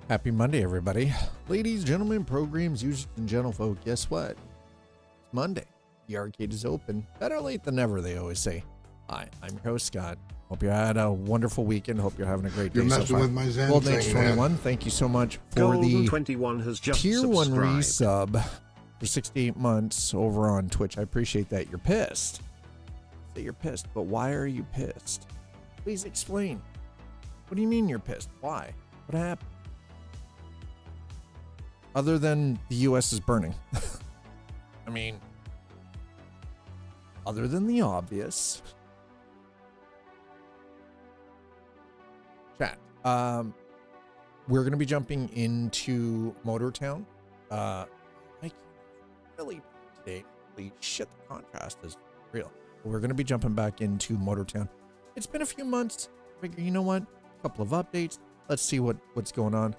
Happy Monday, everybody. Ladies, gentlemen, programs, users, and gentlefolk, guess what? It's Monday. The arcade is open. Better late than never, they always say. Hi, I'm your host, Scott. Hope you had a wonderful weekend. Hope you're having a great day. You're messing with my Zen Golden thing, Age 21, thank you so much for Golden the 21 has just tier 1 subscribed. resub for 68 months over on Twitch. I appreciate that. You're pissed. Say you're pissed, but why are you pissed? Please explain. What do you mean you're pissed? Why? What happened? Other than the U.S. is burning. I mean, other than the obvious. Chat. We're going to be jumping into Motortown. Like, really today. Holy shit, the contrast is real. We're going to be jumping back into Motortown. It's been a few months. I figure, you know what? A couple of updates. Let's see what's going on.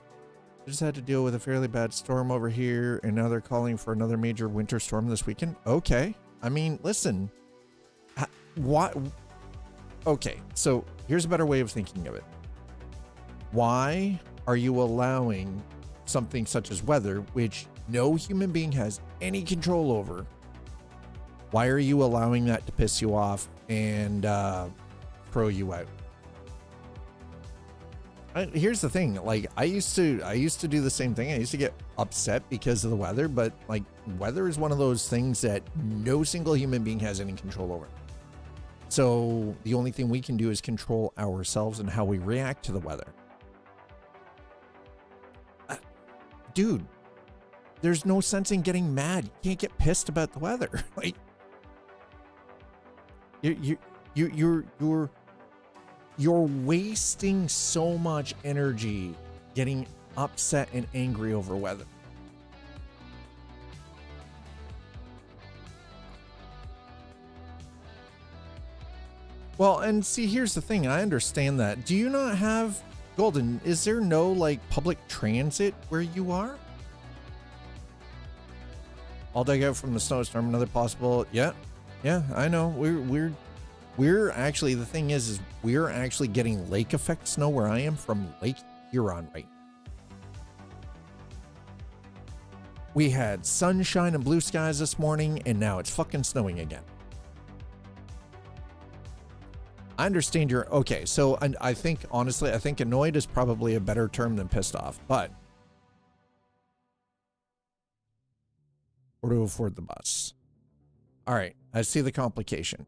I just had to deal with a fairly bad storm over here, and now they're calling for another major winter storm this weekend. Okay. I mean, listen. What? Okay, so here's a better way of thinking of it. Why are you allowing something such as weather, which no human being has any control over? Why are you allowing that to piss you off and throw you out? Here's the thing, like I used to do the same thing. I used to get upset because of the weather, but like weather is one of those things that no single human being has any control over. So the only thing we can do is control ourselves and how we react to the weather. Dude, there's no sense in getting mad. You can't get pissed about the weather. Like you're wasting so much energy getting upset and angry over weather. Well, and see, here's the thing. I understand that. Do you not have, Golden, is there no like public transit where you are? All dug out from the snowstorm, another possible. Yeah, I know. We're actually, the thing is we're actually getting lake effect snow where I am from Lake Huron right now. We had sunshine and blue skies this morning, and now it's fucking snowing again. I understand you're okay. So I think, honestly, I think annoyed is probably a better term than pissed off, but or to afford the bus. All right. I see the complication.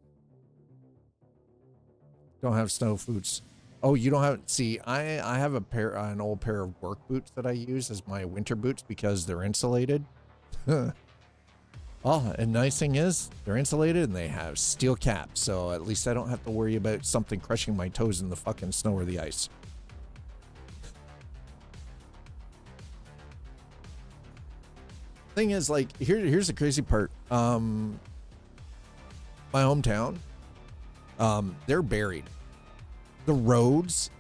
Don't have snow boots. Oh, you don't have, see, I have an old pair of work boots that I use as my winter boots because they're insulated. Oh, and nice thing is they're insulated and they have steel caps. So at least I don't have to worry about something crushing my toes in the fucking snow or the ice. Thing is, like, here's the crazy part. My hometown, they're buried. The roads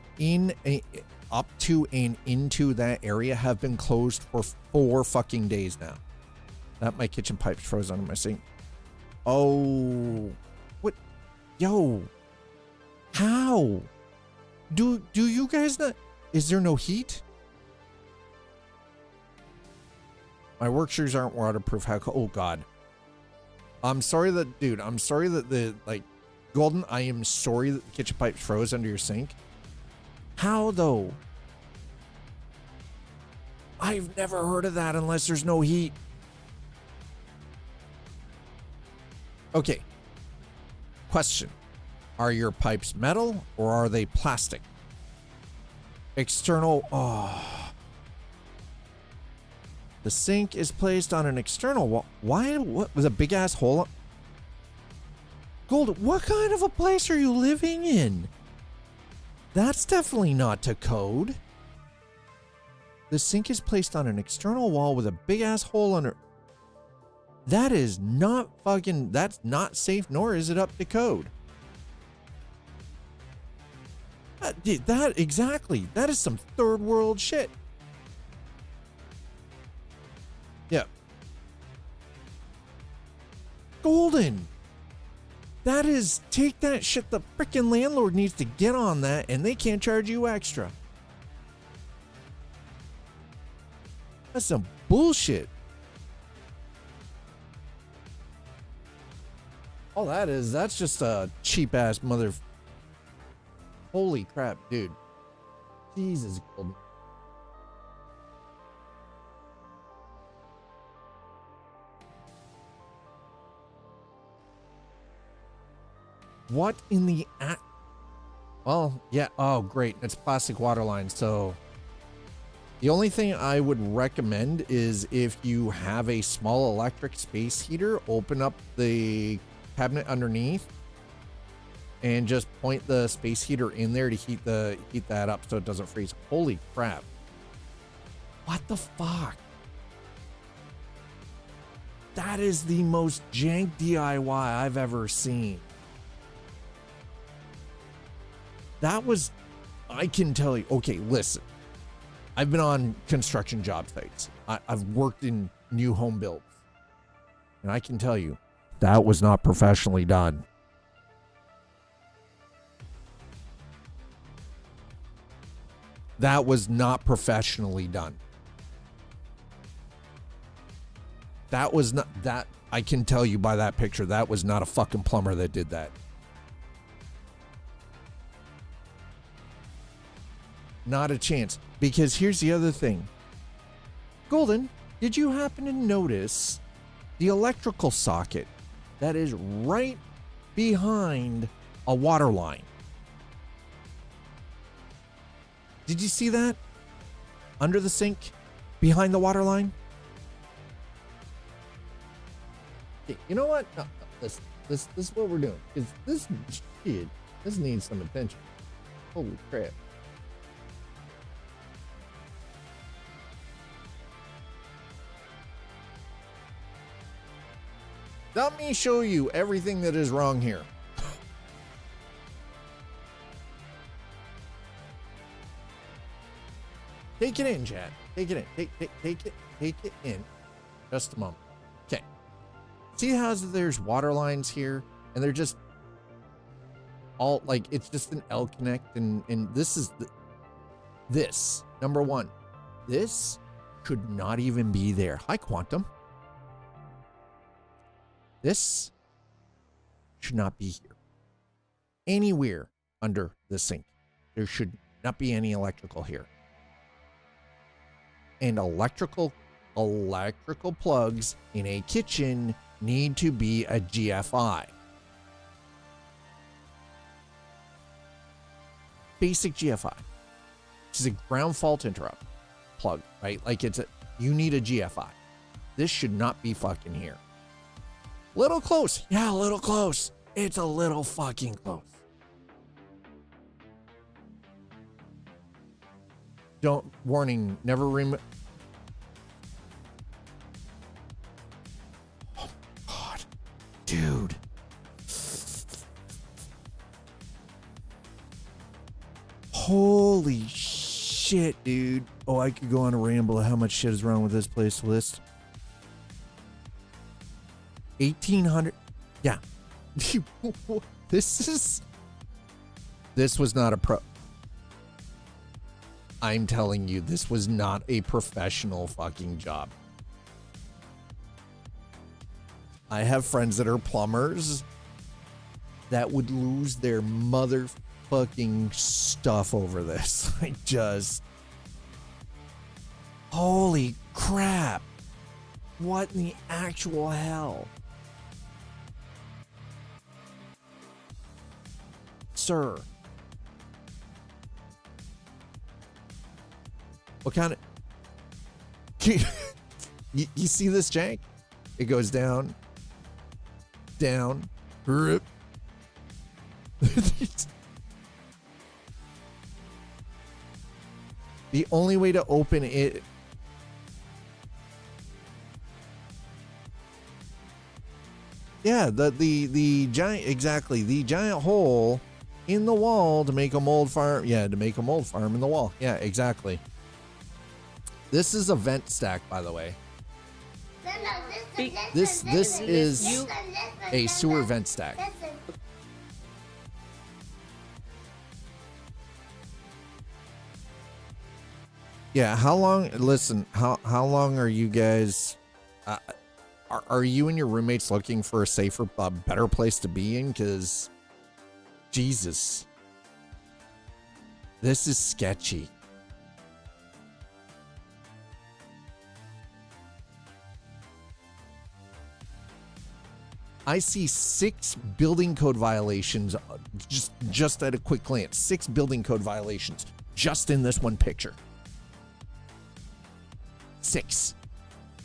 up to and into that area have been closed for 4 fucking days now. That my kitchen pipe's frozen under my sink. Oh, what? Yo, how? Do you guys not? Is there no heat? My work shoes aren't waterproof. How? Oh God. I'm sorry that, dude. I'm sorry that the Golden. I am sorry that the kitchen pipe's froze under your sink. How though? I've never heard of that unless there's no heat. Okay. Question. Are your pipes metal or are they plastic? External. Oh. The sink is placed on an external wall. Why? What was a big ass hole? Gold, what kind of a place are you living in? That's definitely not to code. The sink is placed on an external wall with a big ass hole under. That is not fucking, that's not safe, nor is it up to code. That exactly. That is some third world shit. Yeah. Golden. That is, take that shit. The freaking landlord needs to get on that, and they can't charge you extra. That's some bullshit. All that is, that's just a cheap ass mother. Holy crap, dude. Jesus. What in the well, yeah. Oh, great. It's plastic water line. So the only thing I would recommend is if you have a small electric space heater, open up the cabinet underneath and just point the space heater in there to heat that up so it doesn't freeze. Holy crap. What the fuck? That is the most jank DIY I've ever seen. That was, I can tell you, okay, listen. I've been on construction job sites. I've worked in new home builds. And I can tell you, that was not professionally done. That was not professionally done. That was not, that, I can tell you by that picture, that was not a fucking plumber that did that. Not a chance. Because here's the other thing. Golden, did you happen to notice the electrical socket that is right behind a water line? Did you see that? Under the sink, behind the water line? Okay, you know what? No, this is what we're doing. Because this shit, this needs some attention. Holy crap. Let me show you everything that is wrong here. Take it in, Chad. Take it in. Take it in. Just a moment. Okay. See how there's water lines here, and they're just all like, it's just an L connect, and this is this number one. This should not even be there. Hi, Quantum. This should not be here. Anywhere under the sink. There should not be any electrical here. And electrical plugs in a kitchen need to be a GFI. Basic GFI. This is a ground fault interrupt plug, right? Like you need a GFI. This should not be fucking here. Little close. Yeah, a little close. It's a little fucking close. Warning, never remove. Oh my God. Dude. Holy shit, dude. Oh, I could go on a ramble of how much shit is wrong with this place list. 1,800. Yeah. This was not a pro. I'm telling you, this was not a professional fucking job. I have friends that are plumbers that would lose their motherfucking stuff over this. Holy crap. What in the actual hell? Sir. What kind of... you see this jank? It goes down. Down. Rip. The only way to open it... Yeah, the giant... Exactly. The giant hole in the wall to make a mold farm. Yeah, to make a mold farm in the wall. Yeah, exactly. This is a vent stack, by the way. This is a sewer vent stack. Yeah, how long, listen, how long are you guys, are you and your roommates looking for a safer, better place to be in? Because, Jesus, this is sketchy. I see 6 building code violations, just at a quick glance, 6 building code violations just in this one picture. 6.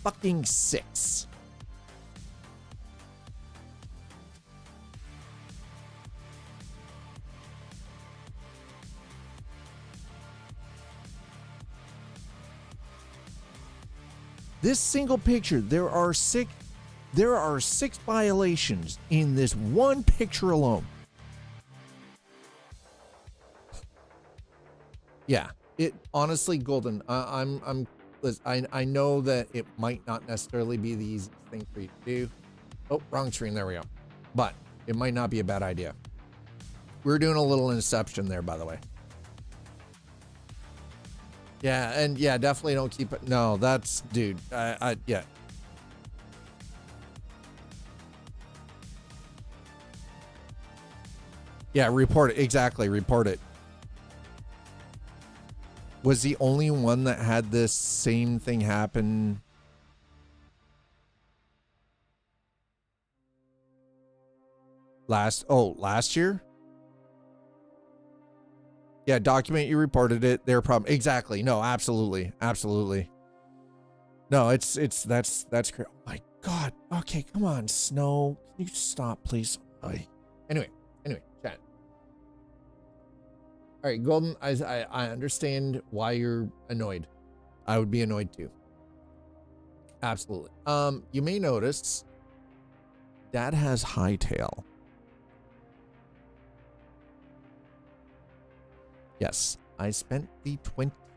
Fucking 6. This single picture, there are 6 violations in this one picture alone. Yeah, it honestly, Golden, I know that it might not necessarily be the easiest thing for you to do. Oh, wrong screen, there we go. But it might not be a bad idea. We're doing a little inception there, by the way. Yeah, and yeah, definitely don't keep it. No, that's, dude, yeah. Yeah, report it. Exactly, report it. Was the only one that had this same thing happen last year? Yeah, document you reported it. Their problem. Exactly. No, absolutely. Absolutely. No, that's great. Oh my God. Okay, come on, Snow. Can you stop, please? Anyway, chat. All right, Golden, I understand why you're annoyed. I would be annoyed too. Absolutely. You may notice Dad has hightail. Yes, I spent the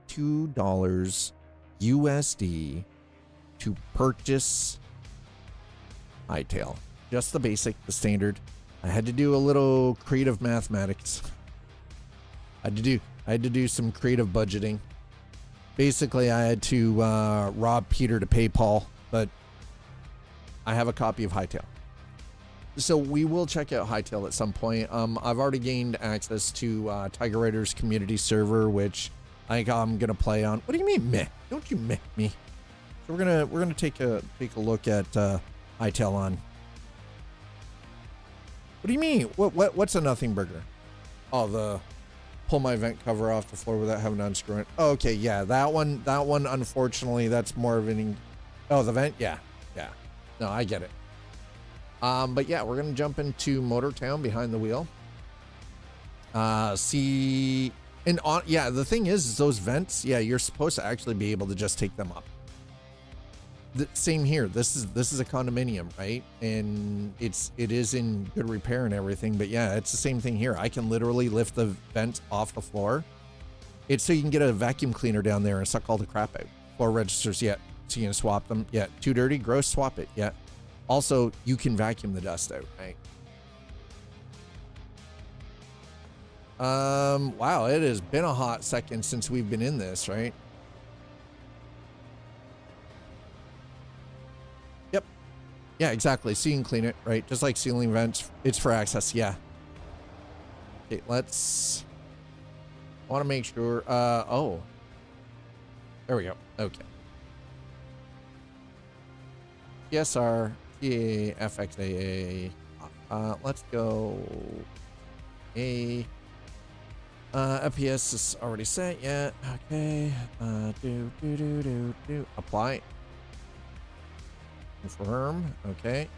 $22 USD to purchase hightail. Just the basic, the standard. I had to do a little creative mathematics. I had to do some creative budgeting. Basically, I had to rob Peter to pay Paul, but I have a copy of hightail. So we will check out hightail at some point. I've already gained access to Tiger Raiders community server, which I'm gonna play on. What do you mean meh? Don't you meh me? So we're gonna take a look at hightail on. What do you mean? What's a nothing burger? Oh, the pull my vent cover off the floor without having to unscrew it. Oh, okay, yeah, that one unfortunately that's more of an the vent, yeah. No, I get it. But yeah, we're gonna jump into Motortown behind the wheel. See, and on, yeah, the thing is those vents, yeah, you're supposed to actually be able to just take them up. Same here. This is a condominium, right? And it is in good repair and everything, but yeah, it's the same thing here. I can literally lift the vent off the floor. It's so you can get a vacuum cleaner down there and suck all the crap out. Floor registers, yeah. So you can swap them. Yeah. Too dirty, gross, swap it. Yeah. Also, you can vacuum the dust out, right? Wow, it has been a hot second since we've been in this, right? Yep. Yeah, exactly. So you can clean it, right? Just like ceiling vents, it's for access. Yeah. Okay, let's. I want to make sure. Oh. There we go. Okay. PSR, TA, FXAA. Let's go. FPS is already set. Yeah. Okay. Do. Apply. Confirm. Okay.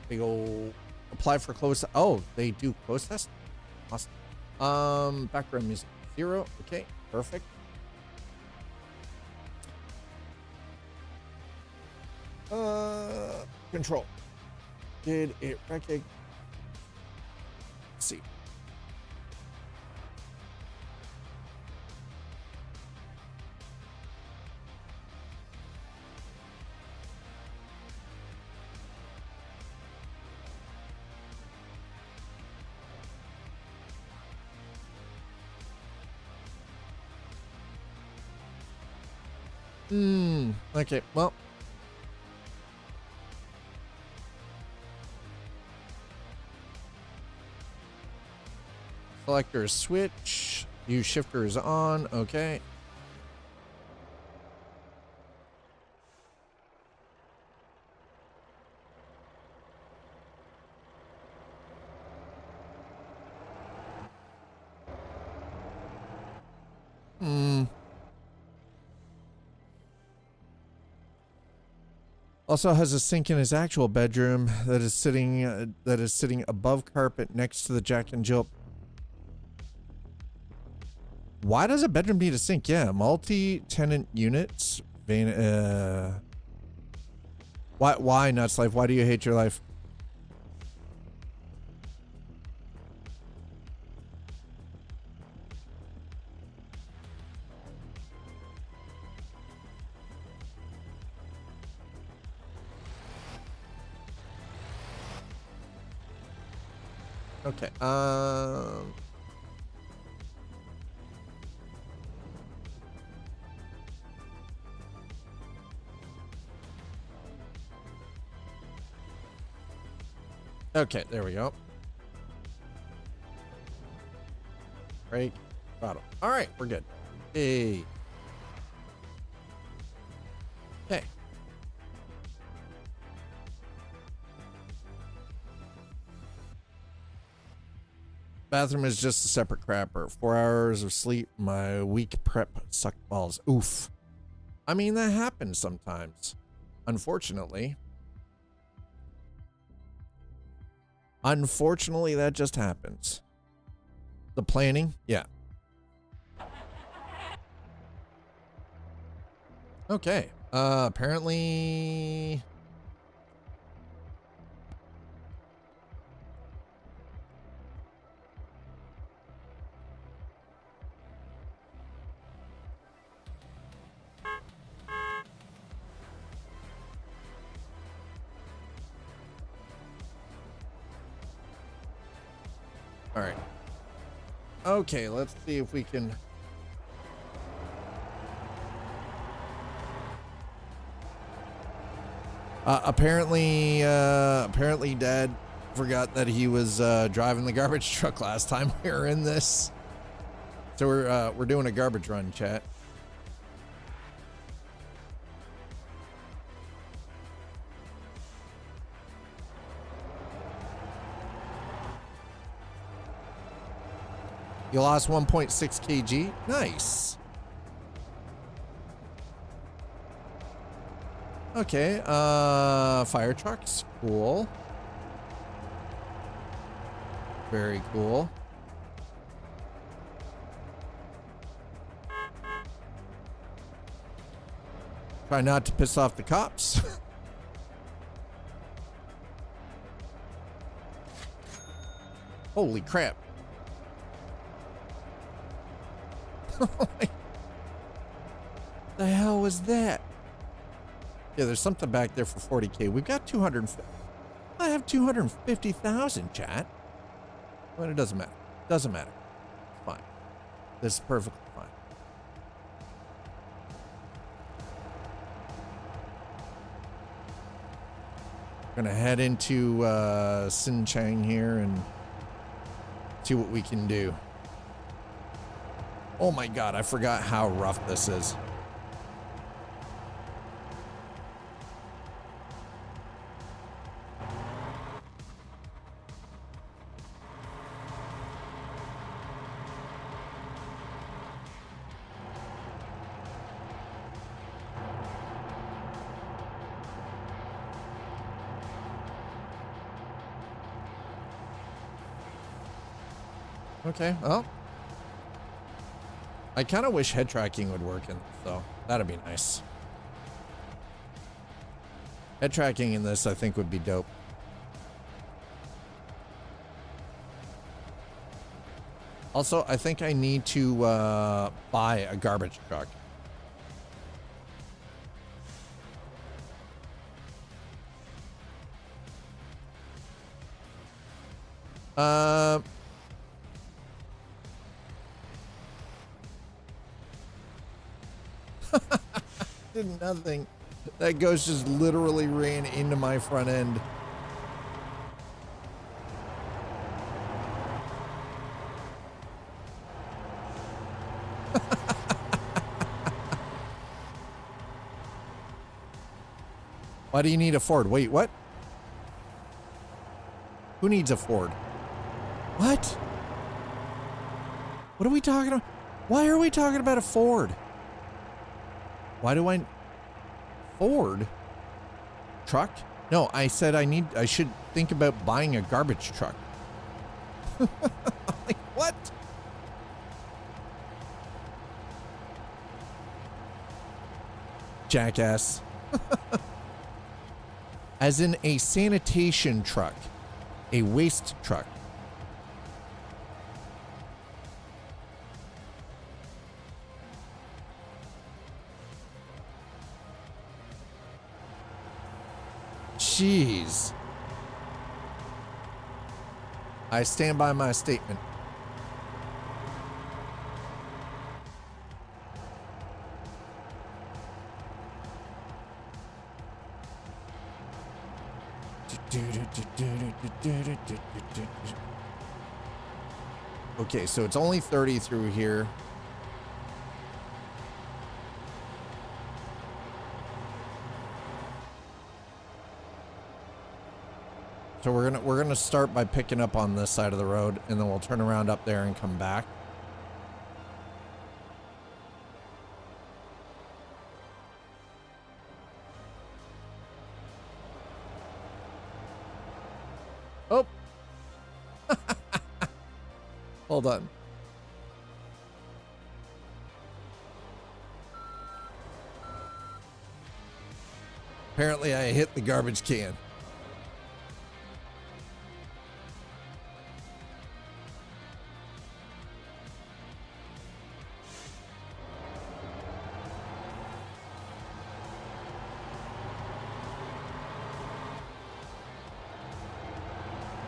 They go apply for close. Oh, they do close test. Awesome. Background music 0. Okay. Perfect. Control. Did it recognize? See. Okay, well. Selector is switch. Use shifter is on. Okay. Also has a sink in his actual bedroom that is sitting above carpet next to the Jack and Jill. Why does a bedroom need a sink? Yeah, multi-tenant units. Why nuts life? Why do you hate your life? Okay. Okay, there we go. Break. Bottom. All right, we're good. Hey. Okay. Bathroom is just a separate crapper. 4 hours of sleep. My week prep sucked balls. Oof. I mean, that happens sometimes. Unfortunately. Unfortunately, that just happens. The planning? Yeah. Okay. Apparently... All right. Okay, let's see if we can... apparently Dad forgot that he was driving the garbage truck last time we were in this. So we're doing a garbage run, chat. You lost 1.6 kg. Nice. Okay, fire trucks. Cool. Very cool. Try not to piss off the cops. Holy crap. The hell was that? Yeah, there's something back there for 40K. We've got 200. I have 250,000, chat. But it doesn't matter. Doesn't matter. It's fine. This is perfectly fine. Gonna head into Xinjiang here and see what we can do. Oh my god, I forgot how rough this is. Okay, well. I kind of wish head tracking would work in this, though. That'd be nice. Head tracking in this, I think, would be dope. Also, I think I need to buy a garbage truck. did nothing. That ghost just literally ran into my front end. Why do you need a Ford? Wait, what? Who needs a Ford? What? What are we talking about? Why are we talking about a Ford? Why do I... Ford? Truck? No, I said I should think about buying a garbage truck. Like, what? Jackass. As in a sanitation truck. A waste truck. Jeez. I stand by my statement. Okay, so it's only 30 through here. So we're gonna start by picking up on this side of the road, and then we'll turn around up there and come back. Oh. Hold on. Apparently I hit the garbage can.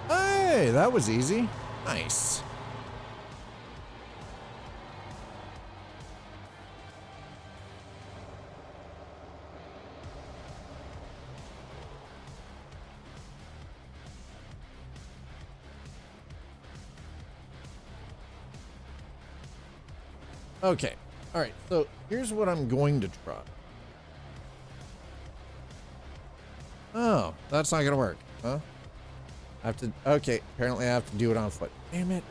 Hey, that was easy. Nice. Okay. All right. So here's what I'm going to try. Oh, that's not going to work, huh? I have to, okay, apparently I have to do it on foot. Damn it.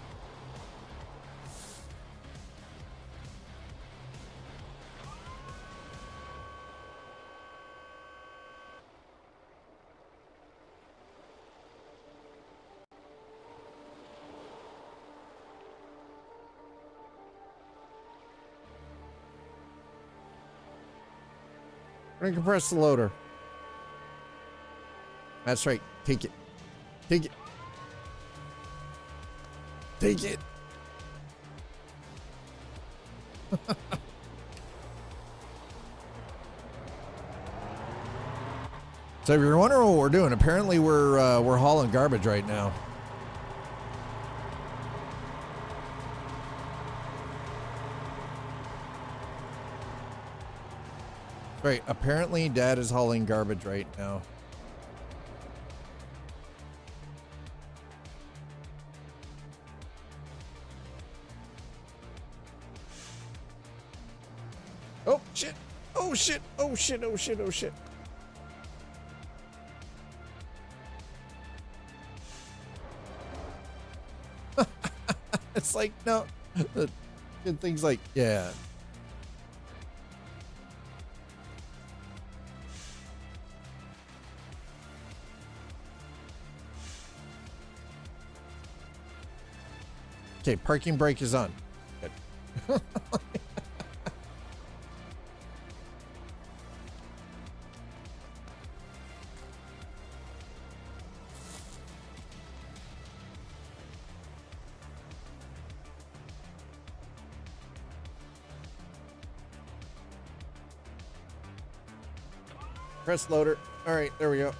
We're gonna compress the loader. That's right. Take it. Take it. Take it. So if you're wondering what we're doing, apparently we're hauling garbage right now. Right, apparently Dad is hauling garbage right now. Oh shit! Oh shit! Oh shit! Oh shit! Oh shit! It's like, no. And things like, yeah. Okay, parking brake is on. Good. Press loader. All right, there we go.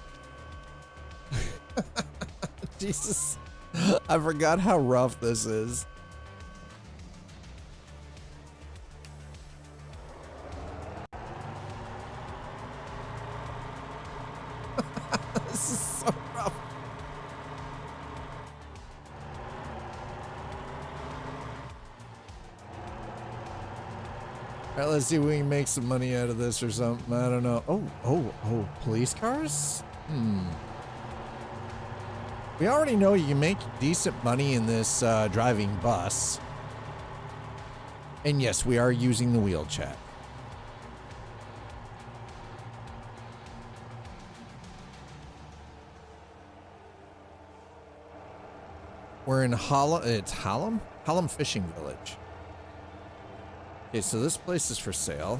Jesus. I forgot how rough this is. This is so rough. All right, let's see if we can make some money out of this or something. I don't know. Oh, police cars? We already know you can make decent money in this driving bus. And yes, we are using the wheel chat. We're in Hallam Fishing Village. Okay, so this place is for sale.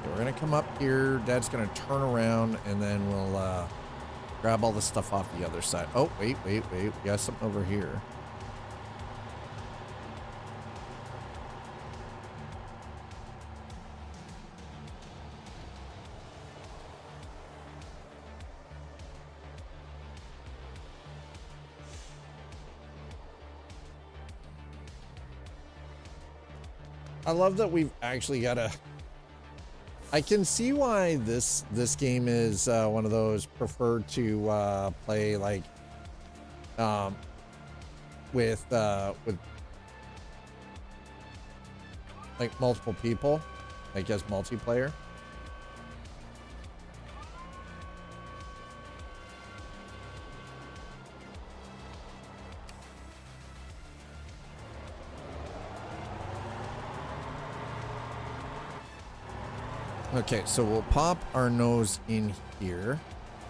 Okay, we're gonna come up here. Dad's gonna turn around and then we'll grab all the stuff off the other side. Oh, wait. We got something over here. I love that we've actually got a... I can see why this game is one of those preferred to play like with like multiple people, like as multiplayer. Okay, so we'll pop our nose in here.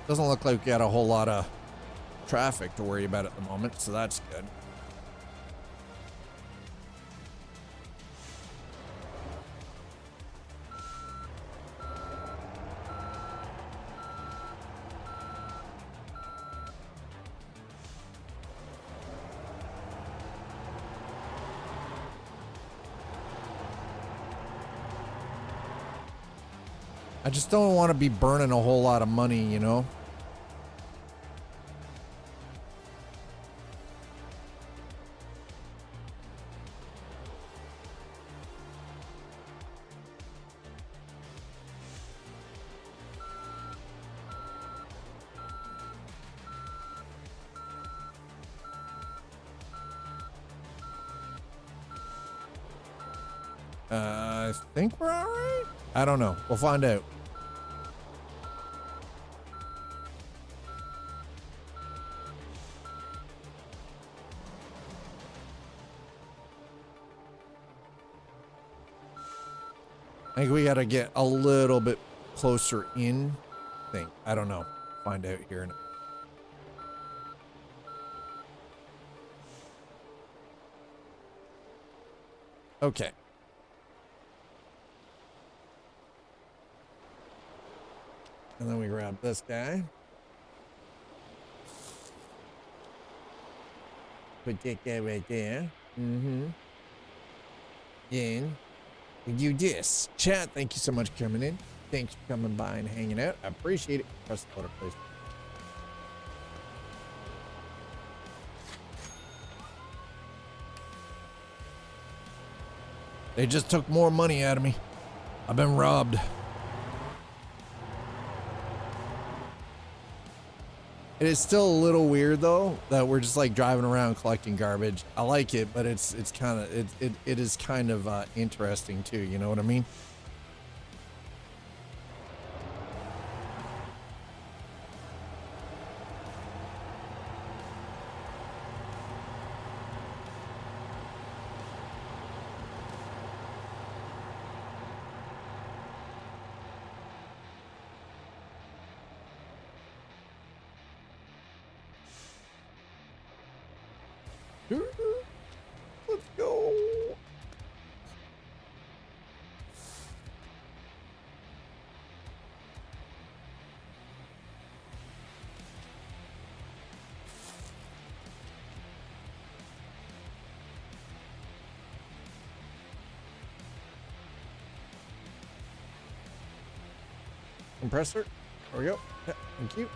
Doesn't look like we got a whole lot of traffic to worry about at the moment, so that's good. I just don't want to be burning a whole lot of money, you know? I think we're all right. I don't know. We'll find out. I think we got to get a little bit closer in. I don't know. Find out here in a... Okay. And then we grab this guy. Put that guy right there. And we do this. Chat, thank you so much for coming in. Thanks for coming by and hanging out. I appreciate it. Press the button, please. They just took more money out of me. I've been robbed. It is still a little weird though that we're just like driving around collecting garbage. I like it, but it's kind of it is kind of interesting too. You know what I mean? Let's go. Compressor. There we go. Yeah, thank you.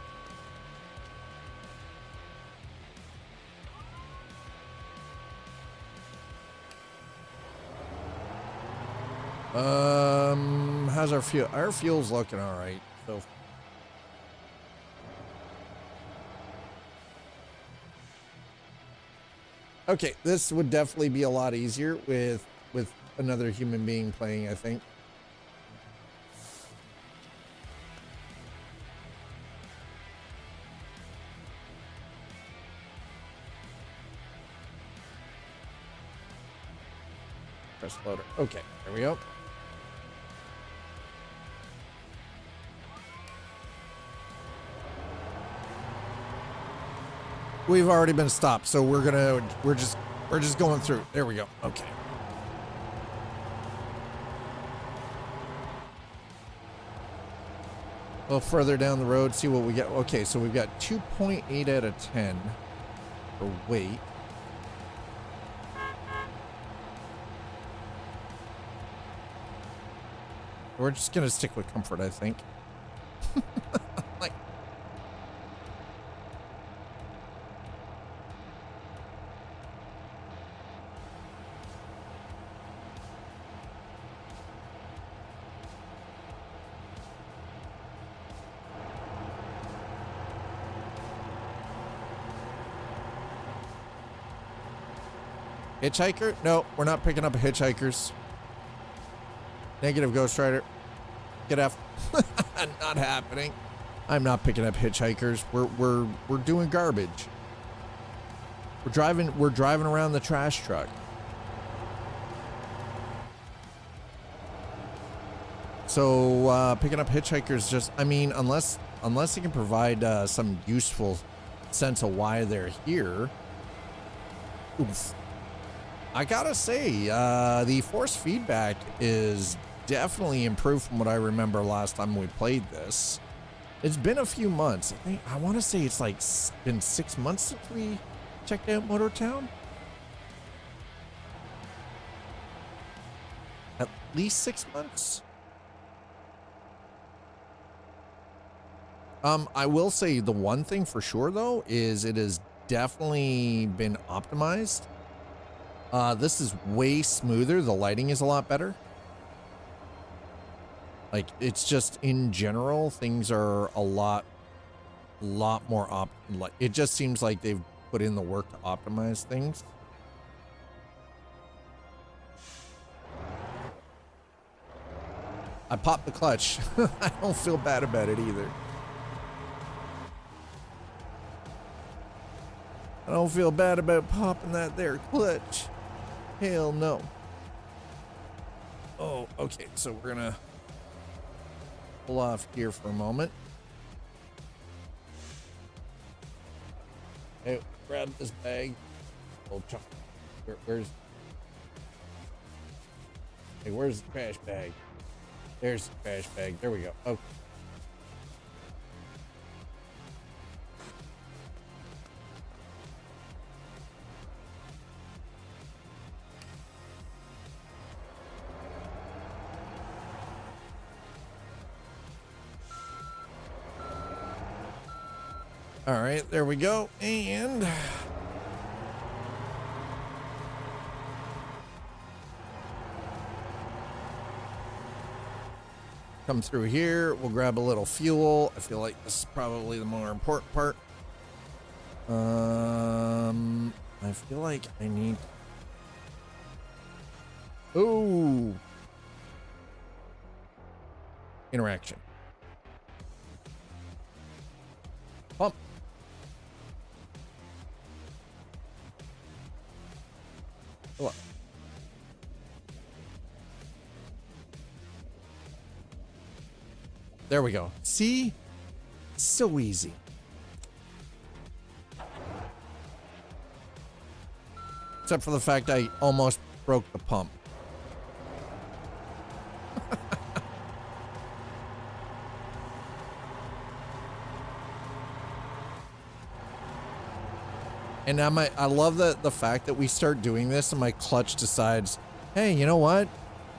How's our fuel? Our fuel's looking all right. So Okay, this would definitely be a lot easier with another human being playing, I think. Press loader. Okay, there we go. We've already been stopped, so we're just going through. There we go. Okay. A little further down the road, see what we get. Okay, so we've got 2.8 out of 10 for weight. We're just gonna stick with comfort, I think. Like, hitchhiker? No, we're not picking up hitchhikers. Negative, Ghost Rider. Get F. Not happening. I'm not picking up hitchhikers. We're doing garbage. We're driving around the trash truck. So picking up hitchhikers just, I mean, unless they can provide some useful sense of why they're here. Oof. I gotta say, the force feedback is definitely improved from what I remember last time we played this. It's been a few months. I want to say it's like been 6 months since we checked out Motortown. At least 6 months. I will say the one thing for sure though is it has definitely been optimized. This is way smoother. The lighting is a lot better. Like, it's just in general, things are a lot more like, it just seems like they've put in the work to optimize things. I popped the clutch. I don't feel bad about it either. I don't feel bad about popping that there clutch. Hell no. Oh, okay, so we're gonna pull off here for a moment. Hey, grab this bag. Oh, where's the trash bag? There's the trash bag. There we go. Okay. All right, there we go. And come through here. We'll grab a little fuel. I feel like this is probably the more important part. I feel like I need. Ooh. Interaction. Pump. Come on. There we go. See? So easy. Except for the fact I almost broke the pump. And now I love the fact that we start doing this and my clutch decides, hey, you know what?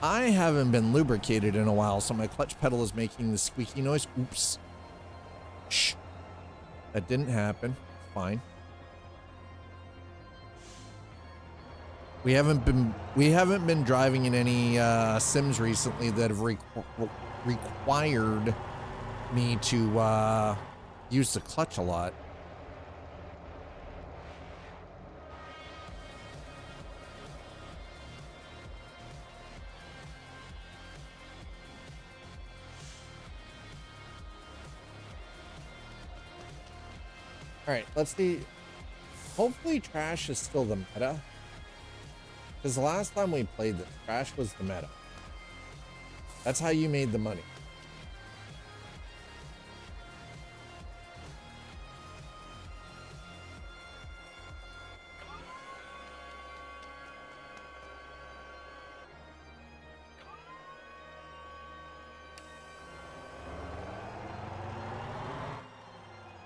I haven't been lubricated in a while, so my clutch pedal is making the squeaky noise. Oops. Shh. That didn't happen. Fine. We haven't been driving in any sims recently that have required me to use the clutch a lot. All right, let's see. Hopefully trash is still the meta. Because the last time we played this, trash was the meta. That's how you made the money.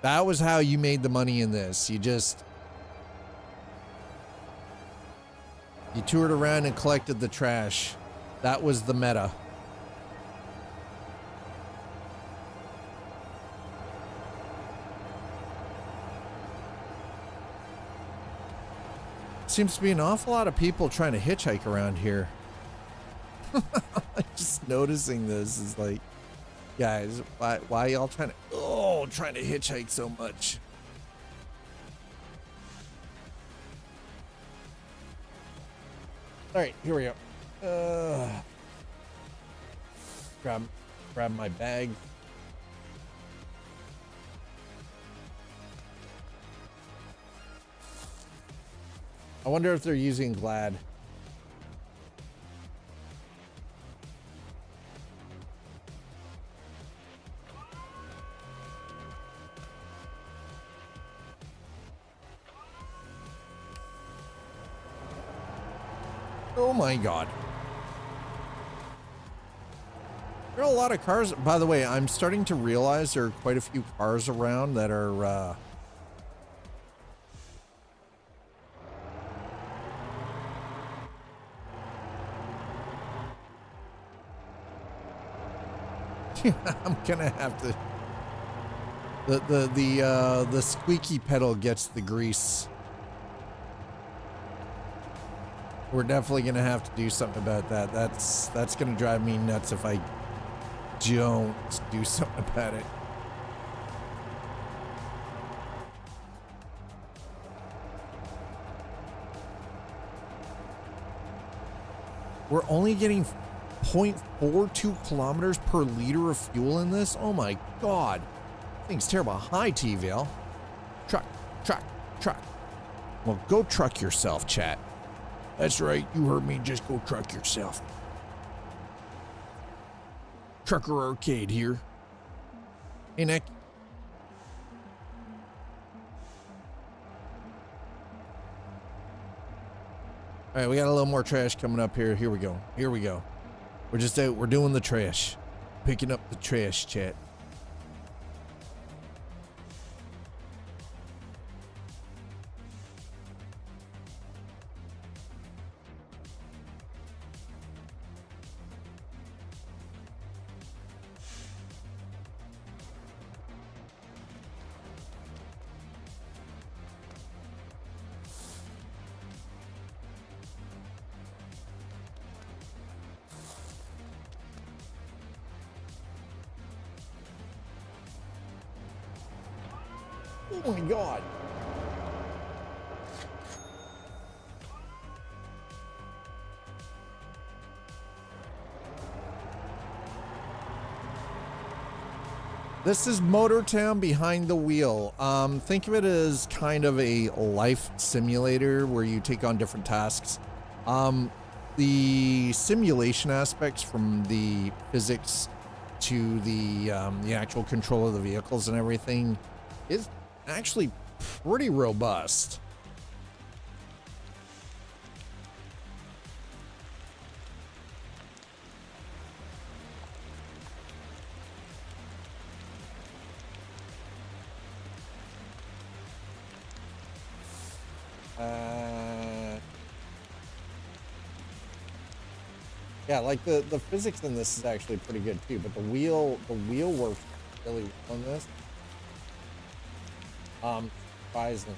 That was how you made the money in this. You toured around and collected the trash. That was the meta. Seems to be an awful lot of people trying to hitchhike around here. Just noticing this is like, guys, why y'all trying to hitchhike so much? All right, here we go. Grab my bag. I wonder if they're using Glad. Oh my God. There are a lot of cars. By the way, I'm starting to realize there are quite a few cars around that are, I'm gonna have to. The squeaky pedal gets the grease. We're definitely gonna have to do something about that. That's gonna drive me nuts if I don't do something about it. We're only getting 0.42 kilometers per liter of fuel in this. Oh my God. Thing's terrible. Hi, T-Vale. Truck. Well, go truck yourself, chat. That's right. You heard me. Just go truck yourself. Trucker Arcade here. Hey, Nick. All right, we got a little more trash coming up here. Here we go. We're just out. We're doing the trash. Picking up the trash, chat. Oh my God. This is Motortown behind the wheel. Think of it as kind of a life simulator where you take on different tasks. The simulation aspects from the physics to the actual control of the vehicles and everything is actually pretty robust. Yeah, like the physics in this is actually pretty good too, but the wheel works really well on this. Surprising.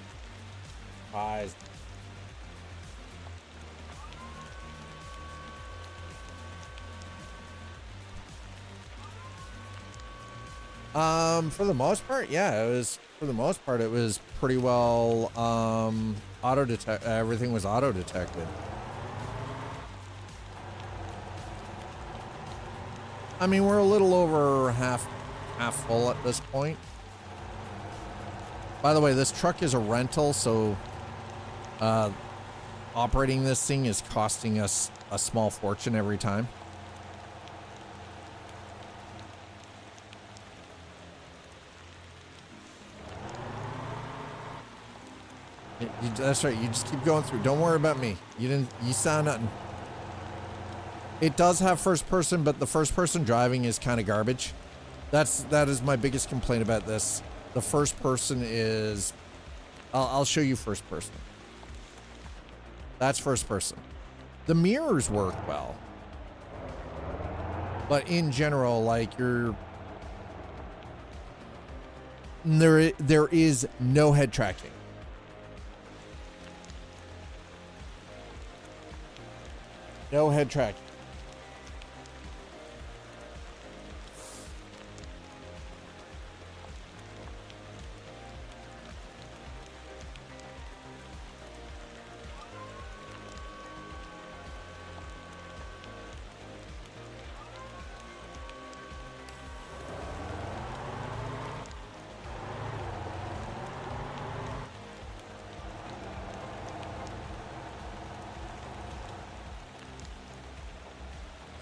For the most part, yeah, it was pretty well auto detect. Everything was auto detected. I mean, we're a little over half full at this point. By the way, this truck is a rental, so operating this thing is costing us a small fortune every time. That's right. You just keep going through. Don't worry about me. You saw nothing. It does have first person, but the first person driving is kind of garbage. That is my biggest complaint about this. The first person is, I'll show you first person. That's first person. The mirrors work well, but in general, like there is no head tracking. No head tracking.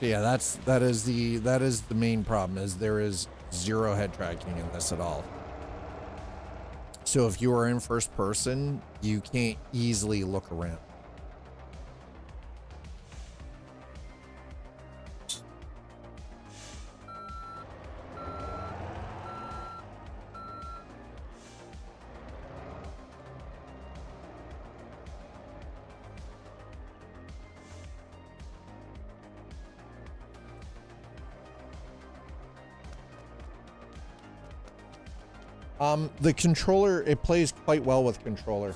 Yeah, that is the main problem, is there is zero head tracking in this at all. So if you are in first person, you can't easily look around. The controller, it plays quite well with controller.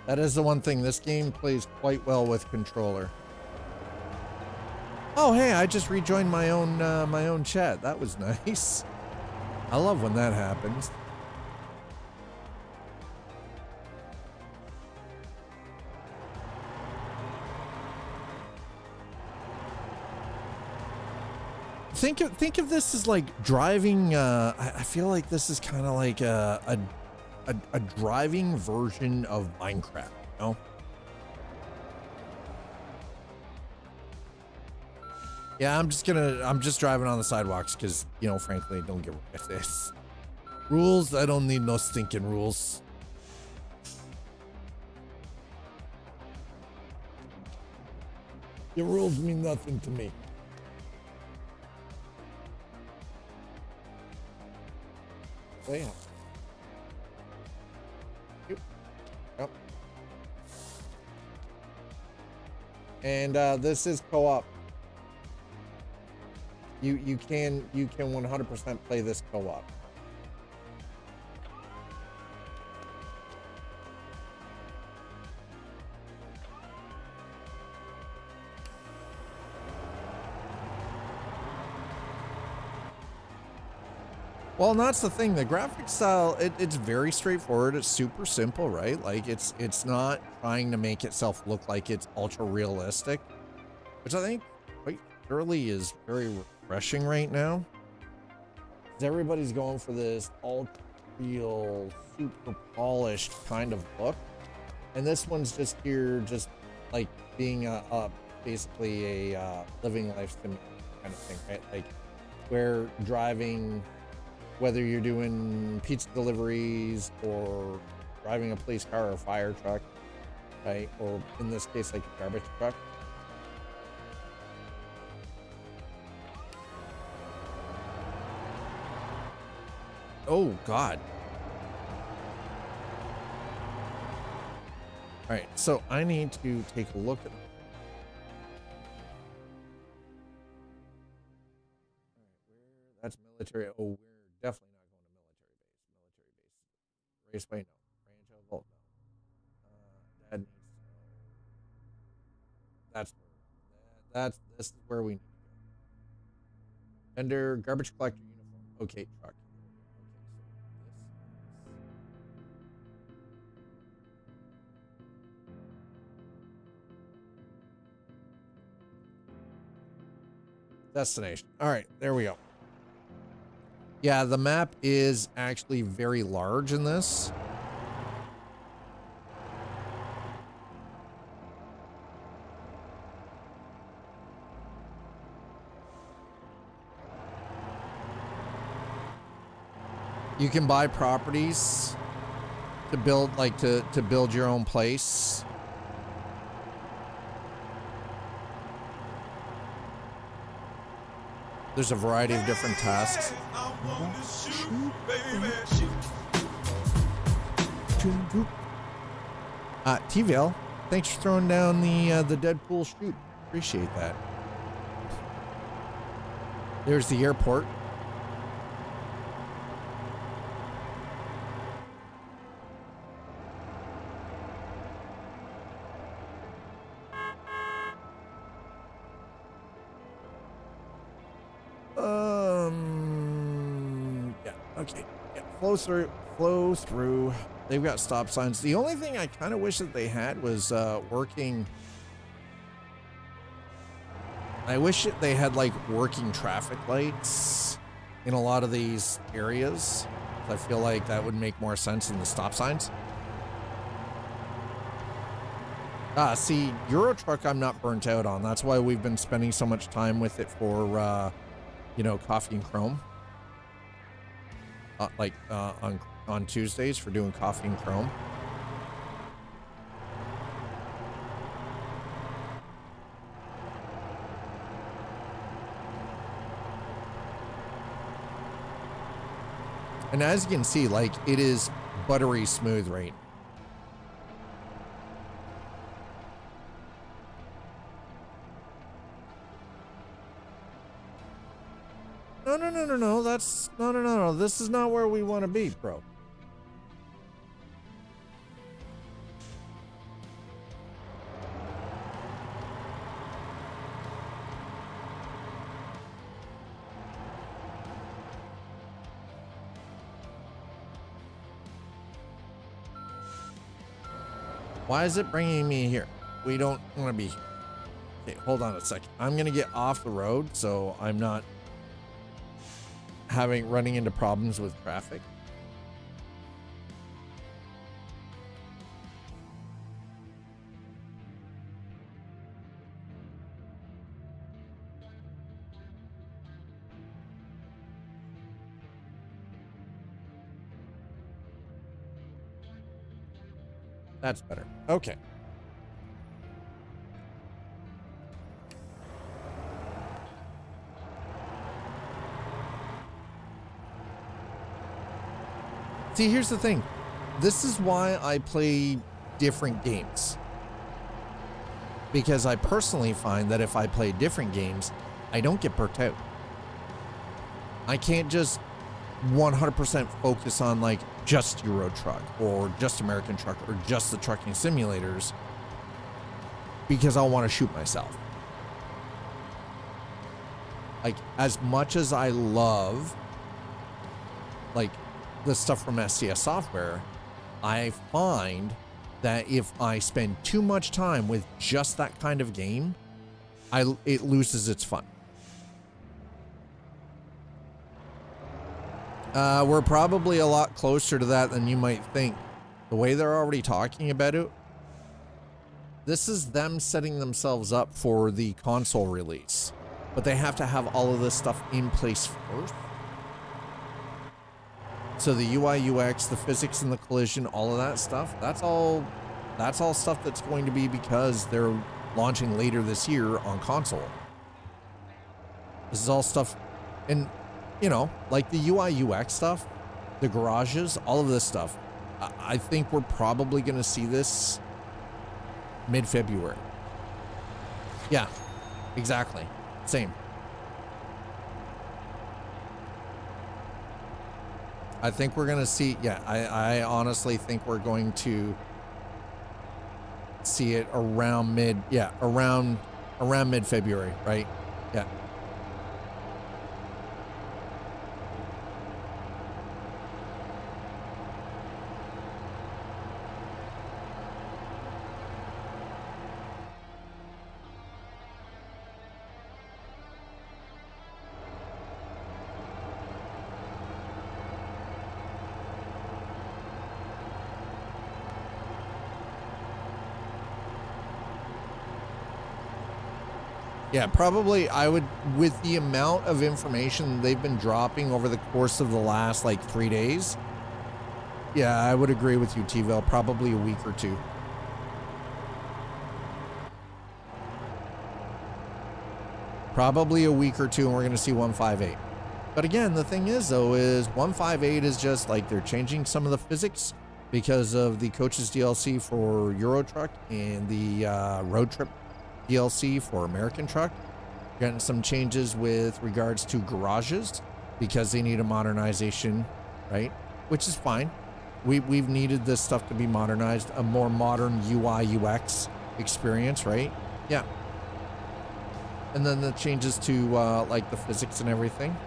That is the one thing. This game plays quite well with controller. Oh, hey, I just rejoined my own chat. That was nice. I love when that happens. Think of this as like driving. I feel like this is kind of like a driving version of Minecraft, you know? Yeah, I'm just driving on the sidewalks because, you know, frankly, don't get with this. Rules, I don't need no stinking rules. Your rules mean nothing to me. Damn. Yep. And this is co-op. You can 100% play this co-op. Well, and that's the thing. The graphic style, it's very straightforward. It's super simple, right? Like it's not trying to make itself look like it's ultra realistic, which I think quite thoroughly is very refreshing right now. Because everybody's going for this ultra real, super polished kind of look, and this one's just here, just like being a basically a living life sim kind of thing, right? Like where driving, whether you're doing pizza deliveries or driving a police car or a fire truck, right? Or in this case, like a garbage truck. Oh, God. All right, so I need to take a look at that's military. Oh, we're definitely not going to military base. Raceway, no. Rancho Vault, no. Dad needs to know. This is where we need to go. Vendor, garbage collector uniform. Okay, truck. Okay, so this is Destination. All right, there we go. Yeah, the map is actually very large in this. You can buy properties to build, like to build your own place. There's a variety of different tasks. T-Vale, thanks for throwing down the Deadpool shoot. Appreciate that. There's the airport. Yeah, okay. Yeah, flow through. They've got stop signs. The only thing I kind of wish that they had was working. I wish that they had like working traffic lights in a lot of these areas. I feel like that would make more sense than the stop signs. See, Euro Truck I'm not burnt out on. That's why we've been spending so much time with it for, you know, Coffee and Chrome. On Tuesdays for doing Coffee and Chrome. And as you can see, like, it is buttery smooth right now. No, that's no. This is not where we want to be, bro. Why is it bringing me here? We don't want to be here. Okay, hold on a second. I'm going to get off the road so I'm not running into problems with traffic. That's better. Okay. See, here's the thing. This is why I play different games. Because I personally find that if I play different games, I don't get burnt out. I can't just 100% focus on like just Euro Truck or just American Truck or just the trucking simulators because I'll want to shoot myself. Like, as much as I love like the stuff from SCS Software, I find that if I spend too much time with just that kind of game, it loses its fun. We're probably a lot closer to that than you might think. The way they're already talking about it, this is them setting themselves up for the console release. But they have to have all of this stuff in place first. So the UI, UX, the physics and the collision, all of that stuff, that's all stuff that's going to be because they're launching later this year on console. This is all stuff, and you know, like the UI, UX stuff, the garages, all of this stuff. I think we're probably going to see this mid-February. Yeah, exactly. Same. I think we're going to see, yeah, I honestly think we're going to see it around mid-February, right? Yeah. Yeah, probably I would, with the amount of information they've been dropping over the course of the last like 3 days. Yeah, I would agree with you, T-Ville. Probably a week or two. Probably a week or two, and we're going to see 158. But again, the thing is, though, is 158 is just like they're changing some of the physics because of the coaches DLC for Euro Truck and the road trip DLC for American Truck. Getting some changes with regards to garages because they need a modernization, right? Which is fine. We've needed this stuff to be modernized, a more modern UI UX experience, right? Yeah. And then the changes to like the physics and everything.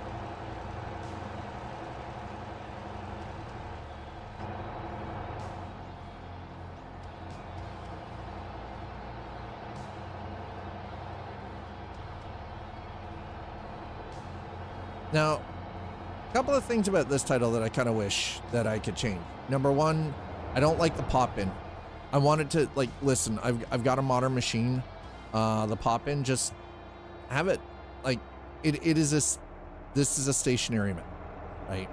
Now, a couple of things about this title that I kind of wish that I could change. Number one, I don't like the pop-in. I wanted to, like, listen, I've got a modern machine. The pop-in, just have it, like, this is a stationary map, right?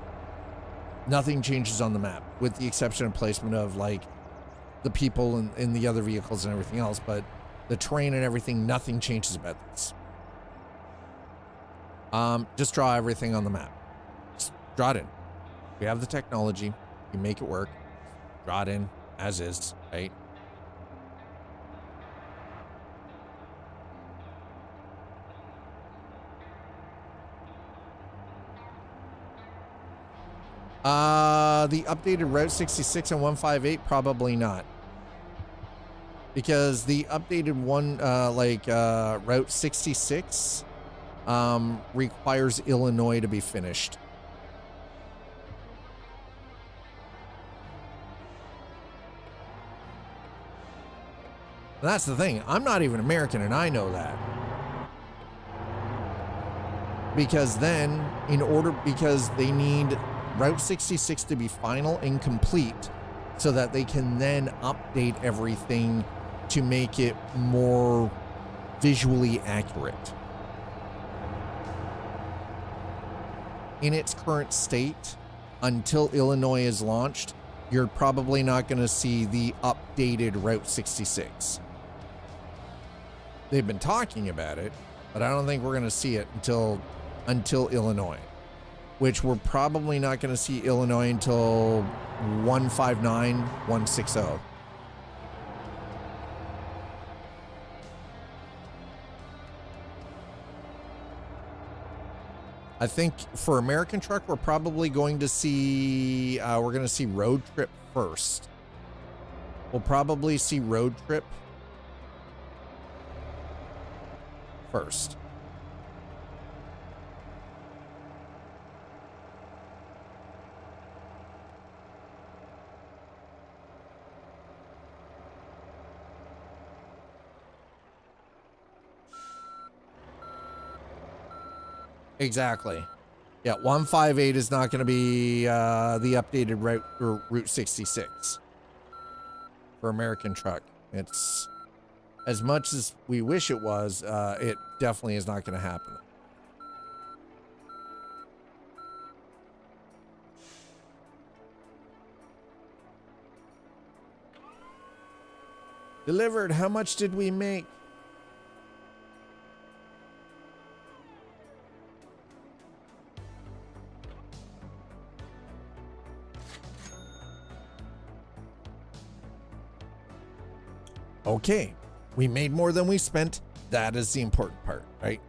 Nothing changes on the map, with the exception of placement of, like, the people and the other vehicles and everything else, but the terrain and everything, nothing changes about this. Just draw everything on the map. Just draw it in. We have the technology. You make it work. Draw it in as is, right? The updated Route 66 and 158, probably not. Because the updated one, Route 66, requires Illinois to be finished. And that's the thing. I'm not even American, and I know that. Because then, because they need Route 66 to be final and complete so that they can then update everything to make it more visually accurate. In its current state, until Illinois is launched, you're probably not going to see the updated Route 66. They've been talking about it, but I don't think we're going to see it until Illinois, which we're probably not going to see Illinois until 159, 160. I think for American Truck, we're probably going to see, Road Trip first. We'll probably see Road Trip first. Exactly. Yeah, 158 is not going to be the updated Route 66 for American Truck. It's, as much as we wish it was, it definitely is not going to happen. Delivered, how much did we make? Okay, we made more than we spent. That is the important part, right?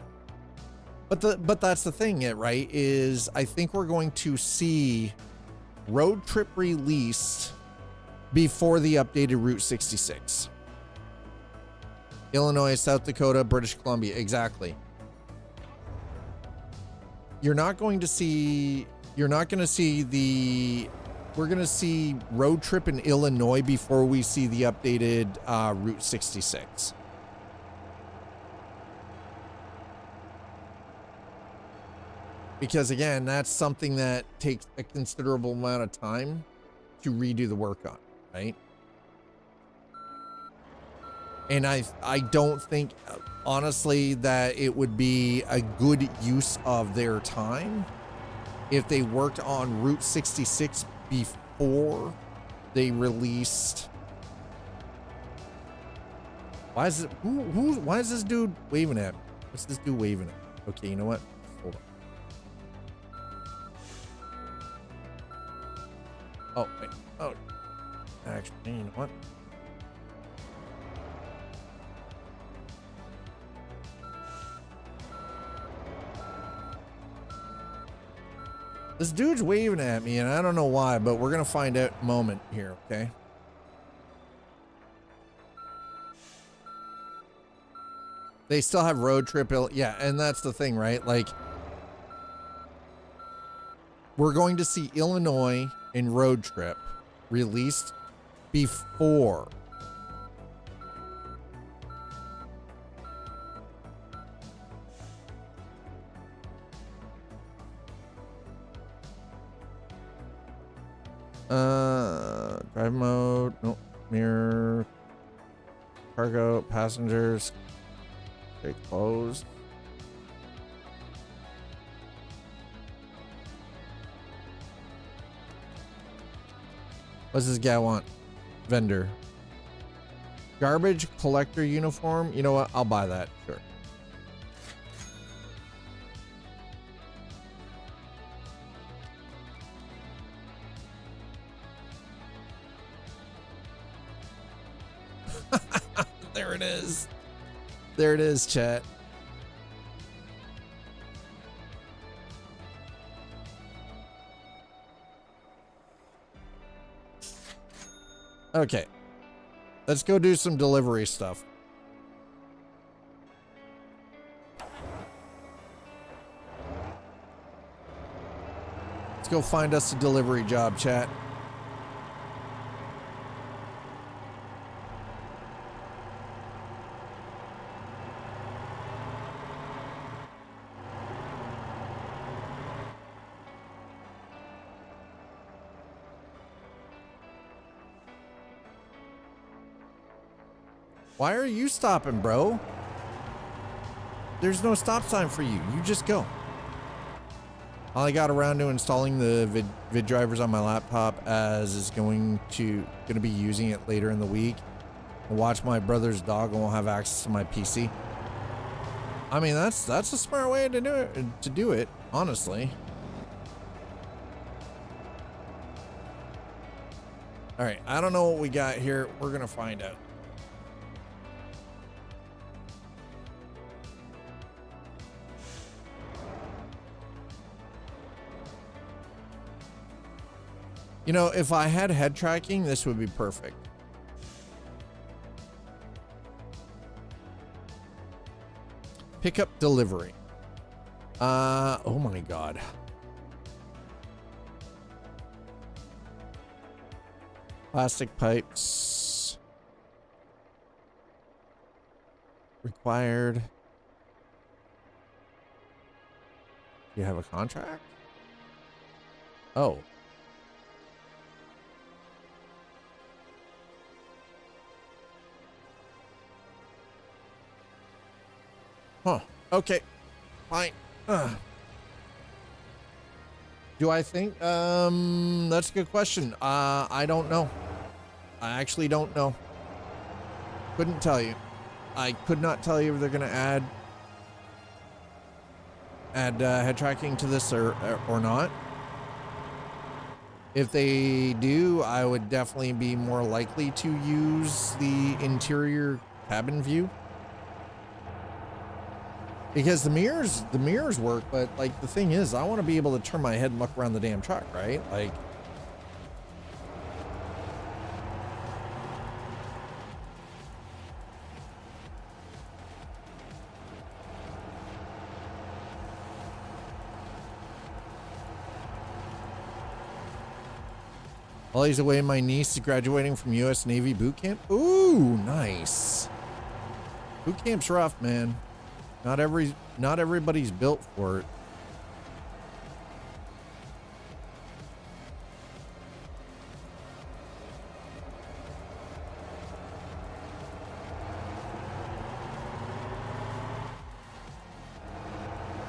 But that's the thing, right? Is I think we're going to see Road Trip released before the updated Route 66. Illinois, South Dakota, British Columbia, exactly. We're going to see Road Trip in Illinois before we see the updated Route 66. Because again, that's something that takes a considerable amount of time to redo the work on, right? And I don't think, honestly that it would be a good use of their time if they worked on Route 66 before they released. Why is it why is this dude waving at me? What's this dude waving at me? Okay, you know what? Hold on. Oh, wait. Oh, actually, you know what? This dude's waving at me, and I don't know why, but we're gonna find out in a moment here, okay? They still have road trip, yeah, and that's the thing, right? Like, we're going to see Illinois in road trip released before drive mode, no, mirror, cargo, passengers, they closed. What's this guy want? Vendor. Garbage collector uniform. You know what? I'll buy that. Sure. There it is. There it is, chat. Okay. Let's go do some delivery stuff. Let's go find us a delivery job, chat. Why are you stopping, bro? There's no stop sign for you. You just go. I got around to installing the vid drivers on my laptop, as is going to be using it later in the week. I'll watch my brother's dog and won't have access to my PC. I mean, that's a smart way to do it, honestly. All right, I don't know what we got here. We're gonna find out. You know, if I had head tracking, this would be perfect. Pickup delivery. Oh my God. Plastic pipes. Required. Do you have a contract? Oh. Huh. Okay. Fine. Do I think? That's a good question. I don't know. I actually don't know. Couldn't tell you. I could not tell you if they're going to add head tracking to this or not. If they do, I would definitely be more likely to use the interior cabin view. Because the mirrors work, but like the thing is, I want to be able to turn my head and look around the damn truck, right? Like, while he's away, my niece is graduating from U.S. Navy boot camp. Ooh, nice. Boot camp's rough, man. Not everybody's built for it.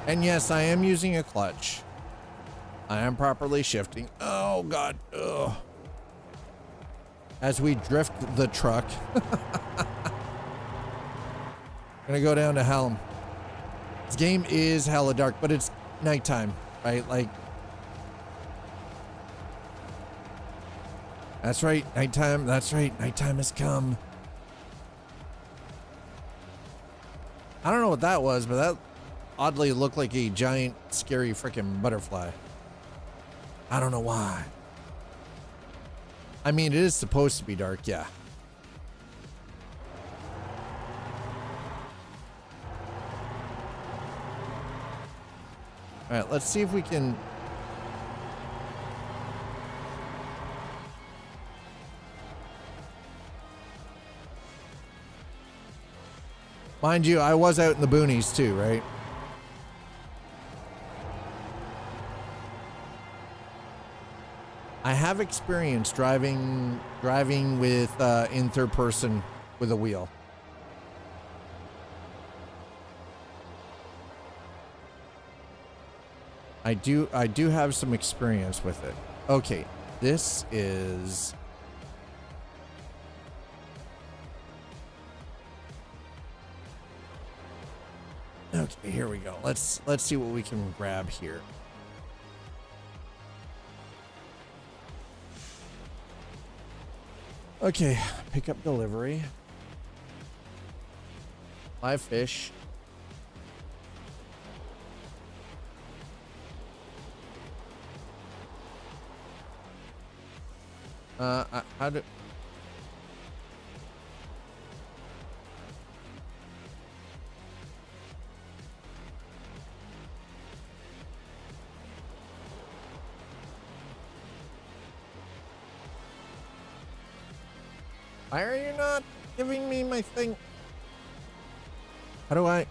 And yes, I am using a clutch. I am properly shifting. Oh God. Ugh. As we drift the truck. Gonna go down to Helm. This game is hella dark, but it's nighttime, right? Like, that's right, nighttime. That's right, nighttime has come. I don't know what that was, but that oddly looked like a giant, scary freaking butterfly. I don't know why. I mean, it is supposed to be dark, yeah. All right, let's see if we can. Mind you, I was out in the boonies too, right? I have experience driving with in third person with a wheel. I do have some experience with it. Okay, this is. Okay, here we go. Let's see what we can grab here. Okay, pick up delivery. Live fish. How do? Why are you not giving me my thing? How do I?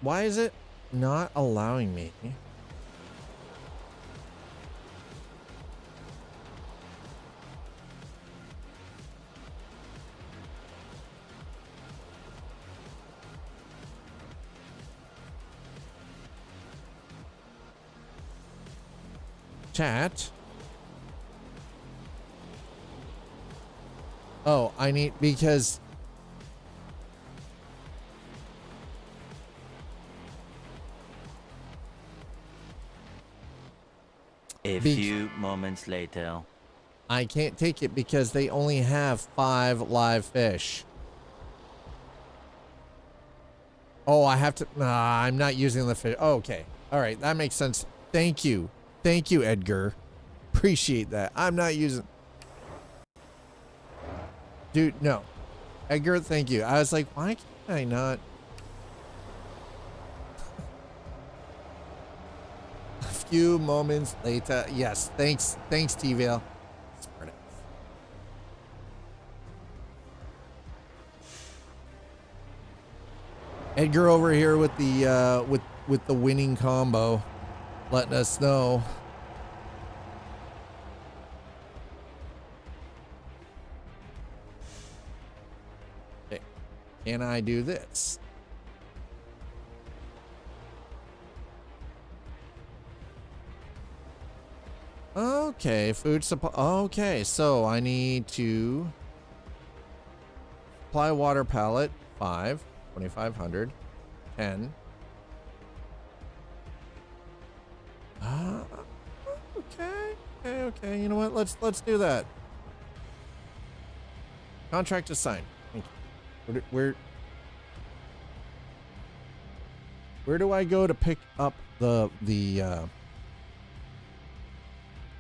Why is it not allowing me? Chat. Oh, I need, because a few moments later. I can't take it because they only have 5 live fish. Oh, I have to. Nah, I'm not using the fish. Oh, okay. All right. That makes sense. Thank you. Thank you, Edgar. Appreciate that. I'm not using. Dude, no. Edgar, thank you. I was like, why can't I not? A few moments later. Yes. Thanks. Thanks, T-Vale. Edgar over here with the with the winning combo, letting us know. Okay. Can I do this? Okay, food supply. Okay, so I need to supply water pallet 5. 2,500, 10. Okay. You know what? Let's do that. Contract is signed. Thank you. Where do I go to pick up the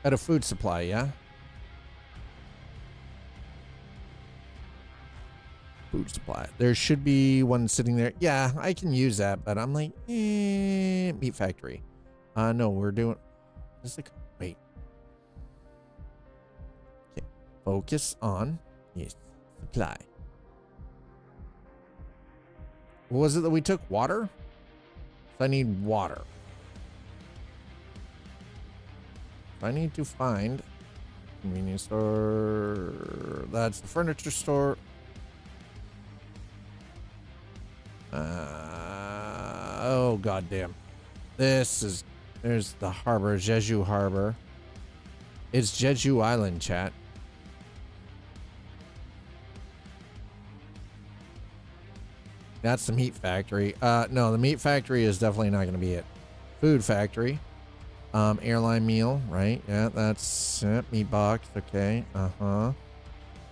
at a food supply? Yeah. Food supply. There should be one sitting there. Yeah, I can use that, but I'm like, meat factory. No, we're doing. Wait. Okay. Focus on yes, supply. What was it that we took? Water? I need water. I need to find convenience store. That's the furniture store. Oh, goddamn. There's the harbor, Jeju Harbor. It's Jeju Island, chat. That's the meat factory. No, the meat factory is definitely not going to be it. Food factory. Airline meal, right? Yeah, that's it. Meat box, okay. Uh-huh.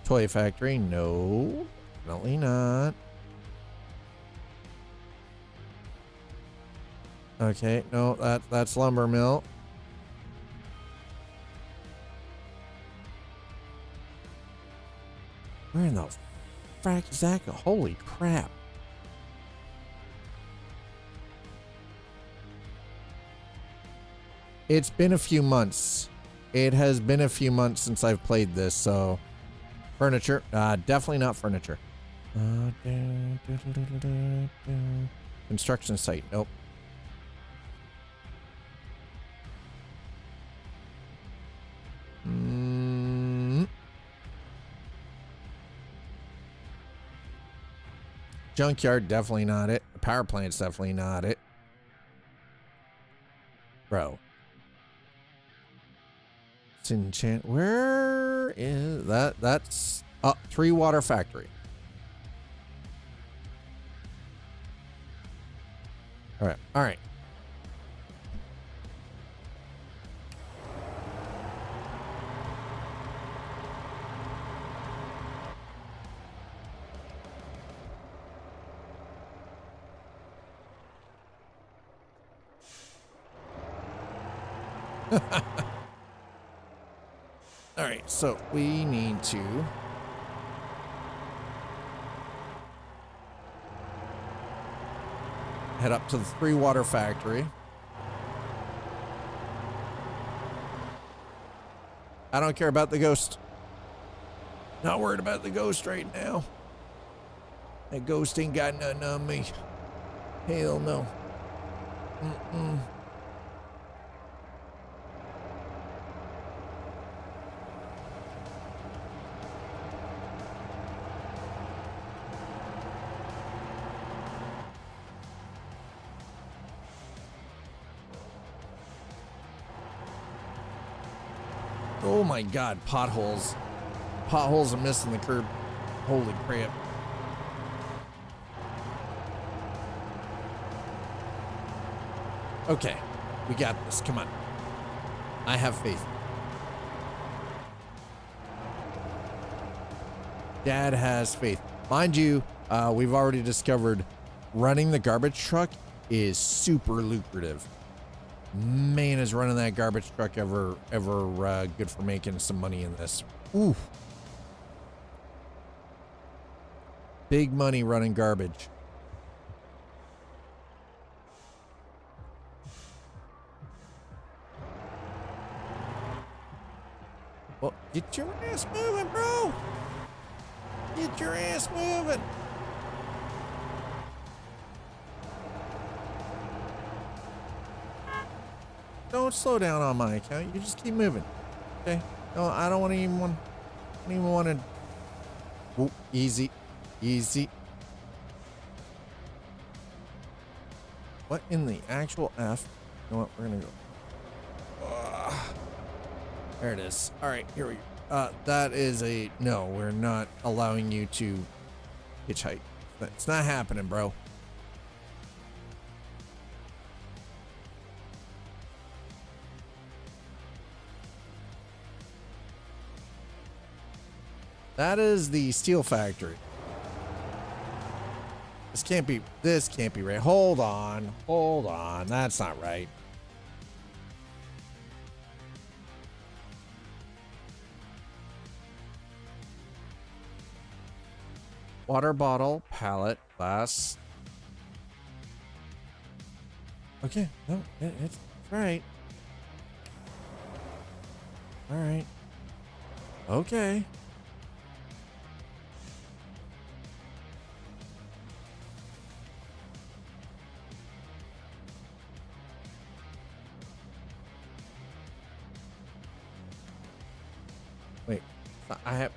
Toy factory, no. Definitely not. Okay, no, that's lumber mill. Where in the frack is that? Holy crap. It's been a few months. It has been a few months since I've played this, so furniture, definitely not furniture. Construction site, nope. Junkyard, definitely not it. Power plant's definitely not it. Bro. Enchant. Where is that? That's Three Water Factory. All right. All right. All right, so we need to head up to the Three Water Factory. I don't care about the ghost. Not worried about the ghost right now. That ghost ain't got nothing on me. Hell no. Mm-mm. Oh my god, potholes. Potholes are missing the curb. Holy crap. Okay, we got this. Come on. I have faith. Dad has faith. Mind you, we've already discovered running the garbage truck is super lucrative. Man, is running that garbage truck ever good for making some money in this. Ooh. Big money running garbage. Well, get your ass moving, bro. Get your ass moving. Don't slow down on my account. You just keep moving. Okay? No, I don't even want to. Whoop, easy. Easy. What in the actual F? You know what? We're going to go. There it is. All right, here we go. That is a no. We're not allowing you to hitchhike. It's not happening, bro. That is the steel factory. This can't be right. Hold on. That's not right. Water bottle, pallet, glass. Okay, no, it's right. All right. Okay. So I have.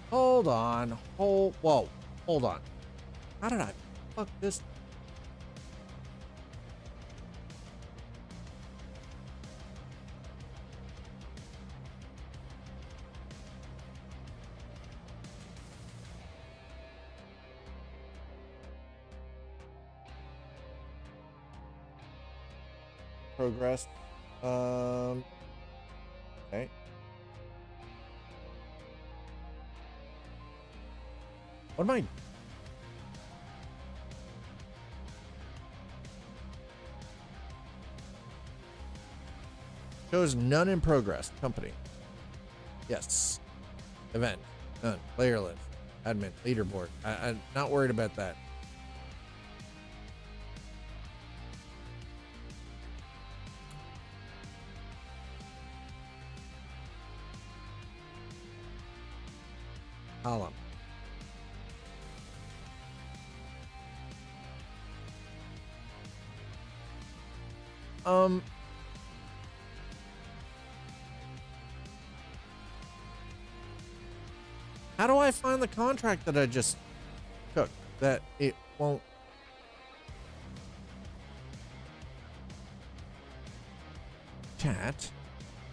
Hold on. Whoa. Hold on. How did I fuck this? Progress. Okay. What am I? Shows none in progress. Company. Yes. Event. None. Player list. Admin. Leaderboard. I'm not worried about that. Column. How do I find the contract that I just took? That it won't. Chat.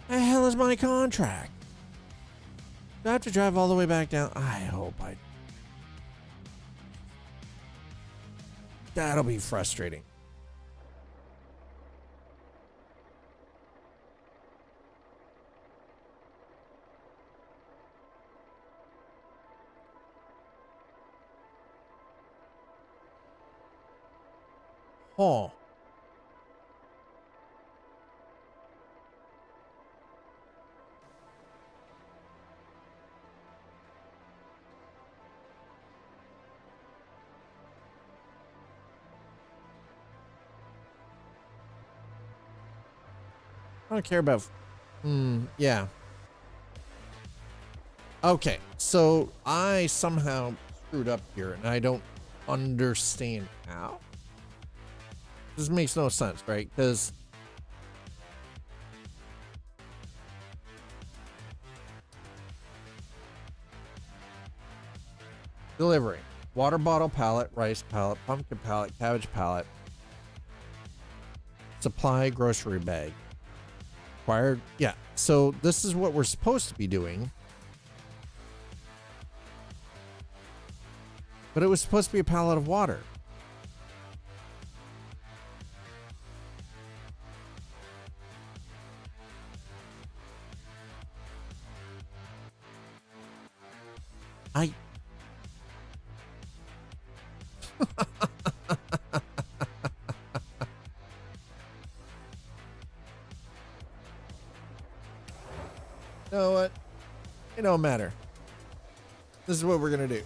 The hell is my contract? Do I have to drive all the way back down? I hope I. That'll be frustrating. Oh. I don't care about. Yeah. Okay, so I somehow screwed up here, and I don't understand how. This makes no sense, right? Because delivery, water bottle pallet, rice pallet, pumpkin pallet, cabbage pallet, supply grocery bag. Required, yeah. So this is what we're supposed to be doing. But it was supposed to be a pallet of water. I You know what? It don't matter. This is what we're gonna do.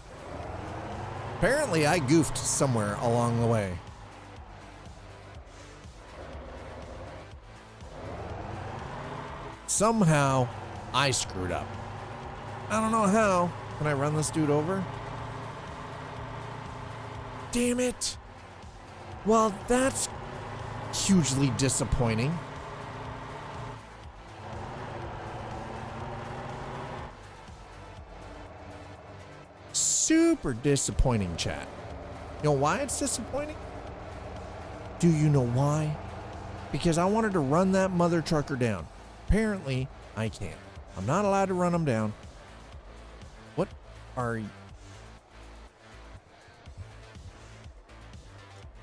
Apparently, I goofed somewhere along the way. Somehow, I screwed up. I don't know how. Can I run this dude over? Damn it. Well, that's hugely disappointing. Super disappointing, chat. You know why it's disappointing? Do you know why? Because I wanted to run that mother trucker down. Apparently, I can't. I'm not allowed to run them down. What are you?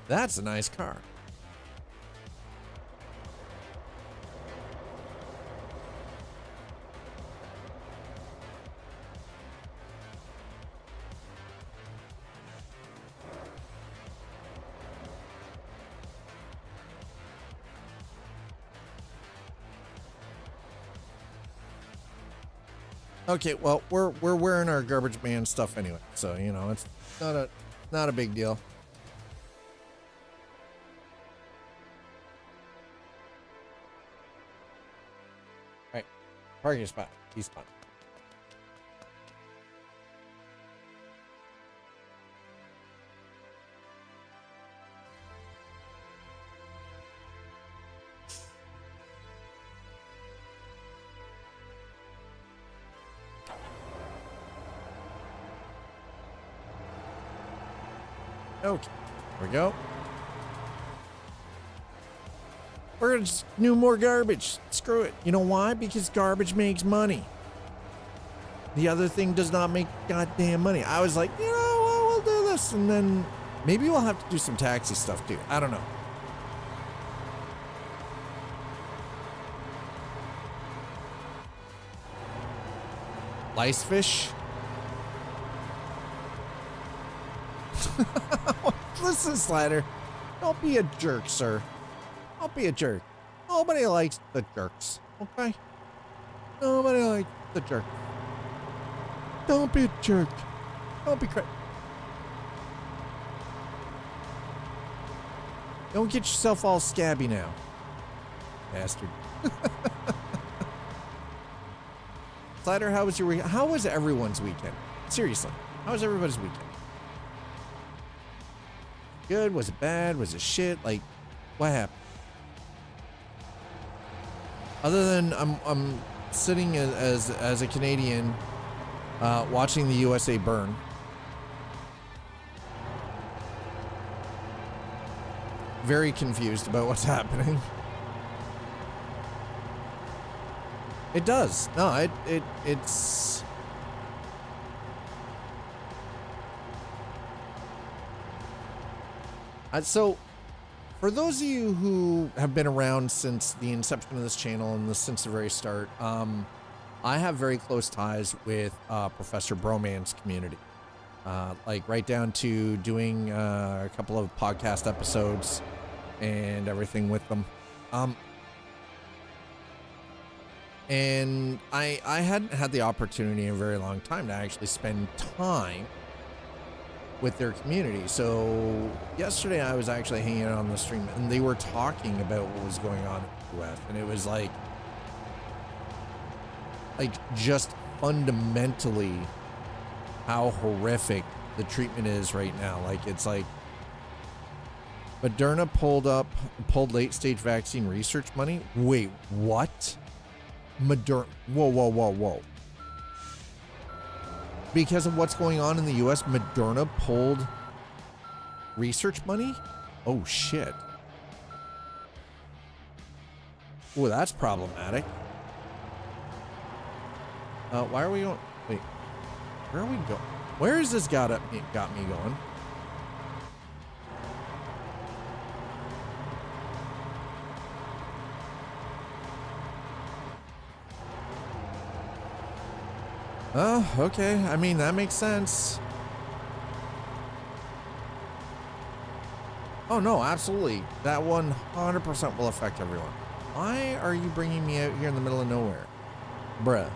That's a nice car. Okay, well, we're wearing our garbage man stuff anyway, so you know it's not a big deal. All right, parking spot, east spot. Okay, here we go. We're gonna just do more garbage. Screw it. You know why? Because garbage makes money. The other thing does not make goddamn money. I was like, you know, well, we'll do this, and then maybe we'll have to do some taxi stuff too. I don't know. Lice fish. Listen, Slider. Don't be a jerk, sir. Don't be a jerk. Nobody likes the jerks, okay? Nobody likes the jerk. Don't be a jerk. Don't be crazy. Don't get yourself all scabby now, bastard. Slider, how was your weekend? How was everyone's weekend? Seriously, how was everybody's weekend? Good? Was it bad? Was it shit? Like, what happened? Other than I'm sitting as a Canadian, watching the USA burn. Very confused about what's happening. It does. No, it's so for those of you who have been around since the inception of this channel and since the very start, I have very close ties with Professor Broman's community. Like right down to doing a couple of podcast episodes and everything with them. And I hadn't had the opportunity in a very long time to actually spend time with their community. So yesterday I was actually hanging out on the stream and they were talking about what was going on in the US, and it was like just fundamentally how horrific the treatment is right now. Like, it's like Moderna pulled late stage vaccine research money. Wait, what? Moderna, whoa. Because of what's going on in the US, Moderna pulled research money? Oh shit. Oh, that's problematic. Why are we going? Wait, where are we going? Where has this got me going? Oh, okay. I mean, that makes sense. Oh, no, absolutely. That 100% will affect everyone. Why are you bringing me out here in the middle of nowhere? Bruh.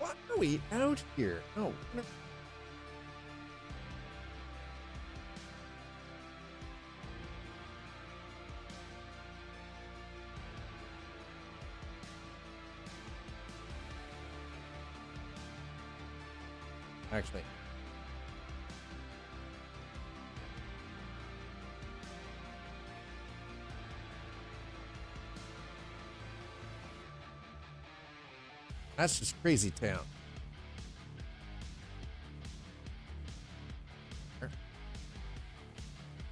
Why are we out here? No. Actually. That's just crazy town.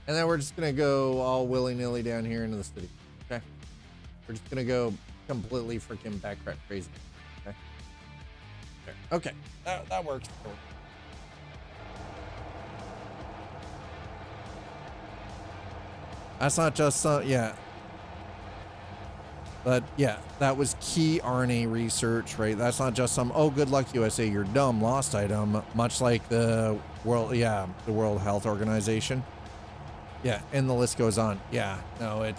And then we're just gonna go all willy-nilly down here into the city. Okay. We're just gonna go completely freaking backtrack crazy. Okay. Okay. That works. That's not just some, yeah. But yeah, that was key RNA research, right? That's not just some, oh, good luck USA, you're dumb, lost item, much like the World Health Organization. Yeah, and the list goes on. Yeah, no, it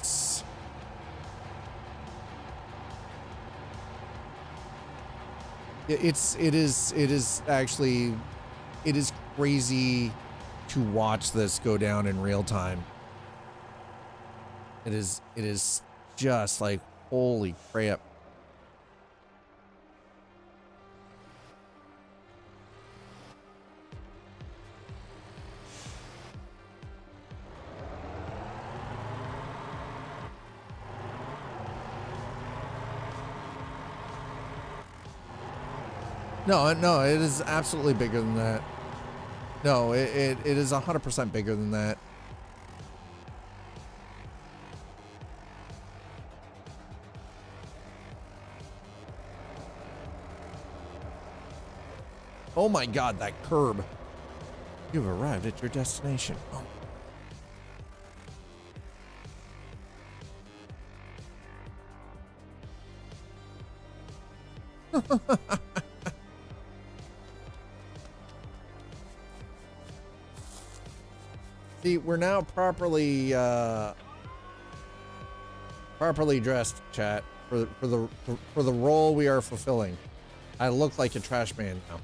is actually crazy to watch this go down in real time. It is just like, Holy crap. No, no, it is absolutely bigger than that. No, it is 100% bigger than that. Oh my God, that curb. You've arrived at your destination. Oh. See, we're now properly dressed, chat, for the role we are fulfilling. I look like a trash man now.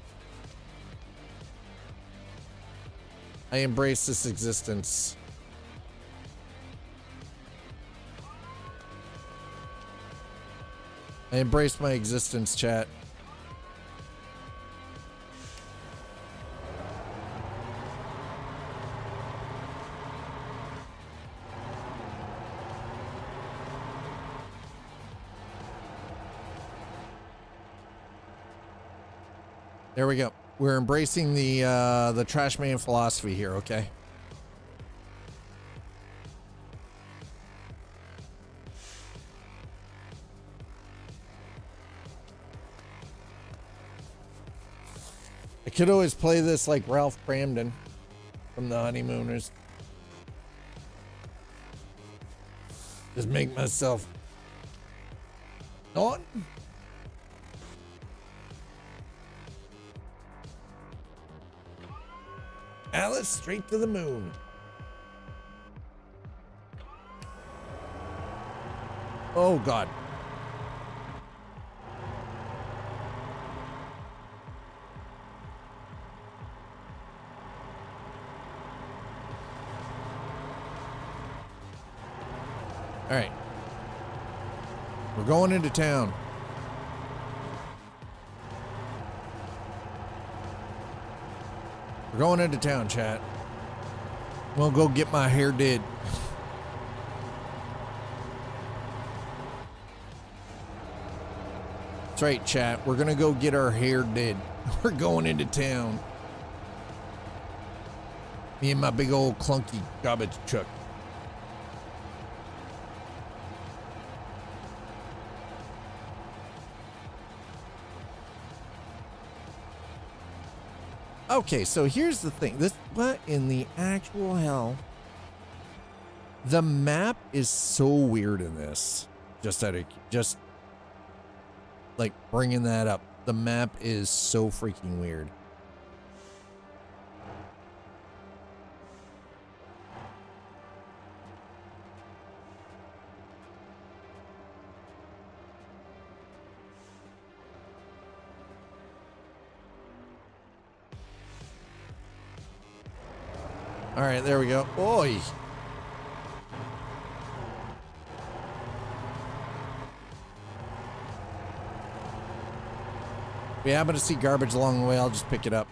I embrace this existence. I embrace my existence, chat. There we go. We're embracing the trash man philosophy here, okay? I could always play this like Ralph Cramden from The Honeymooners. Just make myself on. Alice, straight to the moon. Oh, God. All right. We're going into town. We're going into town, chat. I'm gonna go get my hair did. That's right, chat. We're gonna go get our hair did. We're going into town. Me and my big old clunky garbage truck. Okay, so here's the thing. What in the actual hell? The map is so weird in this. Just like bringing that up. The map is so freaking weird. All right, there we go. Oi. If we happen to see garbage along the way, I'll just pick it up.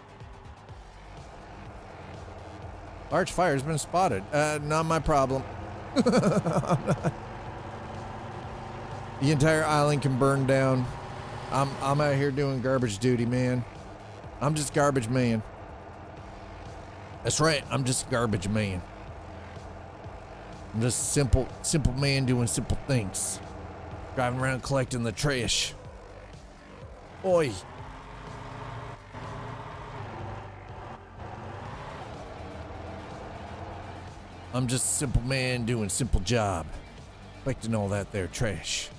Large fire has been spotted. Not my problem. The entire island can burn down. I'm out here doing garbage duty, man. I'm just garbage man. That's right, I'm just garbage man. I'm just a simple man doing simple things. Driving around collecting the trash. Oi. I'm just a simple man doing simple job. Collecting all that there trash.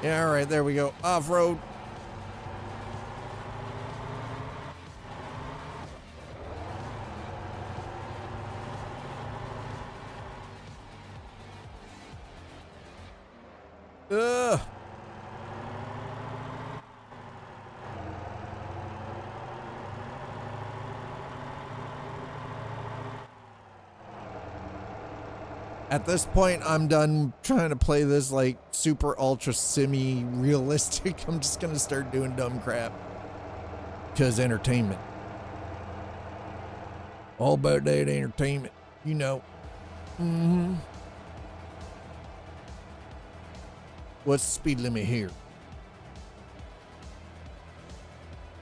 Yeah, all right, there we go. Off-road. At this point, I'm done trying to play this like super ultra semi-realistic. I'm just gonna start doing dumb crap. Because entertainment. All about that entertainment, you know. Mm-hmm. What's the speed limit here?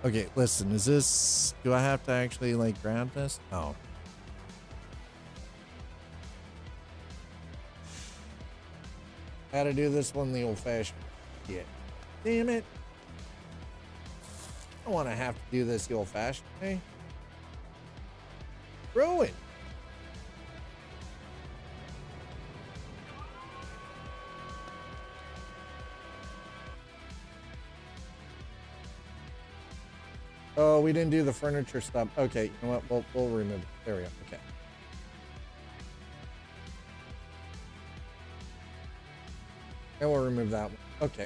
Okay, listen, is this... Do I have to actually, like, grab this? Oh. How to do this one the old-fashioned way. Damn it. I don't want to have to do this the old-fashioned way. Ruin. Oh, we didn't do the furniture stuff. Okay, you know what? We'll remove it. There we go. Okay. And we'll remove that one. Okay.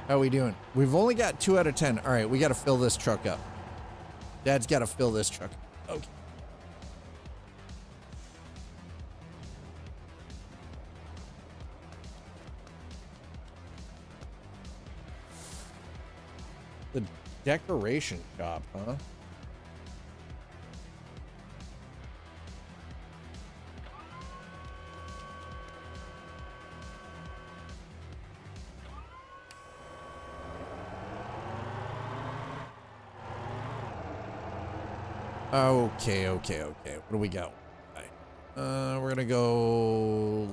How are we doing? We've only got 2 out of 10. All right, we got to fill this truck up. Dad's got to fill this truck up. Okay. The decoration shop, huh? Okay. What do we got? We're gonna go.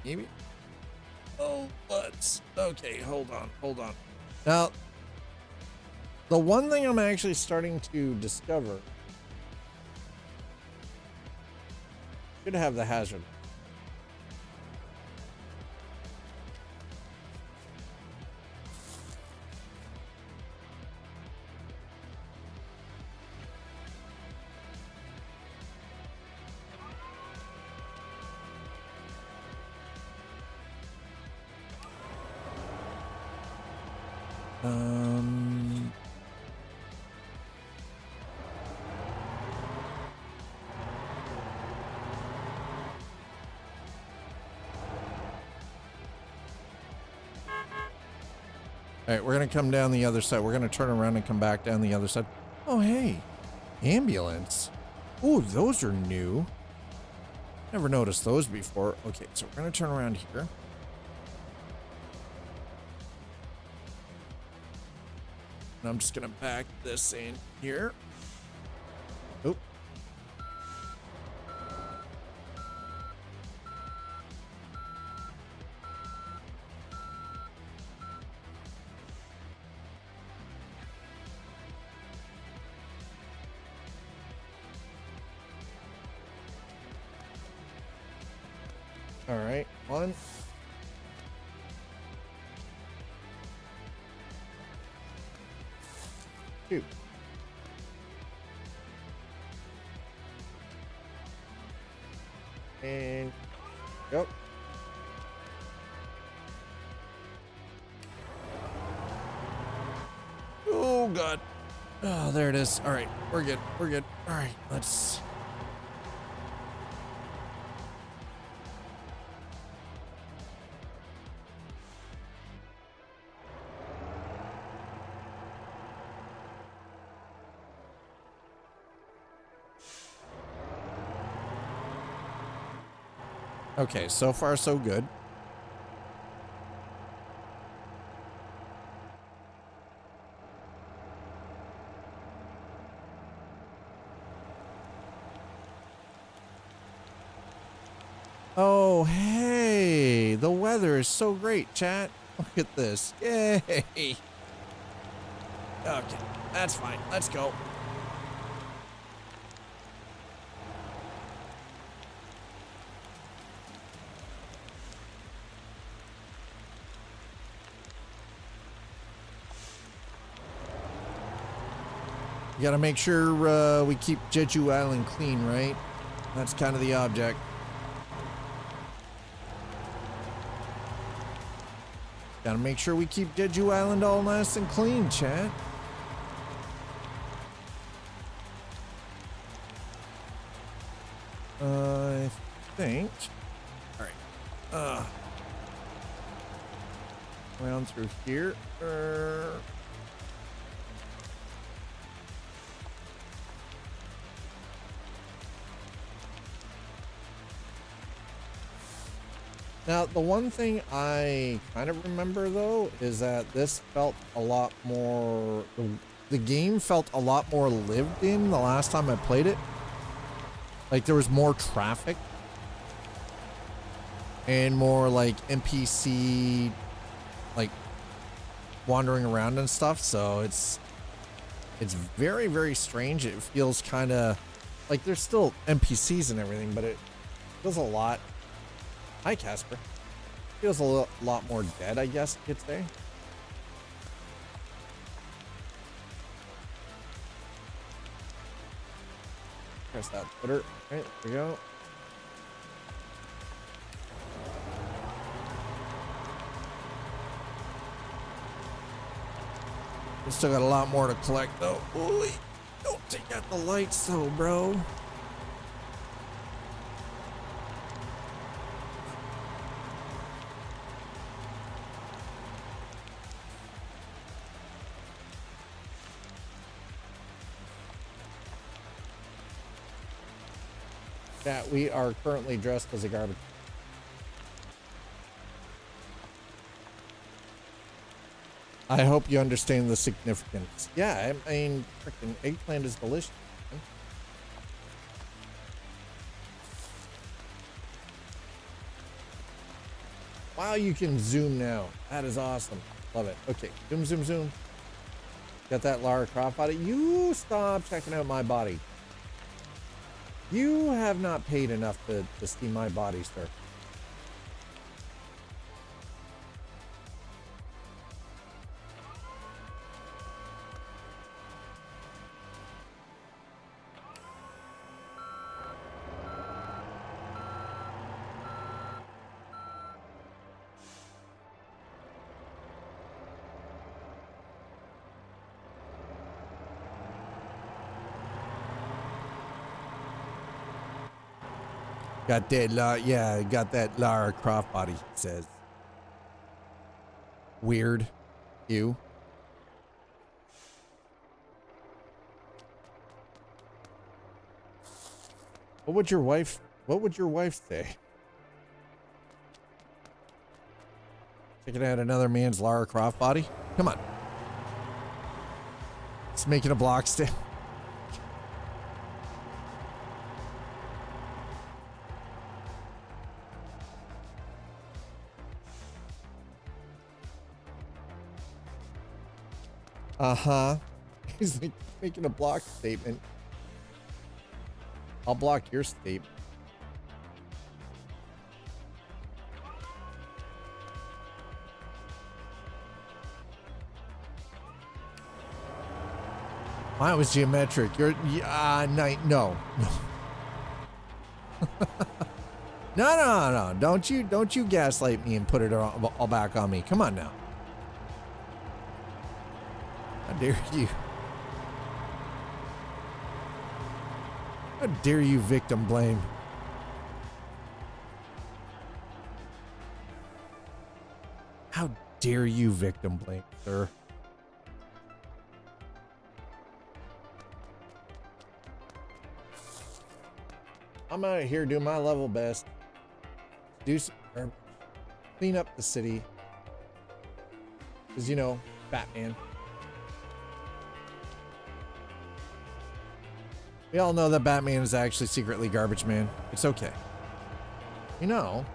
Maybe. Oh, let's. Okay, hold on. Now, the one thing I'm actually starting to discover should have the hazard. All right, we're going to come down the other side. We're going to turn around and come back down the other side. Oh, hey, ambulance. Oh, those are new. Never noticed those before. Okay, so we're going to turn around here. And I'm just going to back this in here. Oop. All right, 1. Two. And go. Oh God. Oh, there it is. All right, we're good. All right, let's. Okay, so far so good. Oh, hey, the weather is so great, chat. Look at this. Yay. Okay. That's fine. Let's go. You gotta make sure we keep Jeju Island clean, right? That's kind of the object. Gotta make sure we keep Jeju Island all nice and clean, chat. I think. All right. Around through here. Now, the one thing I kind of remember, though, is that this felt a lot more... The game felt a lot more lived in the last time I played it. Like, there was more traffic. And more, like, NPC, like, wandering around and stuff. So, it's very, very strange. It feels kind of... Like, there's still NPCs and everything, but it feels a lot... Hi, Casper. Feels a lot more dead, I guess you could say. Press that footer. Right, there we go. We still got a lot more to collect, though. Ooh, don't take out the lights, though, bro. Yeah, we are currently dressed as a garbage. I hope you understand the significance. Yeah, I mean, freaking eggplant is delicious. Man. Wow, you can zoom now. That is awesome. Love it. Okay, zoom, zoom, zoom. Got that Lara Croft body. You stop checking out my body. You have not paid enough to see my body, sir. Got that, yeah, got that Lara Croft body, he says. Weird. You. What would your wife say? Checking out another man's Lara Croft body? Come on. It's making a block stand. Uh-huh. He's like making a block statement. I'll block your statement. Mine was geometric. You're no. No. Don't you gaslight me and put it all back on me. Come on now. How dare you? How dare you victim blame? How dare you victim blame, sir? I'm out here doing my level best. Clean up the city. Because, you know, Batman. We all know that Batman is actually secretly Garbage Man. It's okay. You know.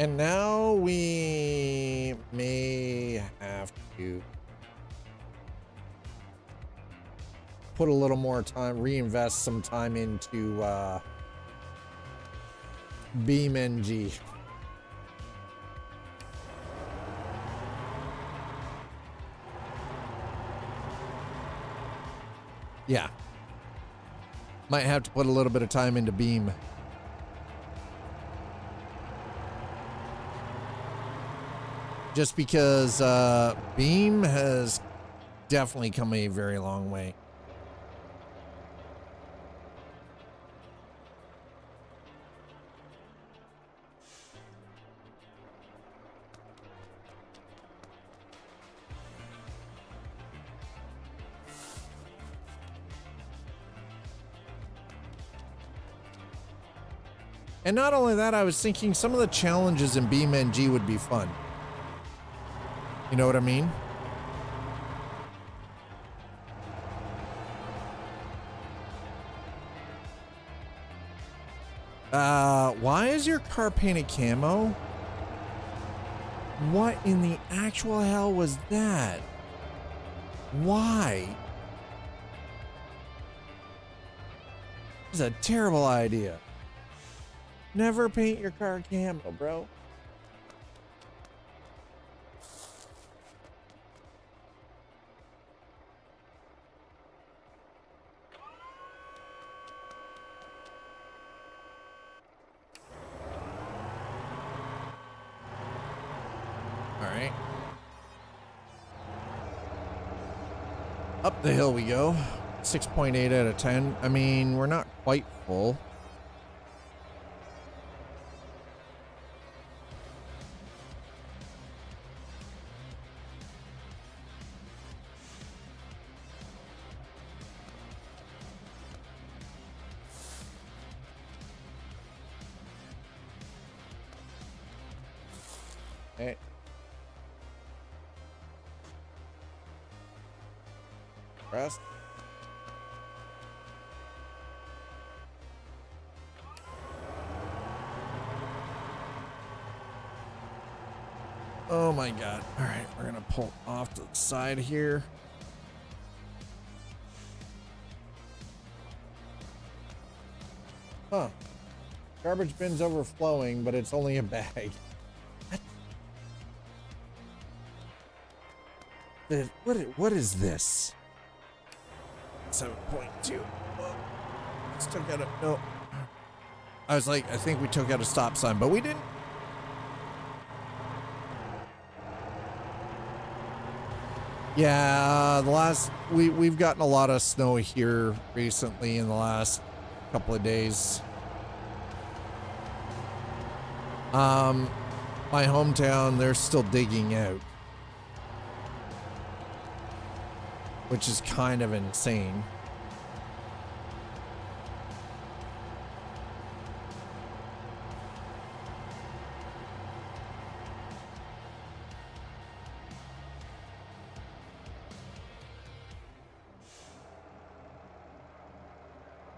And now we may have to put a little more time, reinvest some time into BeamNG. Yeah. Might have to put a little bit of time into Beam. Just because Beam has definitely come a very long way. And not only that, I was thinking some of the challenges in BeamNG would be fun. You know what I mean? Why is your car painted camo? What in the actual hell was that? Why? This is a terrible idea. Never paint your car camo, bro. All right. Up the hill we go. 6.8 out of 10. I mean, we're not quite full. Okay. Rest. Oh my God. All right, we're gonna pull off to the side here. Huh. Garbage bin's overflowing, but it's only a bag. What is this? 7.2. Let's took out a no. I was like, I think we took out a stop sign, but we didn't. Yeah, we've gotten a lot of snow here recently in the last couple of days. My hometown, they're still digging out, which is kind of insane.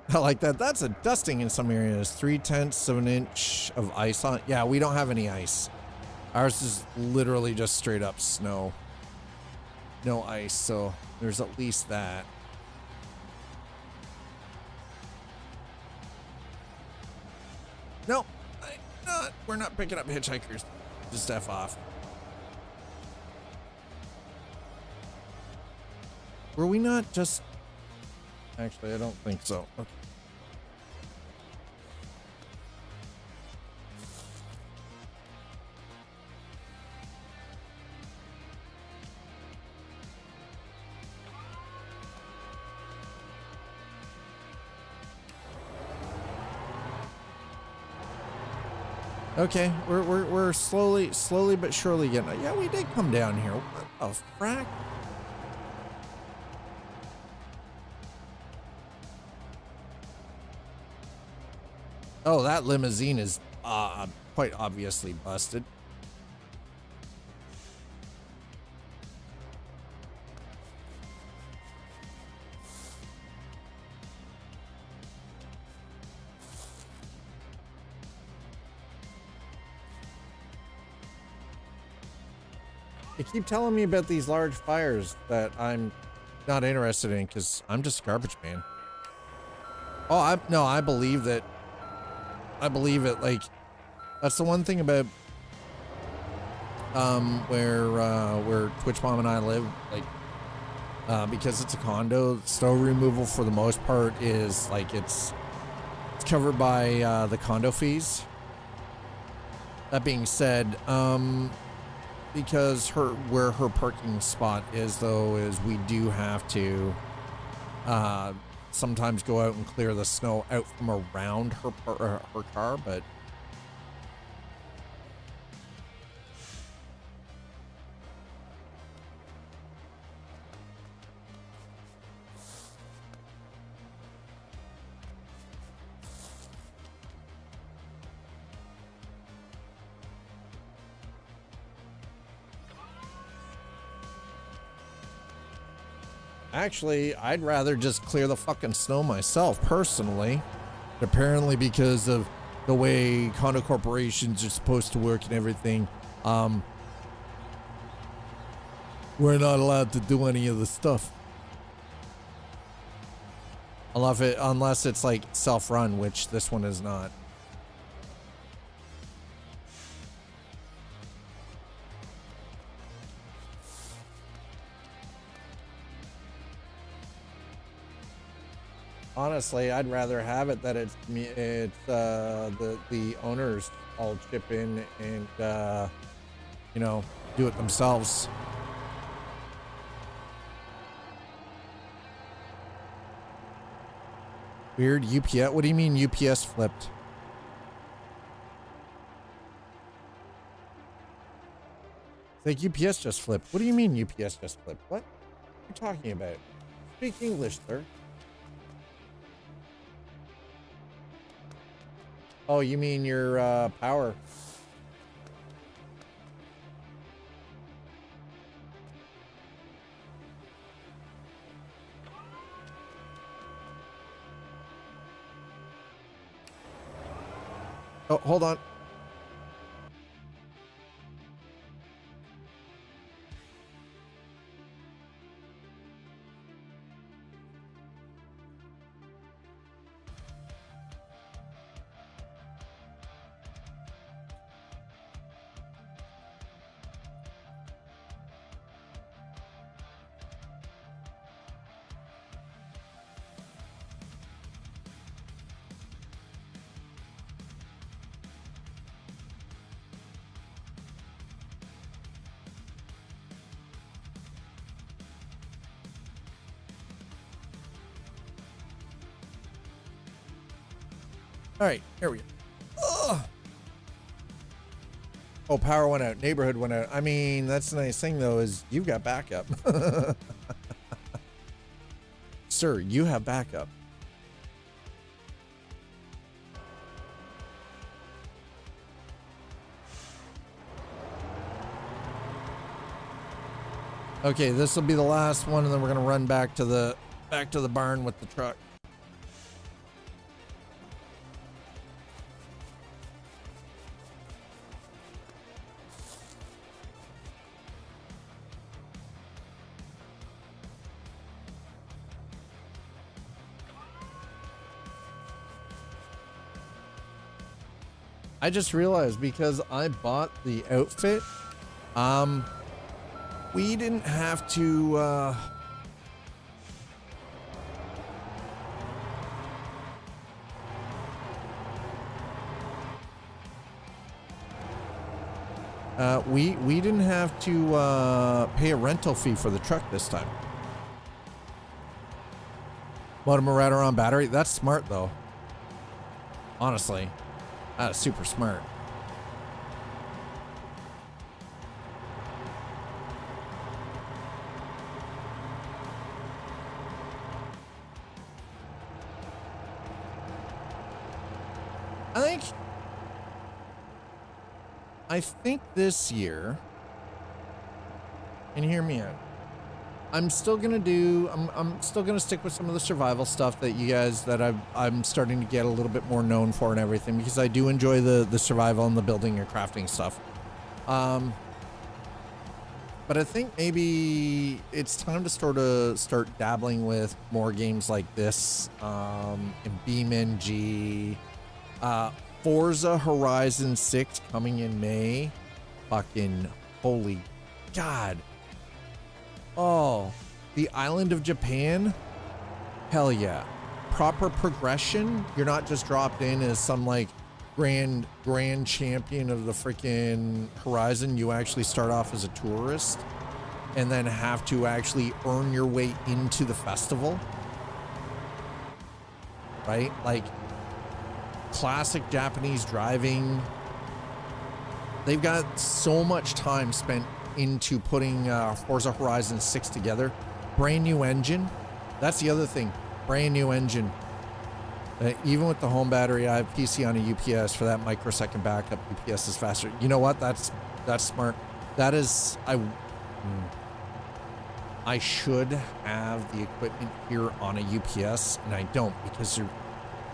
I like that. That's a dusting in some areas. 3/10 of an inch of ice on. Yeah, we don't have any ice. Ours is literally just straight up snow. No ice, so there's at least that. No, we're not picking up hitchhikers. Just F off. Were we not just... Actually, I don't think so. Okay. Okay, we're slowly but surely getting. Yeah, we did come down here. What the frack? Oh, that limousine is quite obviously busted. You keep telling me about these large fires that I'm not interested in because I'm just a garbage man. Oh, I believe that. I believe it. Like, that's the one thing about where Twitch Mom and I live. Like, because it's a condo, snow removal for the most part is like it's covered by the condo fees. That being said, because where her parking spot is though is we do have to sometimes go out and clear the snow out from around her car, but actually, I'd rather just clear the fucking snow myself, personally. Apparently, because of the way condo corporations are supposed to work and everything, we're not allowed to do any of the stuff. Unless it's like self-run, which this one is not. Honestly, I'd rather have it that it's the owners all chip in and you know, do it themselves. Weird. UPS. What do you mean UPS flipped? It's like UPS just flipped. What do you mean UPS just flipped? What are you talking about? Speak English, sir. Oh, you mean your power? Oh, hold on. All right, here we go. Ugh. Oh, power went out. Neighborhood went out. I mean, that's the nice thing, though, is you've got backup. Sir, you have backup. Okay, this will be the last one, and then we're gonna run back to the barn with the truck. I just realized because I bought the outfit, we didn't have to, we didn't have to, pay a rental fee for the truck this time. Motor Motortown battery. That's smart though. Honestly. That is super smart. I think this year, and hear me out, I'm still gonna stick with some of the survival stuff that you guys I'm starting to get a little bit more known for and everything, because I do enjoy the survival and the building and crafting stuff. But I think maybe it's time to start dabbling with more games like this, and BeamNG, Forza Horizon 6 coming in May. Fucking holy God. Oh, the island of Japan? Hell yeah. Proper progression. You're not just dropped in as some like grand champion of the freaking Horizon. You actually start off as a tourist and then have to actually earn your way into the festival. Right? Like classic Japanese driving. They've got so much time spent into putting Forza Horizon 6 together. Brand new engine. That's the other thing. Brand new engine. Even with the home battery, I have PC on a UPS for that microsecond backup. UPS is faster. You know what? That's smart. That is, I should have the equipment here on a UPS, and I don't because they're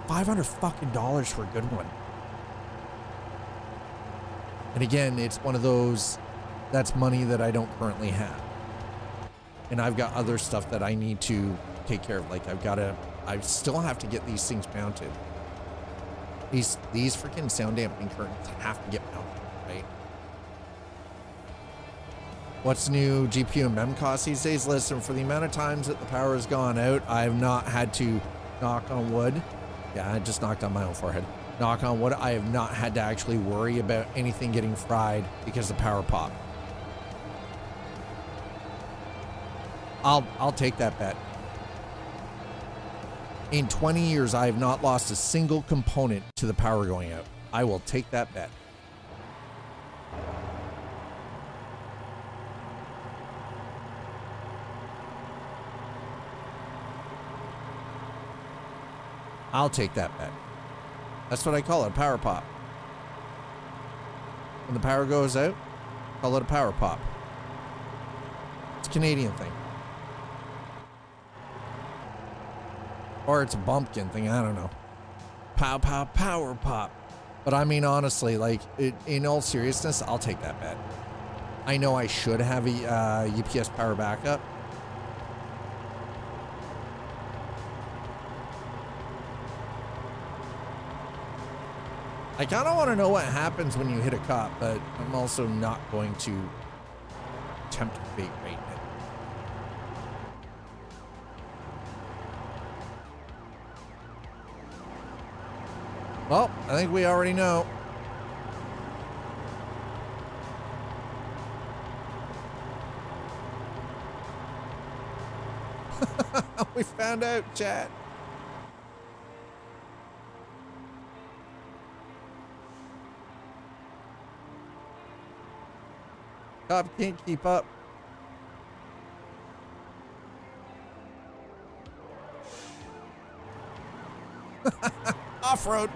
$500 fucking for a good one. And again, it's one of those, that's money that I don't currently have. And I've got other stuff that I need to take care of. Like I still have to get these things mounted. These freaking sound dampening curtains have to get mounted, right? What's new GPU and mem costs these days? Listen, for the amount of times that the power has gone out, I have not had to, knock on wood. Yeah, I just knocked on my own forehead. Knock on wood, I have not had to actually worry about anything getting fried because the power popped. I'll take that bet. In 20 years, I have not lost a single component to the power going out. I will take that bet. I'll take that bet. That's what I call it, a power pop. When the power goes out, call it a power pop. It's a Canadian thing. Or it's a bumpkin thing, I don't know. Pow, pow, power pop. But I mean, honestly, like, in all seriousness, I'll take that bet. I know I should have a UPS power backup. I kind of want to know what happens when you hit a cop, but I'm also not going to attempt to bait it. Well, I think we already know. We found out, chat. Cop can't keep up. Off-road.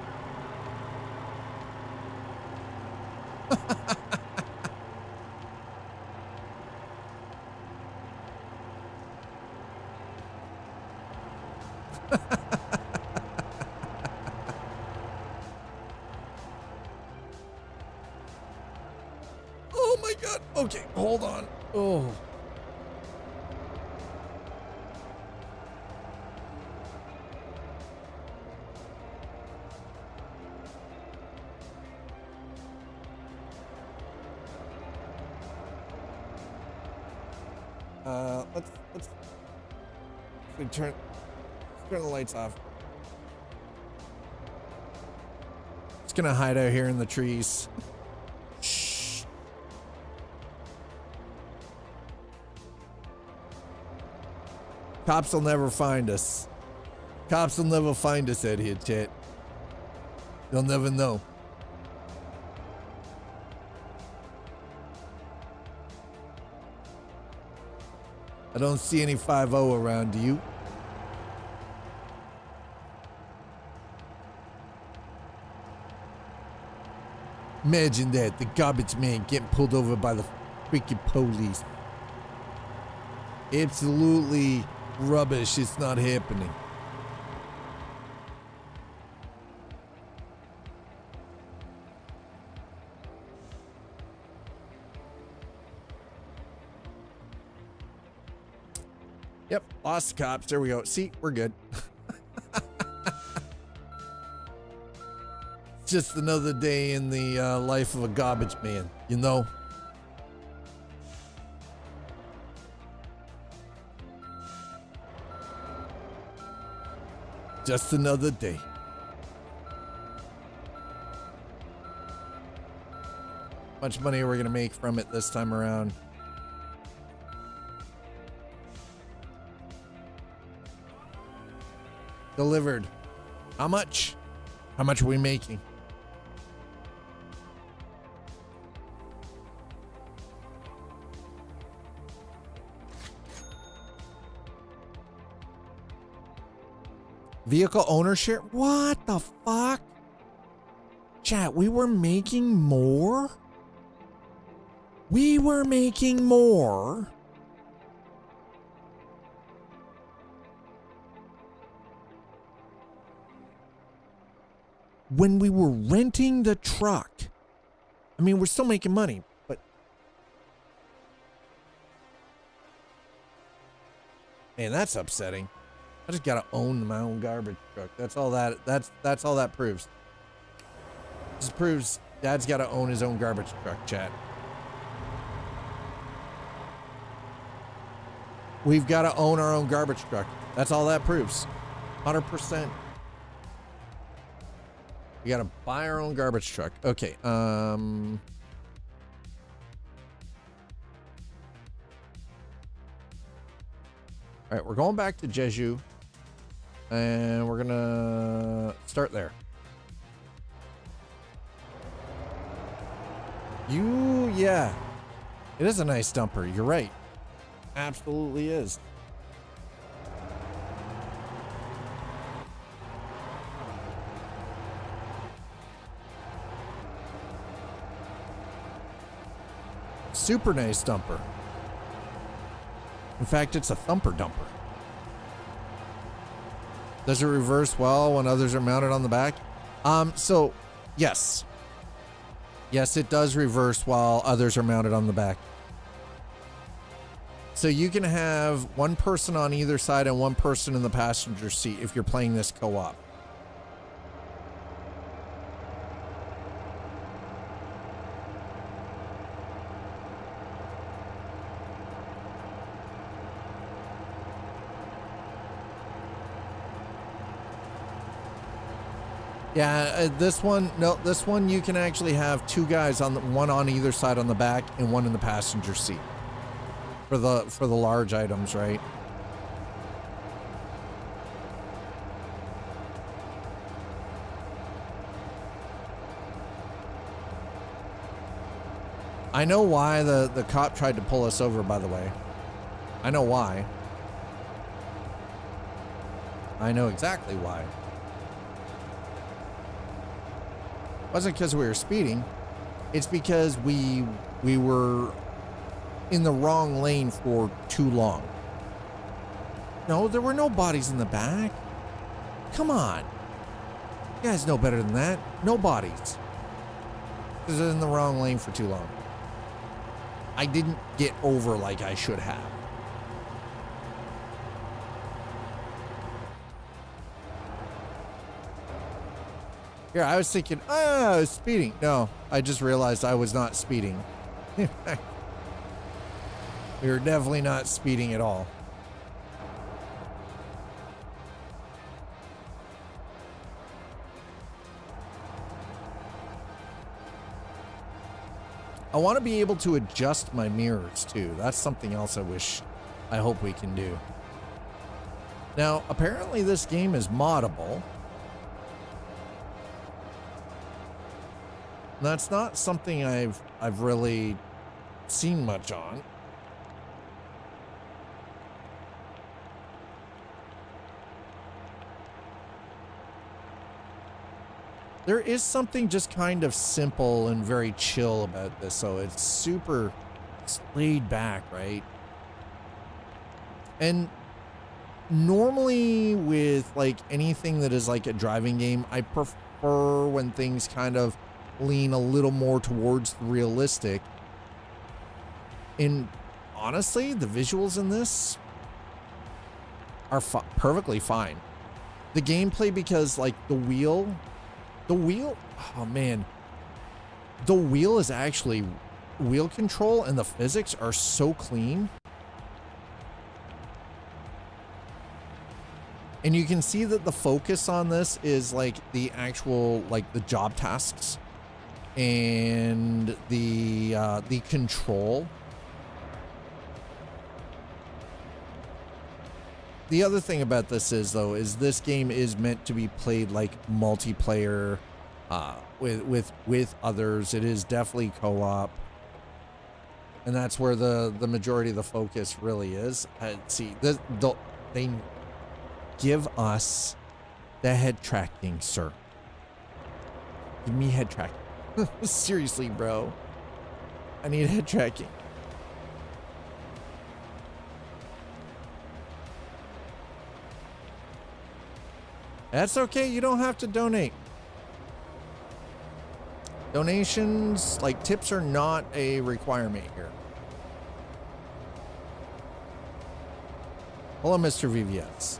Oh my God. Okay, hold on. Oh. Let's turn the lights off. It's gonna hide out here in the trees. Shh. Cops will never find us. Cops will never find us out here, chat. They'll never know. I don't see any 5-0 around, do you? Imagine that, the garbage man getting pulled over by the freaking police. Absolutely rubbish, it's not happening. Yep, lost the cops. There we go. See, we're good. Just another day in the life of a garbage man, you know? Just another day. How much money are we going to make from it this time around? Delivered. How much? How much are we making? Vehicle ownership? What the fuck? Chat, we were making more? We were making more? When we were renting the truck. I mean, we're still making money, but man, that's upsetting. I just gotta own my own garbage truck. That's all that proves. Just proves Dad's gotta own his own garbage truck, chat. We've gotta own our own garbage truck. That's all that proves. 100%. We gotta buy our own garbage truck. Okay, all right, we're going back to Jeju. And we're gonna start there. Yeah. It is a nice dumper, you're right. Absolutely is. Super nice dumper. In fact, it's a thumper dumper. Does it reverse well when others are mounted on the back? So yes. Yes, it does reverse while others are mounted on the back. So you can have one person on either side and one person in the passenger seat if you're playing this co-op. Yeah, this one you can actually have two guys one on either side on the back and one in the passenger seat for the large items, right? I know why the cop tried to pull us over, by the way. I know why. I know exactly why. It wasn't because we were speeding. It's because we were in the wrong lane for too long. No, there were no bodies in the back. Come on. You guys know better than that. No bodies. Because they're in the wrong lane for too long. I didn't get over like I should have. Yeah, I was thinking, I was speeding. No, I just realized I was not speeding. We were definitely not speeding at all. I want to be able to adjust my mirrors too. That's something else I hope we can do. Now, apparently this game is moddable. That's not something I've really seen much on. There is something just kind of simple and very chill about this, so it's super laid back, right? And normally with like anything that is like a driving game, I prefer when things kind of lean a little more towards the realistic. And honestly, the visuals in this, are perfectly fine. The gameplay, because like the wheel, oh man, the wheel is actually, wheel control and the physics are so clean. And you can see that the focus on this is like the actual, like the job tasks and the control. The other thing about this is, though, is this game is meant to be played like multiplayer with others. It is definitely co-op. And that's where the majority of the focus really is. See, they give us the head tracking, sir. Give me head tracking. Seriously, bro. I need head tracking. That's okay. You don't have to donate. Donations, like tips, are not a requirement here. Hello, Mr. VVS.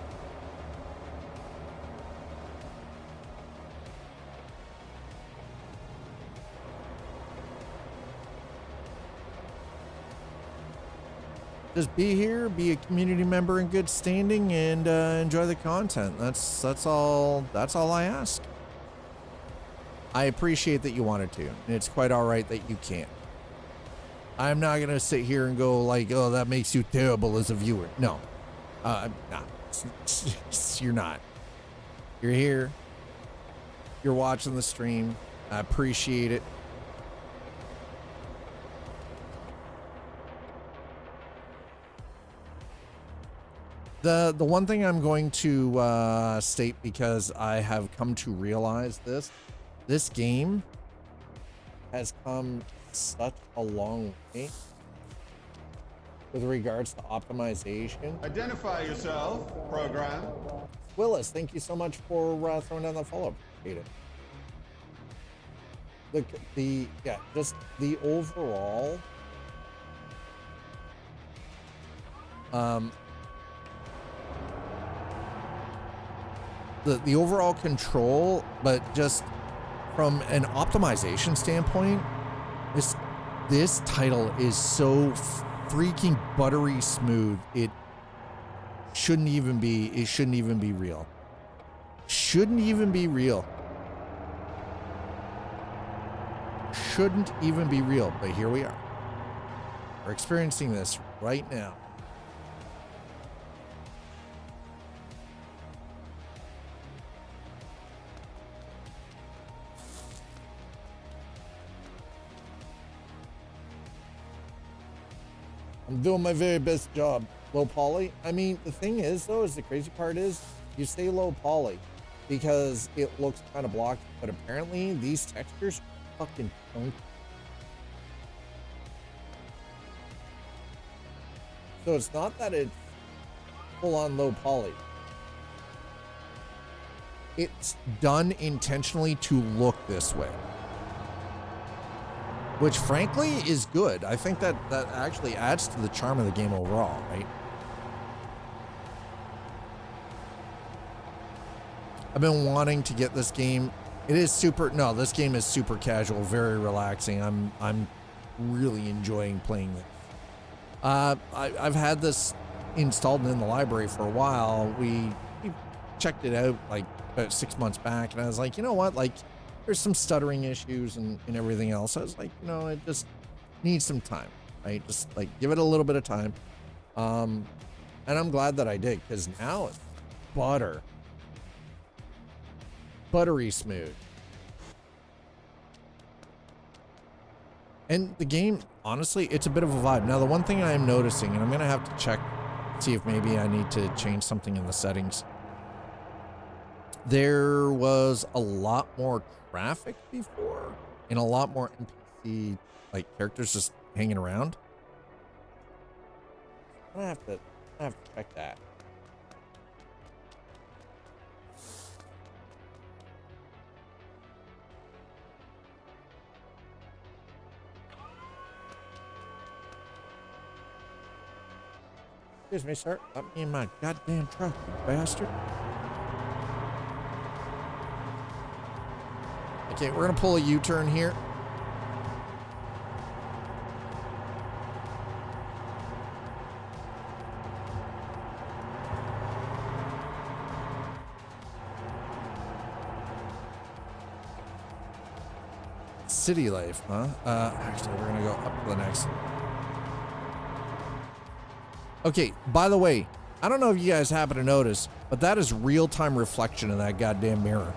Just be here, be a community member in good standing, and enjoy the content. That's all I ask. I appreciate that you wanted to, and it's quite all right that you can't. I'm not gonna sit here and go like, oh, that makes you terrible as a viewer. No, I'm not. You're not. You're here. You're watching the stream. I appreciate it. The one thing I'm going to state, because I have come to realize this game has come such a long way with regards to optimization. Identify yourself, program. Willis, thank you so much for throwing down the follow. Appreciate it. Just the overall the overall control, but just from an optimization standpoint, this title is so freaking buttery smooth. It shouldn't even be real. Shouldn't even be real. Shouldn't even be real, but here we are. We're experiencing this right now. I'm doing my very best job. Low poly. I mean, the thing is, though, is the crazy part is you say low poly because it looks kind of blocky, but apparently these textures fucking don't. So it's not that it's full on low poly. It's done intentionally to look this way, which frankly is good. I think that actually adds to the charm of the game overall, right? I've been wanting to get this game. This game is super casual, very relaxing. I'm really enjoying playing this. I've had this installed in the library for a while. We checked it out like about 6 months back, and I was like, you know what, like, there's some stuttering issues and everything else. I was like, you know, it just needs some time, right? Just like give it a little bit of time. And I'm glad that I did, because now it's buttery smooth. And the game, honestly, it's a bit of a vibe. Now, the one thing I am noticing, and I'm going to have to check, see if maybe I need to change something in the settings. There was a lot more traffic before and a lot more NPC like characters just hanging around. I have to check that. Excuse me, sir. Let me in my goddamn truck, you bastard. Okay, we're gonna pull a U-turn here. City life, huh? Actually, we're gonna go up to the next. Okay, by the way, I don't know if you guys happen to notice, but that is real-time reflection in that goddamn mirror.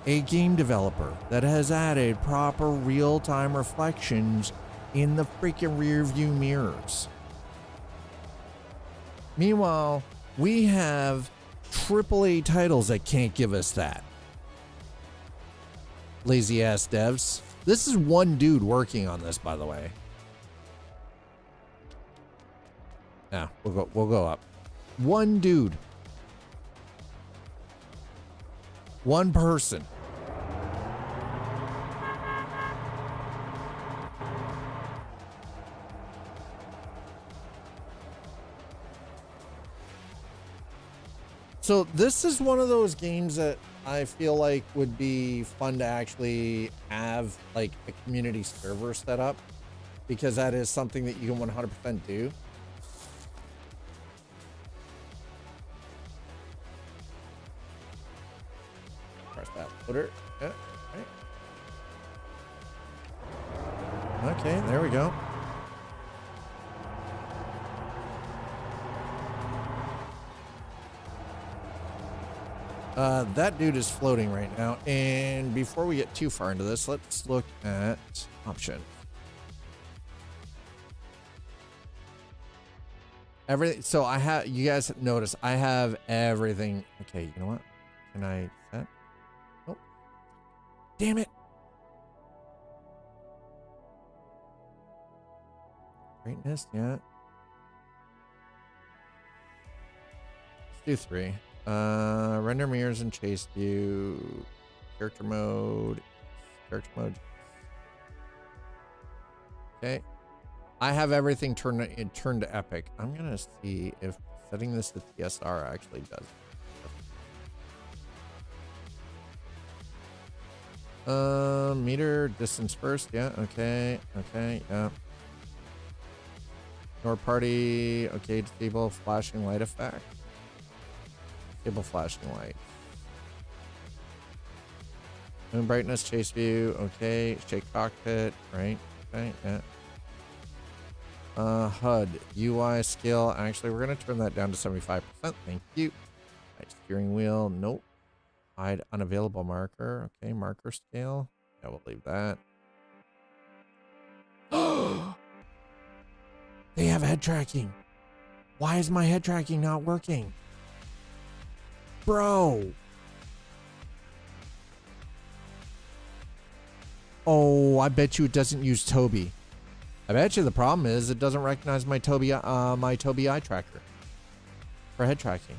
A game developer that has added proper real-time reflections in the freaking rear view mirrors. Meanwhile, we have AAA titles that can't give us that. Lazy ass devs. This is one dude working on this, by the way. Yeah, we'll go up. One dude. One person. So this is one of those games that I feel like would be fun to actually have like a community server set up, because that is something that you can 100% do. Press that footer. Yeah, right. Okay, there we go. That dude is floating right now. And before we get too far into this, let's look at options. Everything. So I have, you guys notice I have everything. Okay, you know what? Can I set? Oh, damn it. Brightness, yeah. Let's do 3. Render mirrors and chase view. Character mode. Okay. I have everything turned to epic. I'm gonna see if setting this to TSR actually does. Meter distance first. Yeah. Okay. Yeah. Door party. Okay. Disable flashing light effect. Disable flashing light. Moon brightness, chase view. Okay. Shake cockpit. Right. Okay. Yeah. HUD UI scale. Actually, we're gonna turn that down to 75%. Thank you. Right, steering wheel. Nope. Hide unavailable marker. Okay. Marker scale. Yeah, we'll leave that. They have head tracking. Why is my head tracking not working? Bro. Oh, I bet you it doesn't use Toby. I bet you the problem is it doesn't recognize my Toby eye tracker for head tracking.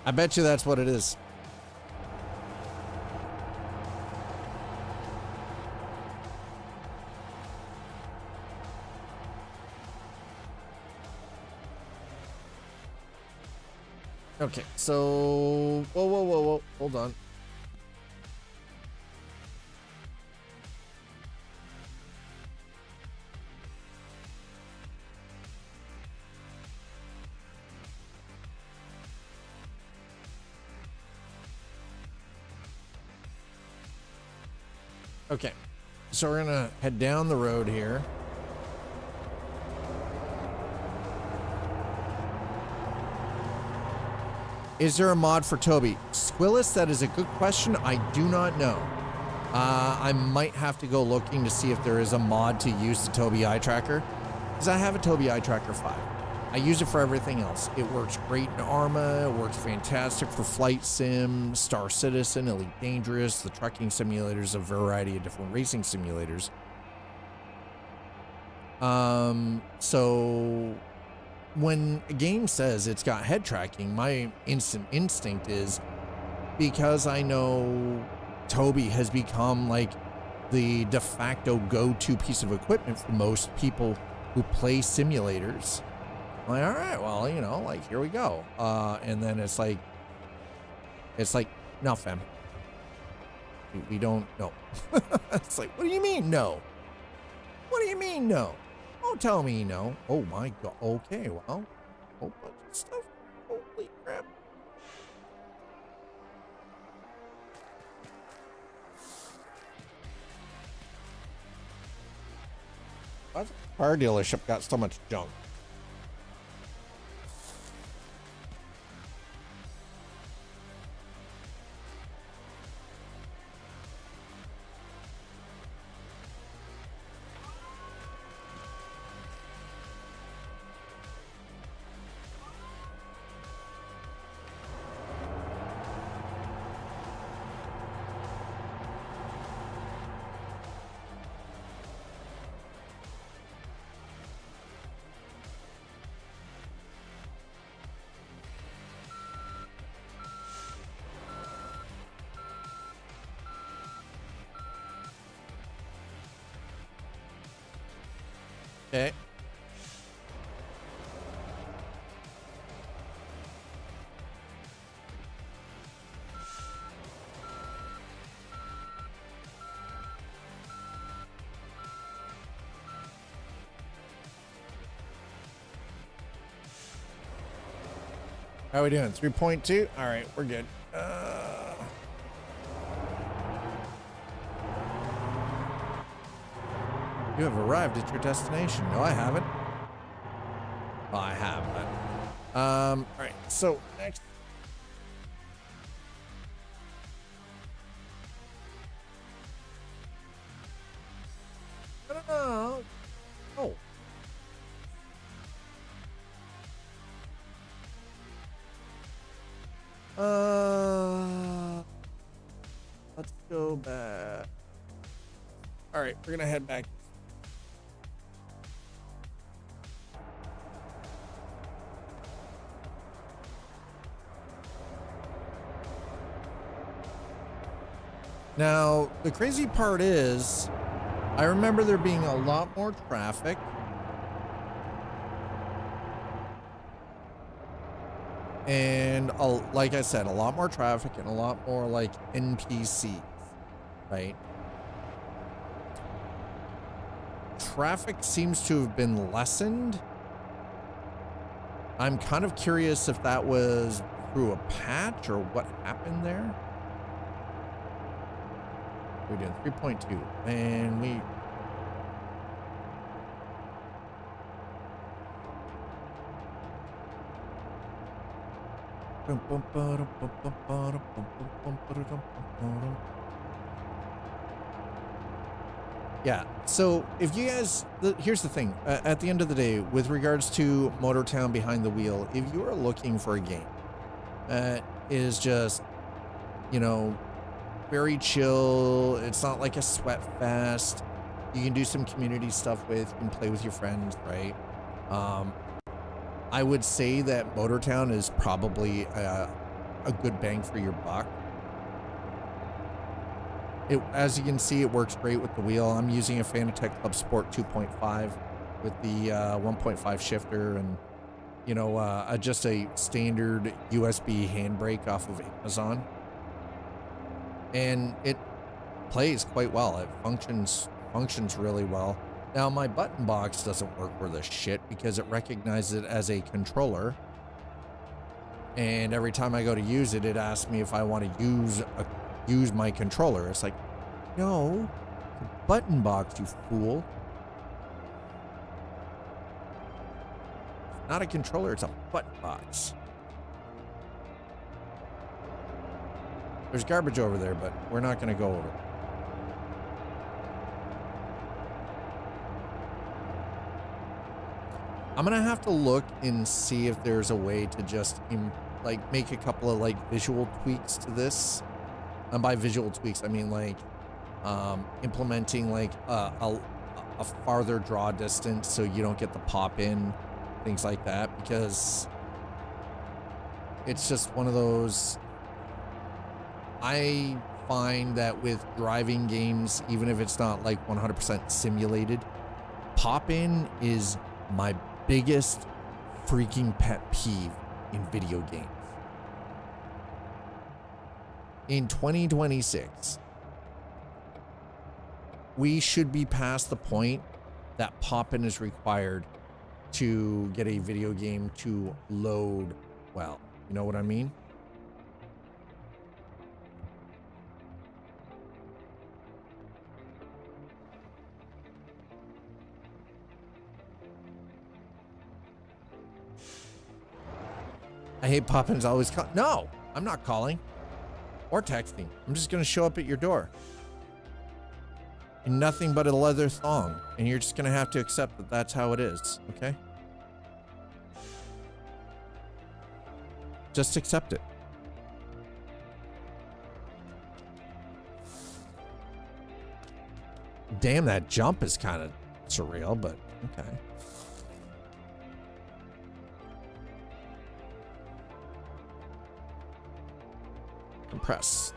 I bet you that's what it is. Okay, so whoa, hold on. Okay, so we're gonna head down the road here. Is there a mod for Toby? Squillis, that is a good question. I do not know. I might have to go looking to see if there is a mod to use the Toby eye tracker, because I have a Toby eye tracker 5. I use it for everything else. It works great in Arma. It works fantastic for Flight Sim, Star Citizen, Elite Dangerous, the trucking simulators, a variety of different racing simulators. So when a game says it's got head tracking, my instant instinct is, because I know Toby has become like the de facto go-to piece of equipment for most people who play simulators. I'm like, all right, well, you know, like, here we go. And then it's like, no, fam. We don't know. It's like, what do you mean no? What do you mean no? Don't tell me no. Oh my God. Okay, well, a whole bunch of stuff. Holy crap. Why the car dealership got so much junk? Okay. How are we doing? 3.2? All right, we're good. You have arrived at your destination. No, I haven't. Well, I have, but all right. So next, I don't know. Oh, let's go back. All right, we're gonna head back. Now, the crazy part is, I remember there being a lot more traffic. And like I said, a lot more traffic and a lot more like NPCs, right? Traffic seems to have been lessened. I'm kind of curious if that was through a patch or what happened there. We're doing 3.2, and we. Yeah, so if you guys, here's the thing, at the end of the day, with regards to Motortown Behind the Wheel, if you are looking for a game that is just, you know, very chill, it's not like a sweat fest, you can do some community stuff with, you can play with your friends, right? I would say that Motortown is probably a good bang for your buck. As you can see, it works great with the wheel. I'm using a Fanatec Club Sport 2.5 with the 1.5 shifter and, you know, just a standard USB handbrake off of Amazon. And it plays quite well. It functions really well. Now, my button box doesn't work worth a shit because it recognizes it as a controller. And every time I go to use it, it asks me if I want to use my controller. It's like, no, it's a button box, you fool. It's not a controller, it's a button box. There's garbage over there, but we're not going to go over it. I'm gonna have to look and see if there's a way to just like make a couple of like visual tweaks to this. And by visual tweaks, I mean like implementing like a farther draw distance so you don't get the pop in, things like that, because it's just one of those. I find that with driving games, even if it's not like 100% simulated, pop in is my biggest freaking pet peeve in video games. In 2026, we should be past the point that pop in is required to get a video game to load well. You know what I mean? I hate pop-ins always call. No, I'm not calling or texting. I'm just going to show up at your door in nothing but a leather thong. And you're just going to have to accept that that's how it is. Okay. Just accept it. Damn, that jump is kind of surreal, but okay. Compress.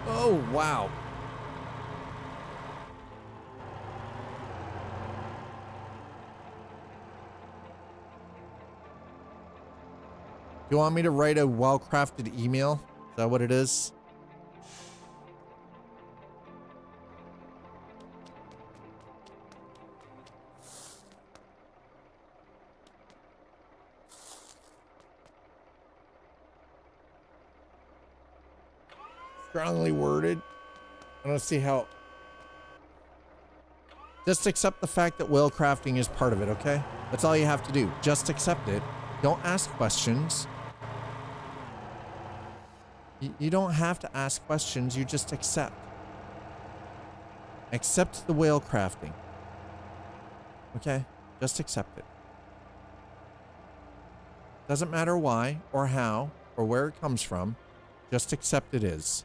Oh, wow. You want me to write a well-crafted email? Is that what it is? Strongly worded. I don't see how. Just accept the fact that whale crafting is part of it, okay? That's all you have to do. Just accept it. Don't ask questions. You don't have to ask questions. You just accept. Accept the whale crafting. Okay? Just accept it. Doesn't matter why or how or where it comes from. Just accept it is.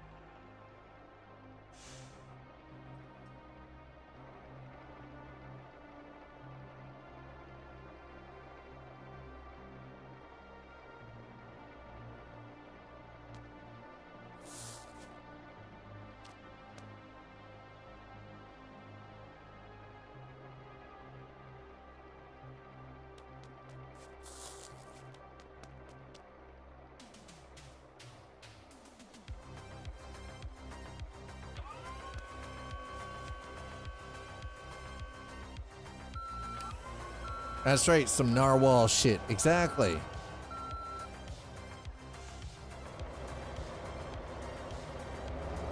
That's right, some narwhal shit. Exactly.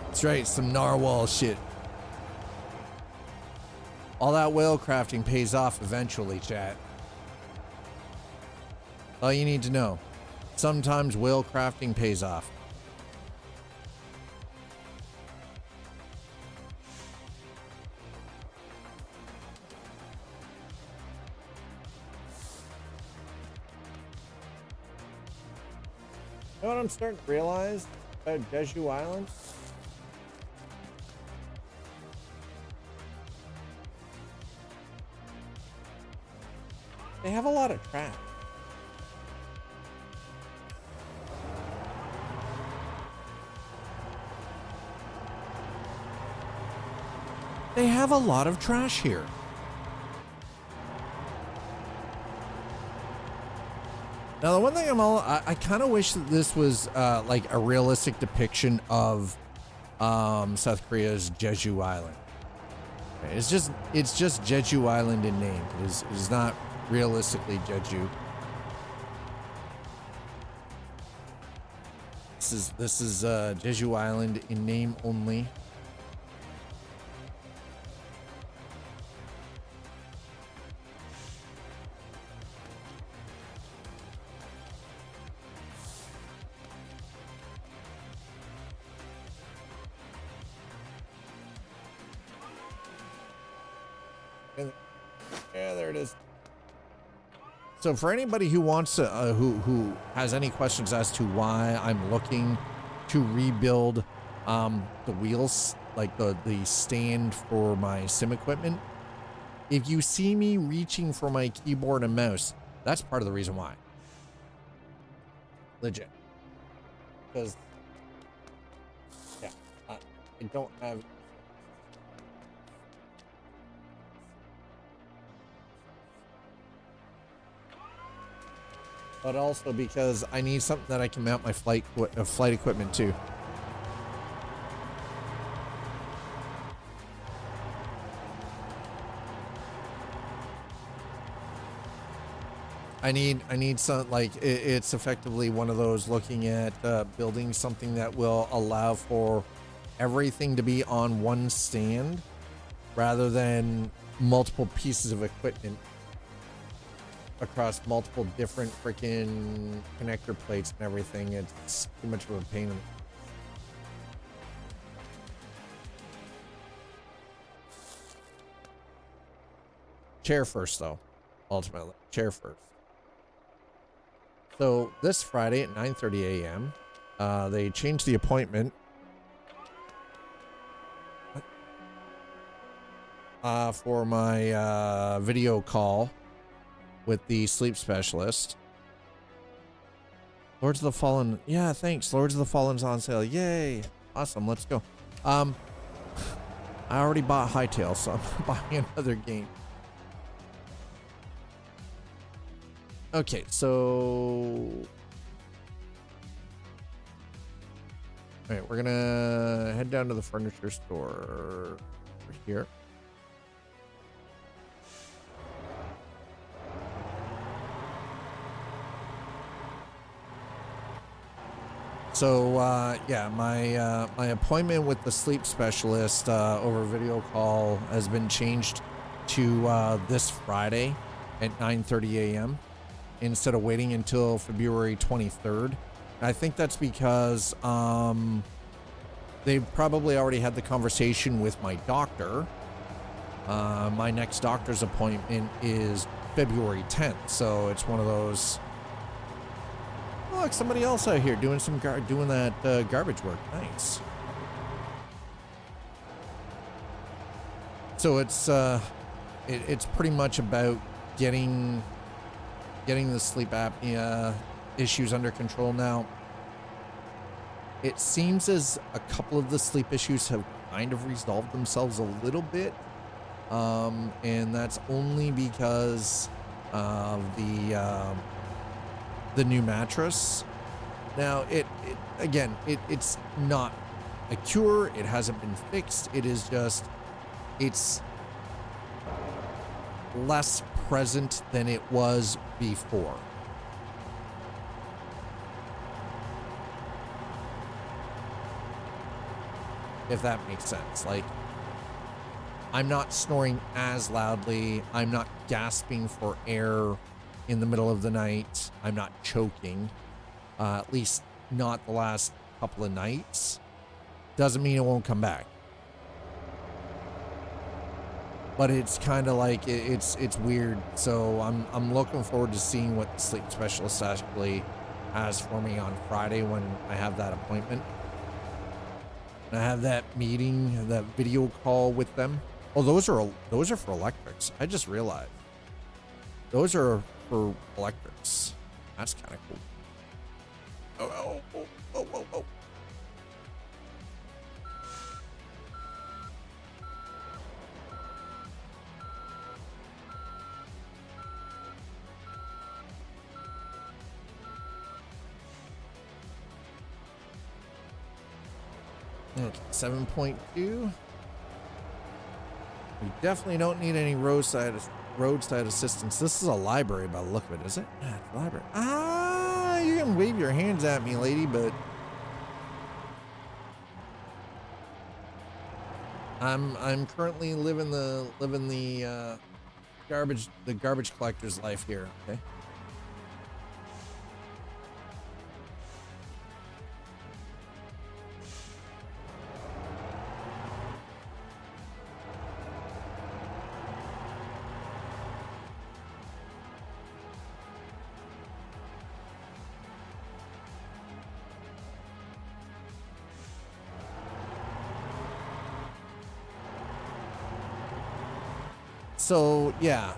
That's right, some narwhal shit. All that whale crafting pays off eventually, chat. All you need to know. Sometimes whale crafting pays off. You know what I'm starting to realize about Jeju Island? They have a lot of trash. They have a lot of trash here. Now, the one thing I kind of wish that this was like a realistic depiction of South Korea's Jeju Island. It's just Jeju Island in name. It is not realistically Jeju. This is Jeju Island in name only. Yeah, there it is. So for anybody who wants to, who has any questions as to why I'm looking to rebuild the wheels, like the stand for my sim equipment, if you see me reaching for my keyboard and mouse, that's part of the reason why. Legit. Because, yeah, I don't have... But also because I need something that I can mount my flight equipment to. I need some, like, it's effectively one of those looking at building something that will allow for everything to be on one stand rather than multiple pieces of equipment across multiple different freaking connector plates and everything. It's too much of a pain. Chair first, though. Ultimately, chair first. So this Friday at 9:30 a.m., they changed the appointment for my video call with the sleep specialist. Lords of the Fallen. Yeah, thanks. Lords of the Fallen's on sale. Yay. Awesome. Let's go. I already bought Hightail, so I'm buying another game. Okay, so... Alright, we're gonna head down to the furniture store over here. So, yeah, my appointment with the sleep specialist over video call has been changed to this Friday at 9:30 a.m. instead of waiting until February 23rd. I think that's because they probably already had the conversation with my doctor. My next doctor's appointment is February 10th, so it's one of those... Look, somebody else out here doing some garbage work. Nice. So it's pretty much about getting the sleep apnea issues under control now. It seems as a couple of the sleep issues have kind of resolved themselves a little bit, and that's only because of the new mattress. Now, it's not a cure. It hasn't been fixed. It is just, it's less present than it was before. If that makes sense. Like, I'm not snoring as loudly. I'm not gasping for air in the middle of the night. I'm not choking, at least not the last couple of nights. Doesn't mean it won't come back, but it's kind of like it's weird. So I'm looking forward to seeing what the sleep specialist actually has for me on Friday when I have that appointment. And I have that meeting, that video call with them. Oh, those are for electrics. I just realized those are for electrics. That's kind of cool. Oh. Okay, 7.2. We definitely don't need any roadside assistance. This is a library by the look of it, is it? Yeah, it's a library. Ah, you can wave your hands at me, lady, but I'm currently living the garbage collector's life here. Okay. So yeah,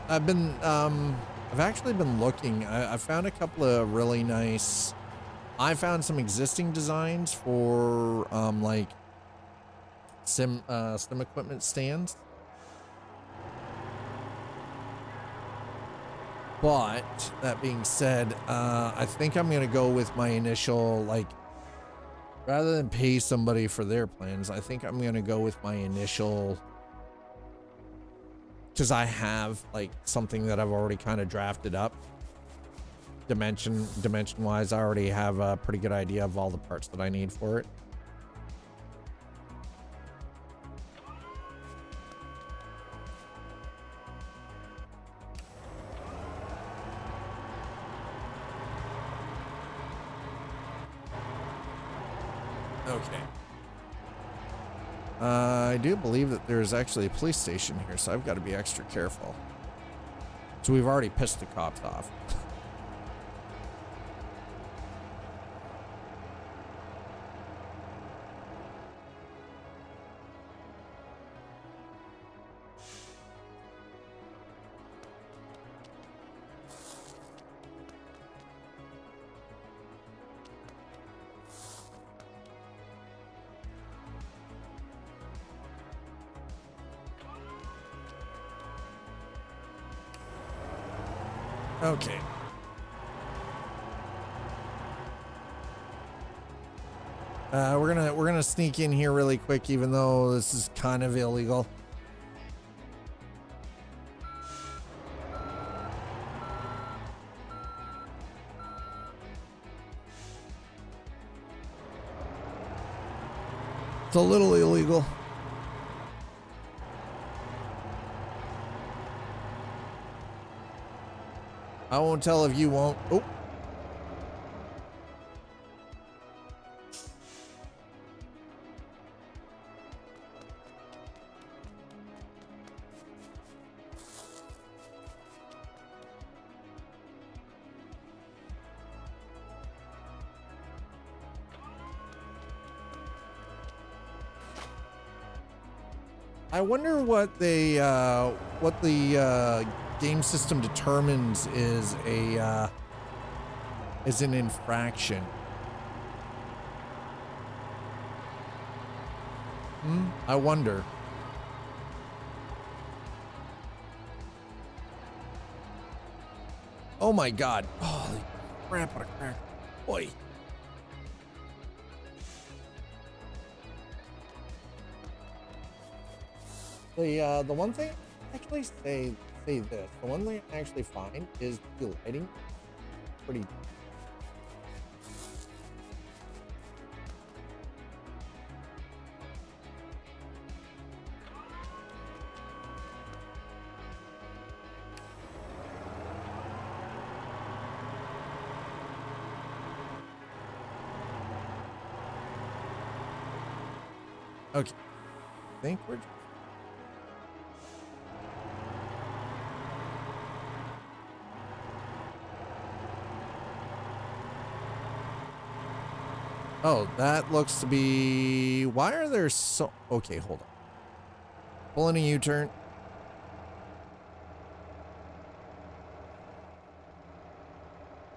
I've actually been looking. I found a couple of really nice. I found some existing designs for like sim equipment stands. But that being said, I think I'm gonna go with my initial, like, rather than pay somebody for their plans, I think I'm gonna go with my initial, because I have like something that I've already kind of drafted up. Dimension wise, I already have a pretty good idea of all the parts that I need for it. Okay. I do believe that there's actually a police station here, so I've got to be extra careful. So we've already pissed the cops off. Okay. We're gonna sneak in here really quick, even though this is kind of illegal. It's a little illegal. I won't tell if you won't. Oh. I wonder what they what the game system determines is an infraction. I wonder. Oh my God! Holy crap! What a crack! Boy. The one thing I actually say this. The one thing I actually find is the lighting pretty. Okay. I think we're. Oh, that looks to be... Why are there so... Okay, hold on. Pulling a U-turn.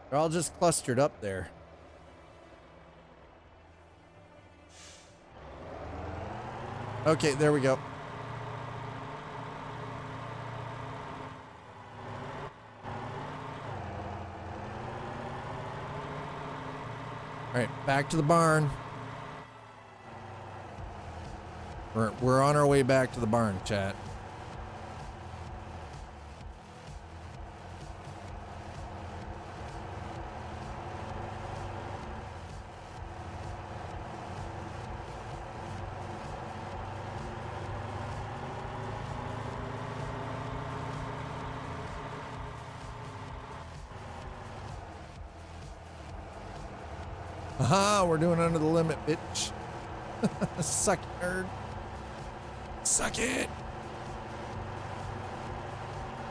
They're all just clustered up there. Okay, there we go. All right, back to the barn. We're on our way back to the barn, chat. Aha, we're doing under the limit, bitch. Suck it, nerd. Suck it.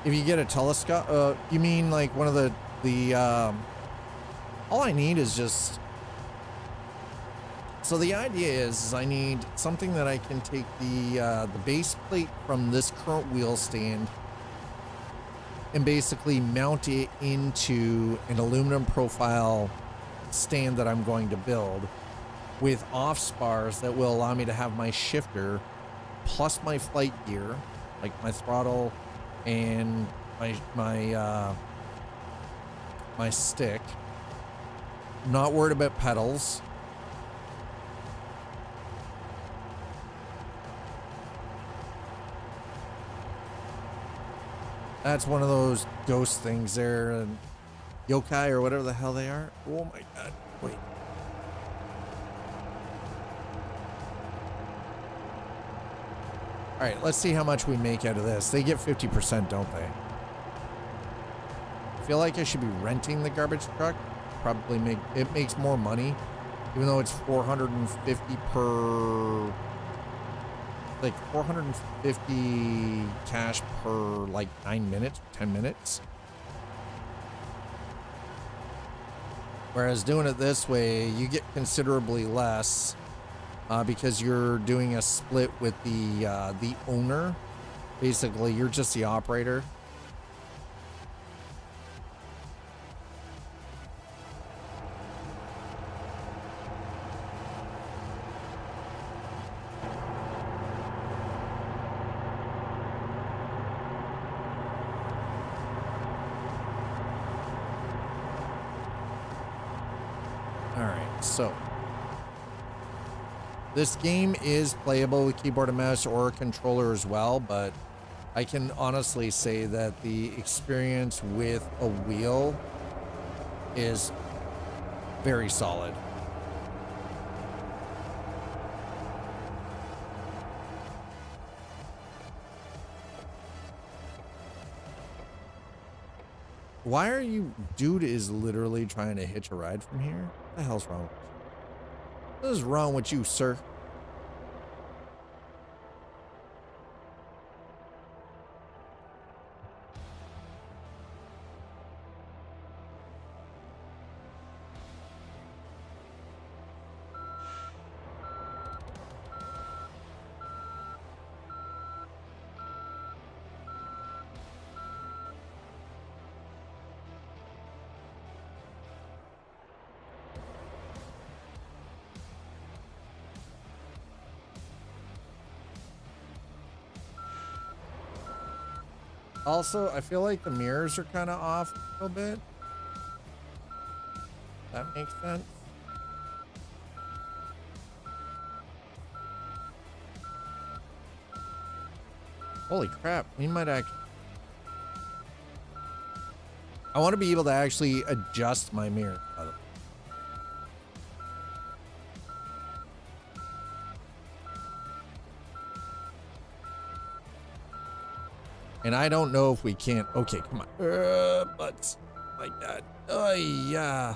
If you get a telescope, you mean like one of the all I need is just So the idea is I need something that I can take the base plate from this current wheel stand and basically mount it into an aluminum profile stand that I'm going to build with off spars that will allow me to have my shifter plus my flight gear, like my throttle and my stick. I'm not worried about pedals. That's one of those ghost things there, and yokai or whatever the hell they are. Oh my god, wait. All right, let's see how much we make out of this. They get 50%, don't they? I feel like I should be renting the garbage truck. Probably makes more money, even though it's 450 per, like 450 cash per like 9 minutes, 10 minutes. Whereas doing it this way, you get considerably less because you're doing a split with the owner. Basically, you're just the operator. So this game is playable with keyboard and mouse or a controller as well, but I can honestly say that the experience with a wheel is very solid. Why are you... Dude is literally trying to hitch a ride from here? What the hell's wrong with you? What is wrong with you, sir? Also, I feel like the mirrors are kind of off a little bit. That makes sense. Holy crap, we might actually... I want to be able to actually adjust my mirror, by the way. And I don't know if we can't. Okay, come on. But my god. Oh yeah.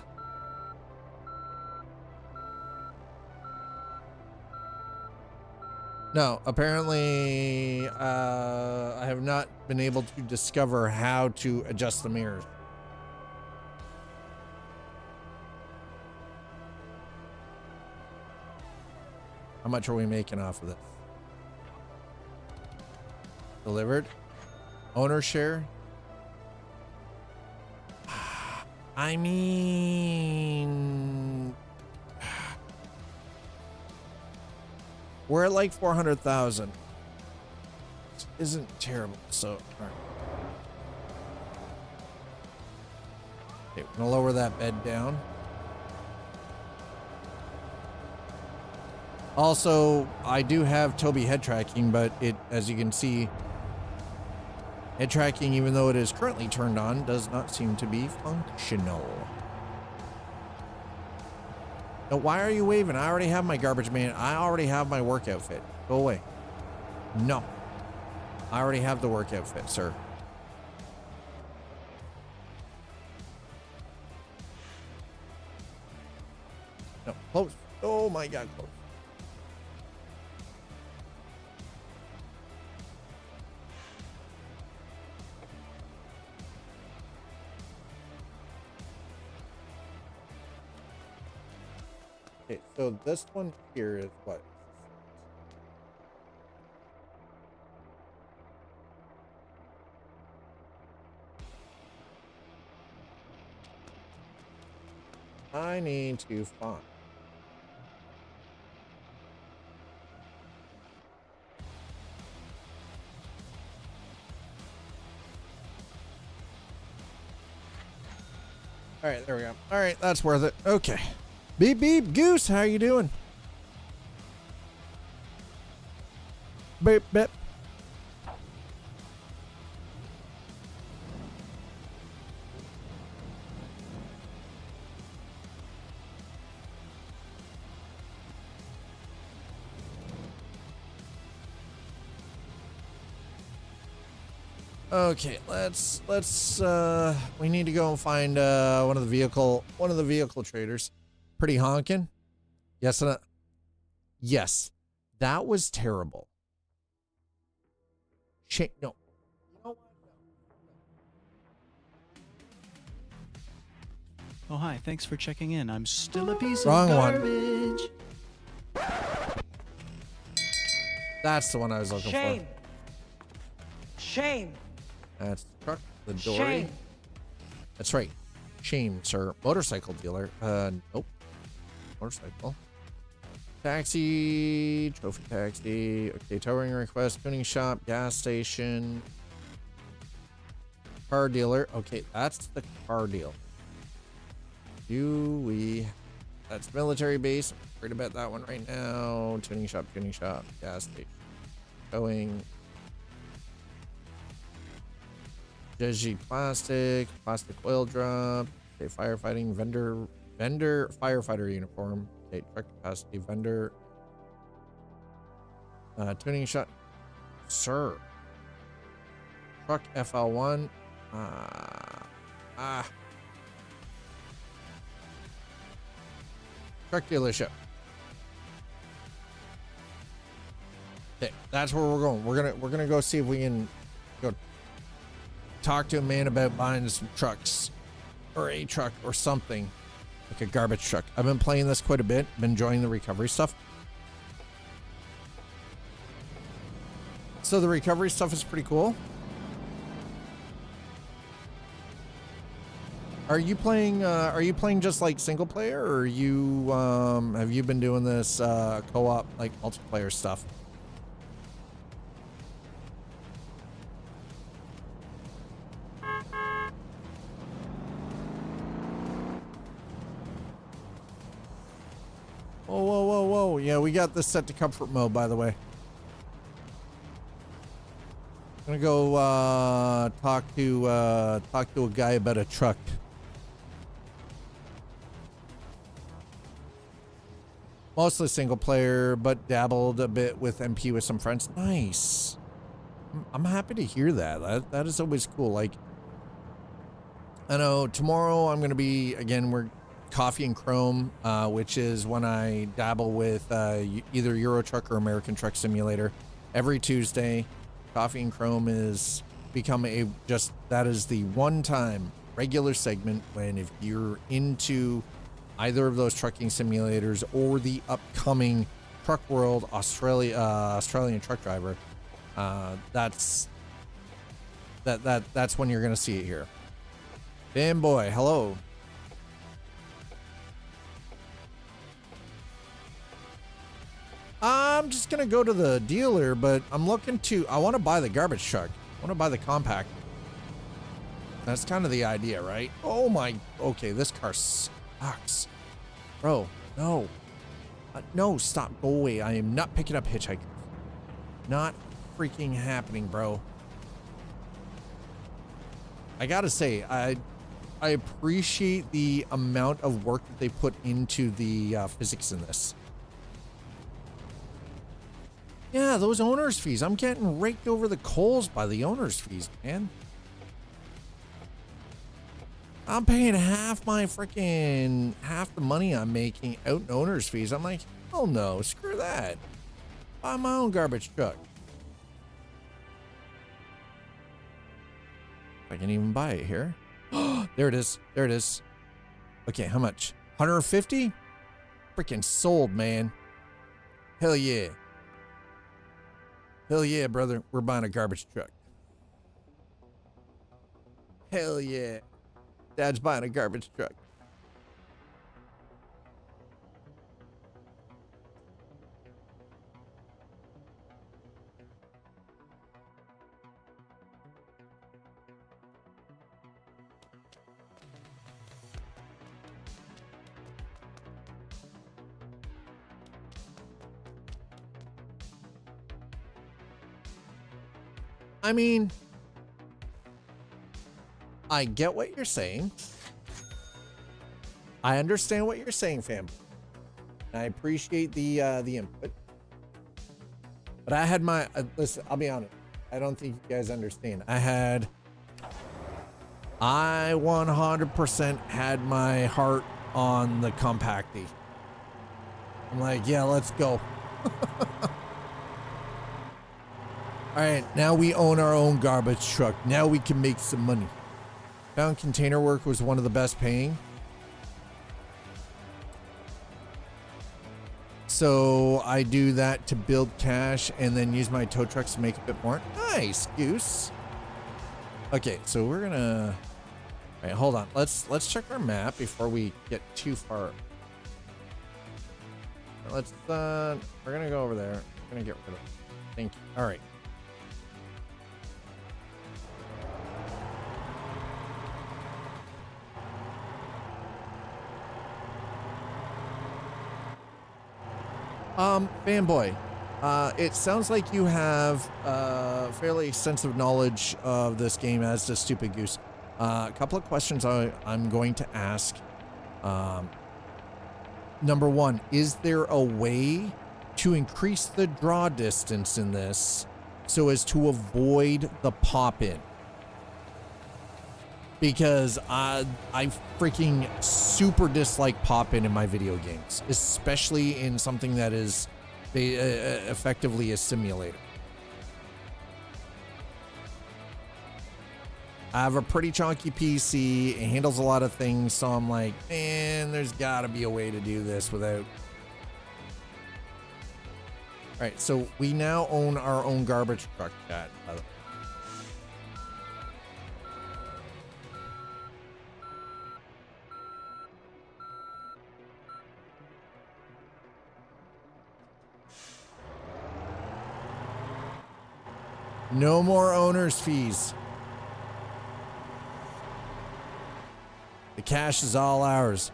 No, apparently I have not been able to discover how to adjust the mirrors. How much are we making off of this? Delivered. Owner share. I mean, we're at like 400,000. Isn't terrible. So, all right. Okay, we're gonna lower that bed down. Also, I do have Toby head tracking, but it, as you can see, head tracking, even though it is currently turned on, does not seem to be functional. Now, why are you waving? I already have my garbage man. I already have my work outfit. Go away. No. I already have the work outfit, sir. No, close. Oh my god, close. Okay, so this one here is what? I need to find. All right, there we go. All right, that's worth it. Okay. Beep beep goose, how you doing? Beep beep. Okay, let's we need to go and find one of the vehicle traders. Pretty honking. Yes, yes. That was terrible. Shit, no. You know what? Oh, hi. Thanks for checking in. I'm still a piece Wrong of one. garbage. That's the one I was looking Shame. for. Shame. That's the truck, the dory. Shame. That's right. Shame, sir. Motorcycle dealer. Nope. Motorcycle. Taxi. Trophy taxi. Okay, towing request. Tuning shop. Gas station. Car dealer. Okay, that's the car deal. That's military base. I'm worried about that one right now. Tuning shop. Gas station. Towing. Jeji plastic oil drop. Okay, firefighting vendor firefighter uniform. Okay, truck capacity vendor. Tuning shop, sir. Truck FL1. Truck dealership. Okay, that's where we're going. We're gonna go see if we can go talk to a man about buying some trucks or a truck or something like a garbage truck. I've been playing this quite a bit. Been enjoying the recovery stuff. So the recovery stuff is pretty cool. Are you playing just like single player, or have you been doing this co-op like multiplayer stuff? Whoa. Yeah, we got this set to comfort mode, by the way. I'm gonna go talk to a guy about a truck. Mostly single player, but dabbled a bit with MP with some friends. Nice. I'm happy to hear that. That is always cool. Like, I know tomorrow I'm gonna be we're Coffee and Chrome, which is when I dabble with either Euro Truck or American Truck Simulator. Every Tuesday, Coffee and Chrome is become that is the one-time regular segment when if you're into either of those trucking simulators or the upcoming Truck World Australian truck driver, that's when you're gonna see it here. Bam boy, hello. I'm just gonna go to the dealer, but I want to buy the garbage truck. I want to buy the compact. That's kind of the idea, right? Oh my, okay, this car sucks. Bro, no. No, stop, go away. I am not picking up hitchhikers. Not freaking happening, bro. I gotta say, I appreciate the amount of work that they put into the physics in this. Yeah, those owner's fees. I'm getting raked over the coals by the owner's fees, man. I'm paying half the money I'm making out in owner's fees. I'm like, hell no, screw that. Buy my own garbage truck. I can even buy it here. There it is. Okay, how much? 150? freaking sold, man. Hell yeah. Hell yeah, brother. We're buying a garbage truck. Hell yeah. Dad's buying a garbage truck. I mean, I get what you're saying. I understand what you're saying, fam. I appreciate the input. But I had my listen, I'll be honest. I don't think you guys understand. I 100% had my heart on the compacty. I'm like, yeah, let's go. All right, now we own our own garbage truck. Now we can make some money. Found container work was one of the best paying. So I do that to build cash and then use my tow trucks to make a bit more. Nice, Goose. Okay, so we're gonna. All right, hold on. Let's check our map before we get too far. Let's. We're gonna go over there. We're gonna get rid of it. Thank you. All right. Fanboy, it sounds like you have fairly extensive knowledge of this game, as does Stupid Goose. A couple of questions I'm going to ask. Number one, is there a way to increase the draw distance in this so as to avoid the pop-in? Because I freaking super dislike pop-in in my video games, especially in something that is effectively a simulator. I have a pretty chunky PC. It handles a lot of things, so I'm like, man, there's got to be a way to do this without. All right, so we now own our own garbage truck, chat. By the way. No more owner's fees. The cash is all ours.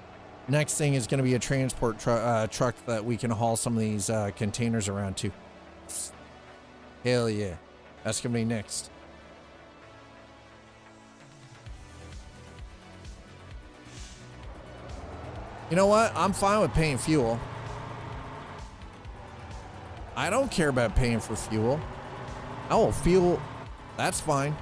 Next thing is going to be a transport truck that we can haul some of these containers around to. Hell yeah. That's going to be next. You know what? I'm fine with paying fuel. I don't care about paying for fuel. Oh, fuel, that's fine.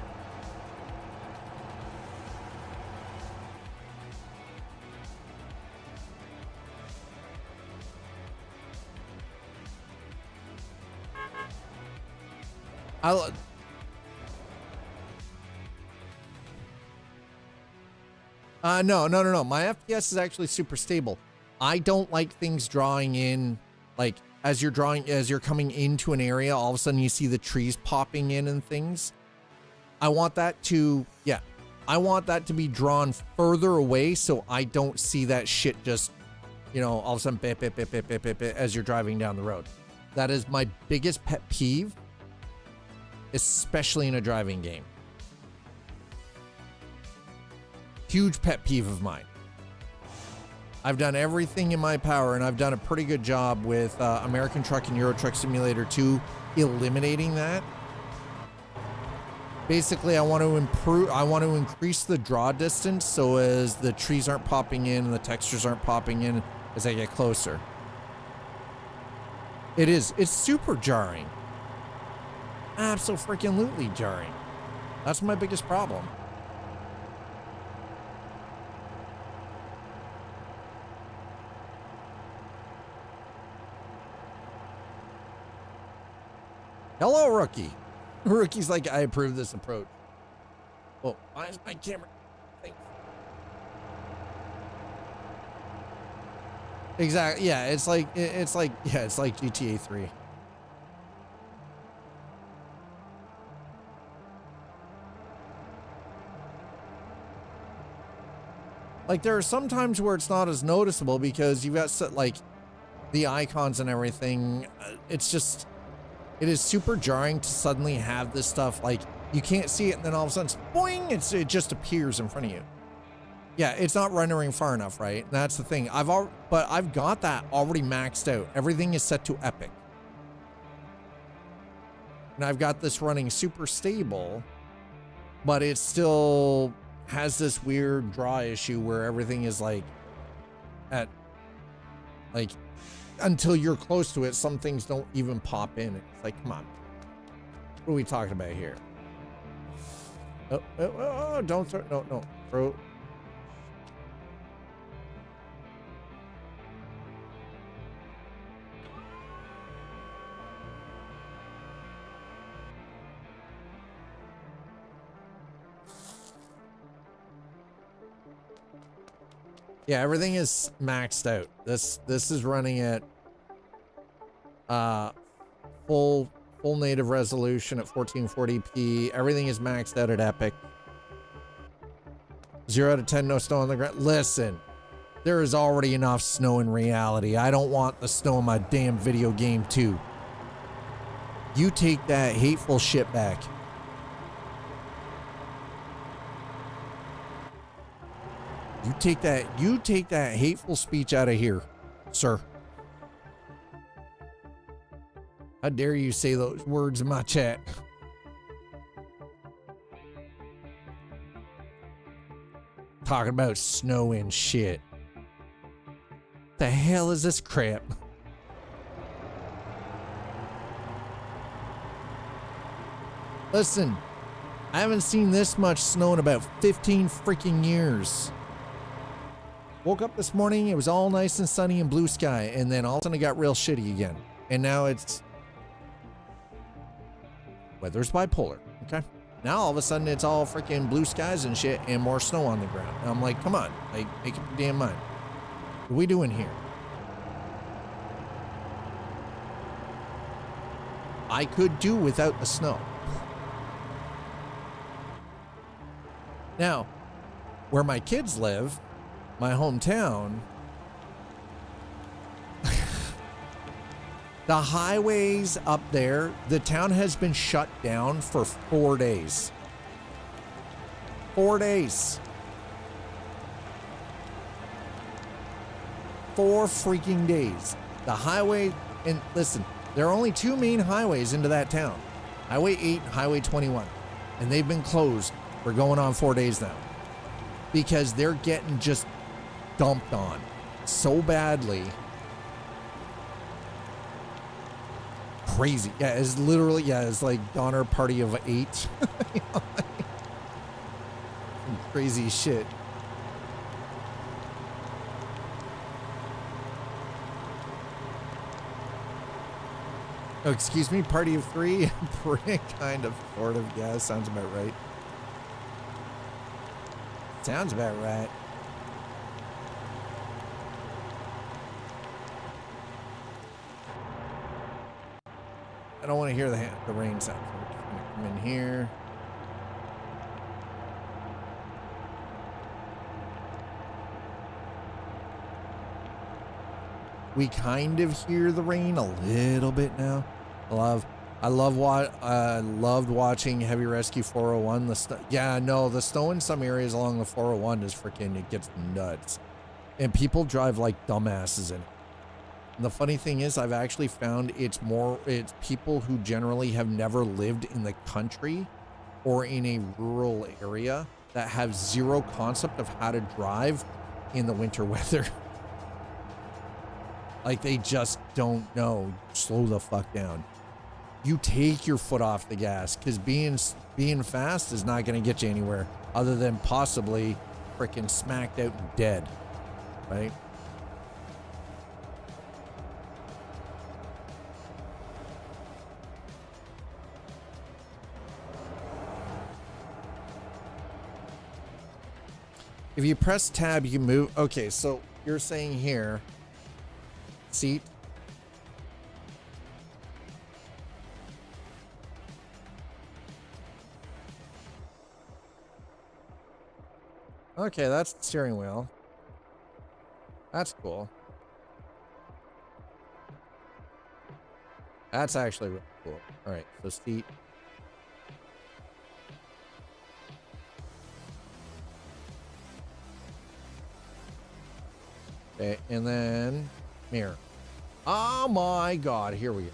No. My FPS is actually super stable. I don't like things drawing in, like, as you're coming into an area, all of a sudden you see the trees popping in and things. I want that to be drawn further away so I don't see that shit just, all of a sudden bip, bip, bip, bip, bip, bip, bip, as you're driving down the road. That is my biggest pet peeve, especially in a driving game. Huge pet peeve of mine. I've done everything in my power, and I've done a pretty good job with American Truck and Euro Truck Simulator 2 eliminating that. Basically, I want to increase the draw distance so as the trees aren't popping in and the textures aren't popping in as I get closer. It's super jarring. Absolutely jarring. That's my biggest problem. Hello, Rookie. Rookie's like, I approve this approach. Oh, why is my camera? Thanks. Exactly. Yeah, it's like it's like GTA 3. Like there are some times where it's not as noticeable because you've got like the icons and everything. It's just, it is super jarring to suddenly have this stuff like you can't see it and then all of a sudden, boing, it just appears in front of you. Yeah, it's not rendering far enough, right? That's the thing. But I've got that already maxed out. Everything is set to epic. And I've got this running super stable, but it still has this weird draw issue where everything is like at like until you're close to it, some things don't even pop in. It's like, come on. What are we talking about here? Oh, don't throw, no, throw. Yeah, everything is maxed out. This is running at full native resolution at 1440p. Everything is maxed out at epic. 0 out of 10, no snow on the ground. Listen, there is already enough snow in reality. I don't want the snow in my damn video game too. You take that hateful shit back. You take that hateful speech out of here, sir. How dare you say those words in my chat? Talking about snow and shit. The hell is this crap? Listen, I haven't seen this much snow in about 15 freaking years. Woke up this morning, it was all nice and sunny and blue sky, and then all of a sudden it got real shitty again. And now it's weather's bipolar, okay? Now all of a sudden it's all freaking blue skies and shit and more snow on the ground. And I'm like, come on, like, make up your damn mind. What are we doing here? I could do without the snow. Now, where my kids live, my hometown, the highways up there, the town has been shut down for 4 days. 4 days. 4 freaking days. The highway, and listen, there are only 2 main highways into that town. Highway 8 and Highway 21. And they've been closed for going on 4 days now. Because they're getting just dumped on so badly. Crazy. Yeah, it's literally, it's like Donner Party of 8. You know, like, crazy shit. Oh, excuse me, Party of 3? Kind of, sort of, yeah, sounds about right. Sounds about right. I don't want to hear the rain sound. So we're just gonna come in here. We kind of hear the rain a little bit now. I loved watching Heavy Rescue 401. The snow in some areas along the 401 is freaking, it gets nuts. And people drive like dumbasses in it. And the funny thing is, I've actually found it's people who generally have never lived in the country or in a rural area that have zero concept of how to drive in the winter weather. Like, they just don't know. Slow the fuck down. You take your foot off the gas, because being fast is not going to get you anywhere other than possibly freaking smacked out and dead, right? If you press tab, you can move. Okay, so you're saying here, seat. Okay, that's the steering wheel. That's cool. That's actually really cool. All right, so seat. Okay, and then mirror. Oh my God, here we go.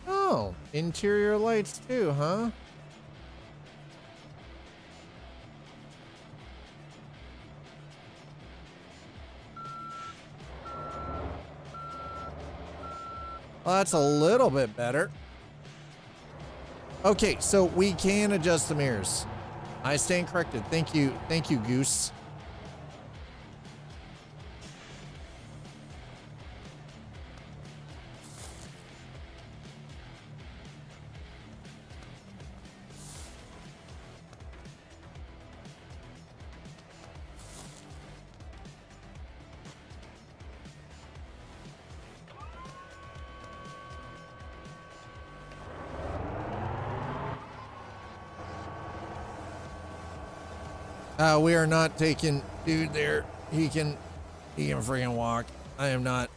Oh, interior lights too, huh? Well, that's a little bit better. Okay, so we can adjust the mirrors. I stand corrected. Thank you, Goose. We are not taking dude there. He can freaking walk. I am not.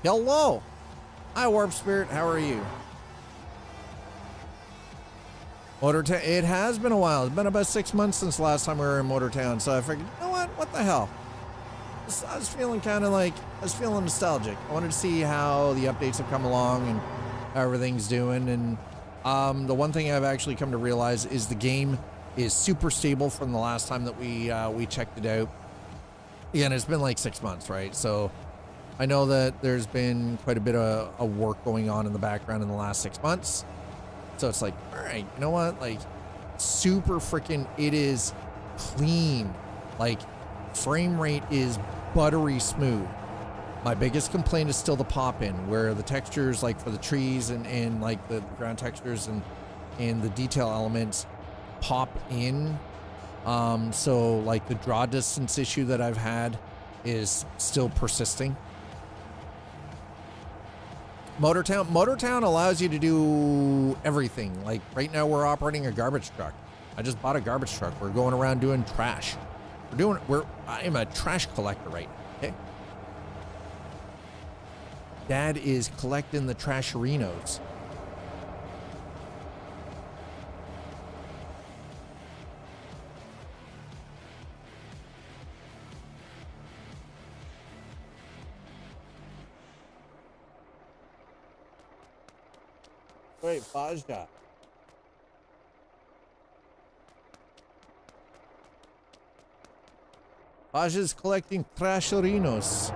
Hello. Hi, Warp Spirit. How are you? Motortown. It has been a while. It's been about 6 months since last time we were in Motortown. So I figured, you know what? What the hell? I was feeling kind of like, I was feeling nostalgic. I wanted to see how the updates have come along and how everything's doing. And the one thing I've actually come to realize is the game is super stable from the last time that we checked it out. Again, it's been like 6 months, right? So I know that there's been quite a bit of work going on in the background in the last 6 months. So it's like, all right, you know what? Like, super freaking, it is clean. Like, frame rate is buttery smooth. My biggest complaint is still the pop-in, where the textures, like for the trees and like the ground textures and the detail elements pop in. So like the draw distance issue that I've had is still persisting. Motortown allows you to do everything. Like right now we're operating a garbage truck. I just bought a garbage truck. We're going around doing trash. I am a trash collector right now, okay? Dad is collecting the trasherinos. Wait, Bajda. Bajda's collecting trasherinos.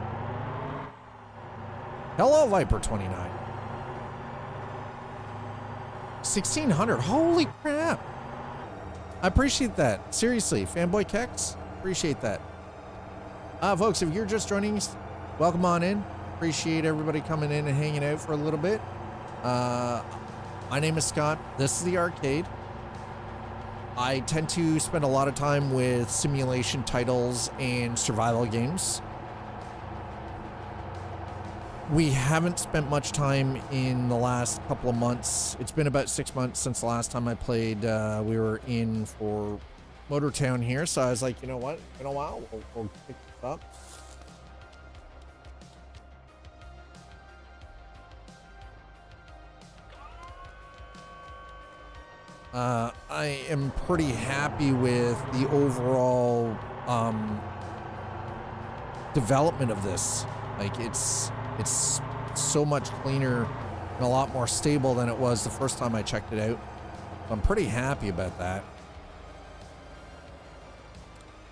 Hello, Viper 29. 1600. Holy crap. I appreciate that. Seriously, Fanboy Kex, appreciate that. Folks, if you're just joining us, welcome on in. Appreciate everybody coming in and hanging out for a little bit. My name is Scott. This is the arcade. I tend to spend a lot of time with simulation titles and survival games. We haven't spent much time in the last couple of months. It's been about 6 months since the last time I played. We were in for Motortown here, so I was like, you know what? In a while, we'll pick this up. I am pretty happy with the overall development of this. Like it's so much cleaner and a lot more stable than it was the first time I checked it out. I'm pretty happy about that.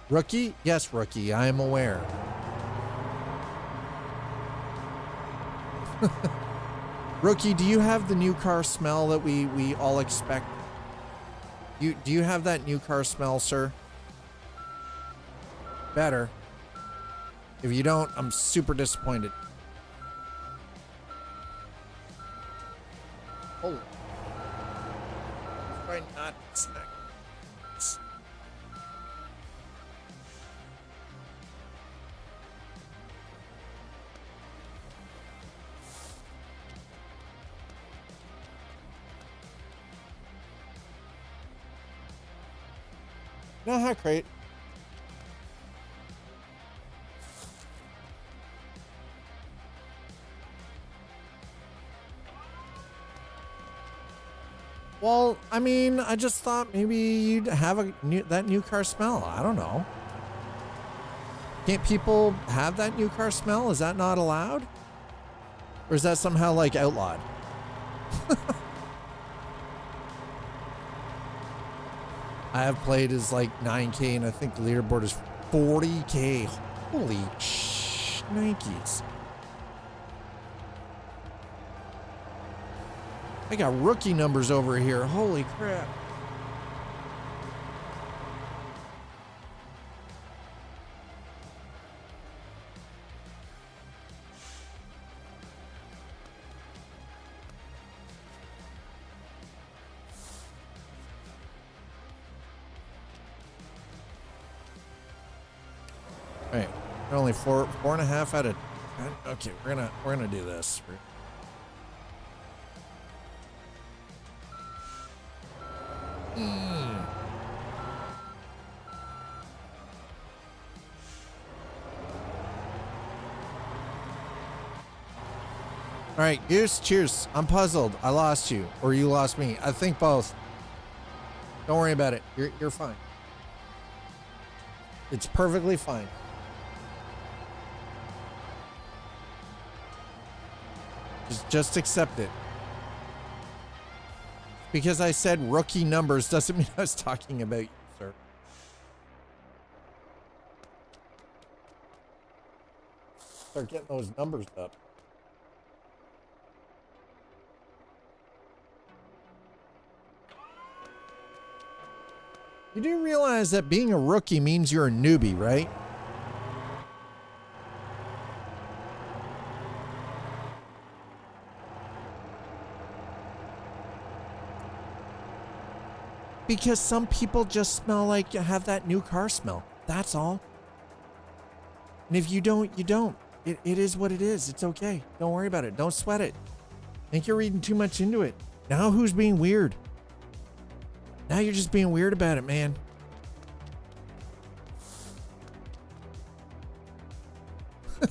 Rookie? Yes, rookie. I am aware. Rookie, do you have the new car smell that we all expect? Do you have that new car smell, sir? Better. If you don't, I'm super disappointed. Oh. Try not to snack. No, hi, crate. Well, I mean, I just thought maybe you'd have that new car smell. I don't know. Can't people have that new car smell? Is that not allowed? Or is that somehow like outlawed? I have played as like 9K and I think the leaderboard is 40K. Holy shnikes. I got rookie numbers over here. Holy crap. All right, we're only four and a half out of 10. Okay, we're gonna do this. All right, Goose, cheers. I'm puzzled. I lost you, or you lost me. I think both. Don't worry about it. You're fine. It's perfectly fine. Just accept it. Because I said rookie numbers doesn't mean I was talking about you, sir. Start getting those numbers up. You do realize that being a rookie means you're a newbie, right? Because some people just smell like you have that new car smell. That's all. And if you don't, you don't. It is what it is. It's okay. Don't worry about it. Don't sweat it. I think you're reading too much into it. Now who's being weird? Now you're just being weird about it, man. Don't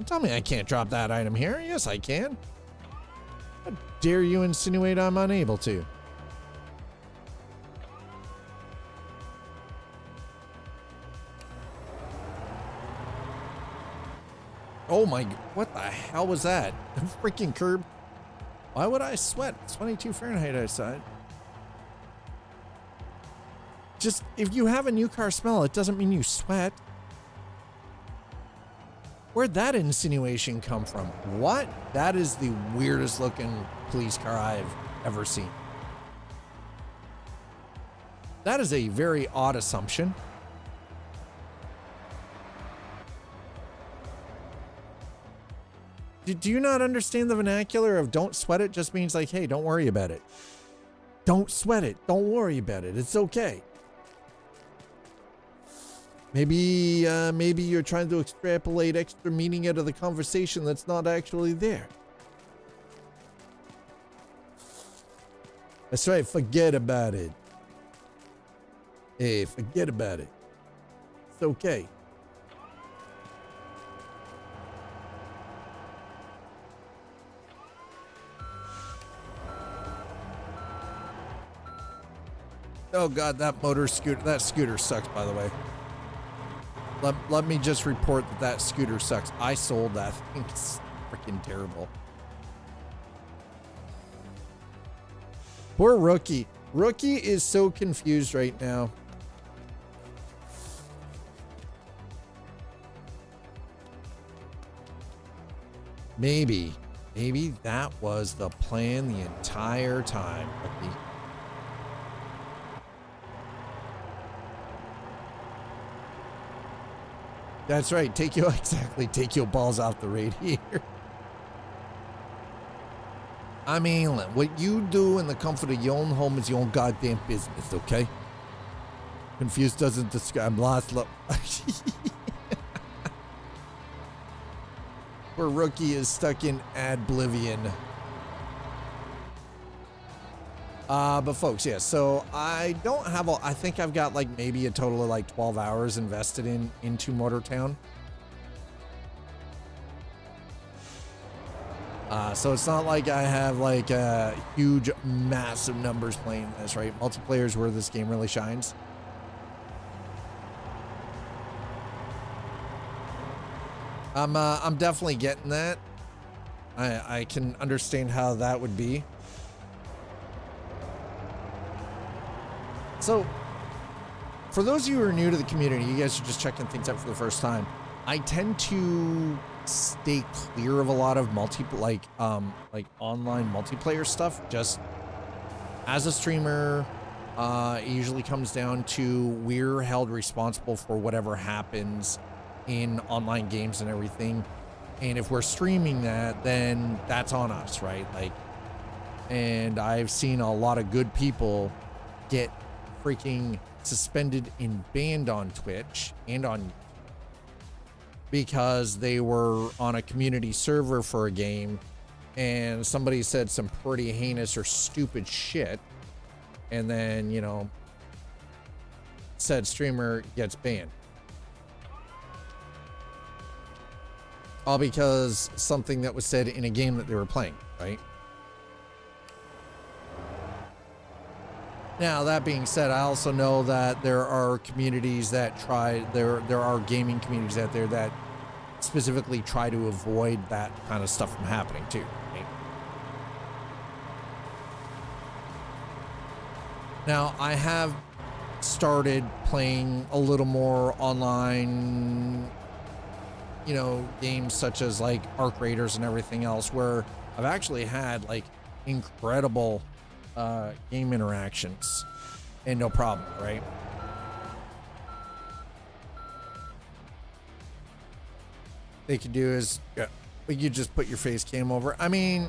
tell me I can't drop that item here. Yes, I can. How dare you insinuate I'm unable to? Oh my, what the hell was that? A freaking curb. Why would I sweat? It's 22 Fahrenheit outside. Just, if you have a new car smell, it doesn't mean you sweat. Where'd that insinuation come from? What? That is the weirdest looking police car I've ever seen. That is a very odd assumption. Do you not understand the vernacular of don't sweat it just means like, hey, don't worry about it. Don't sweat it. Don't worry about it. It's okay. Maybe you're trying to extrapolate extra meaning out of the conversation that's not actually there. That's right. Forget about it. Hey, forget about it. It's okay. Oh God, that scooter sucks, by the way. let me just report that scooter sucks. I sold that thing. It's freaking terrible. Poor Rookie. Rookie is so confused right now. Maybe that was the plan the entire time, Rookie. That's right. Take your balls off the radiator. I mean, what you do in the comfort of your own home is your own goddamn business, okay? Confused doesn't describe lost love. Where Rookie is stuck in oblivion. But folks, yeah, so I don't have I think I've got like maybe a total of like 12 hours invested into Motortown. So it's not like I have like huge, massive numbers playing this, right? Multiplayer is where this game really shines. I'm definitely getting that. I can understand how that would be. So, for those of you who are new to the community, you guys are just checking things out for the first time. I tend to stay clear of a lot of like online multiplayer stuff. Just as a streamer, it usually comes down to we're held responsible for whatever happens in online games and everything. And if we're streaming that, then that's on us, right? Like, and I've seen a lot of good people get freaking suspended and banned on Twitch and on because they were on a community server for a game and somebody said some pretty heinous or stupid shit, and then, you know, said streamer gets banned. All because something that was said in a game that they were playing, right? Now, that being said, I also know that there are communities that there are gaming communities out there that specifically try to avoid that kind of stuff from happening too, right? Now, I have started playing a little more online, you know, games such as like Arc Raiders and everything else, where I've actually had like incredible game interactions and no problem, right? They could do is you just put your face cam over. I mean,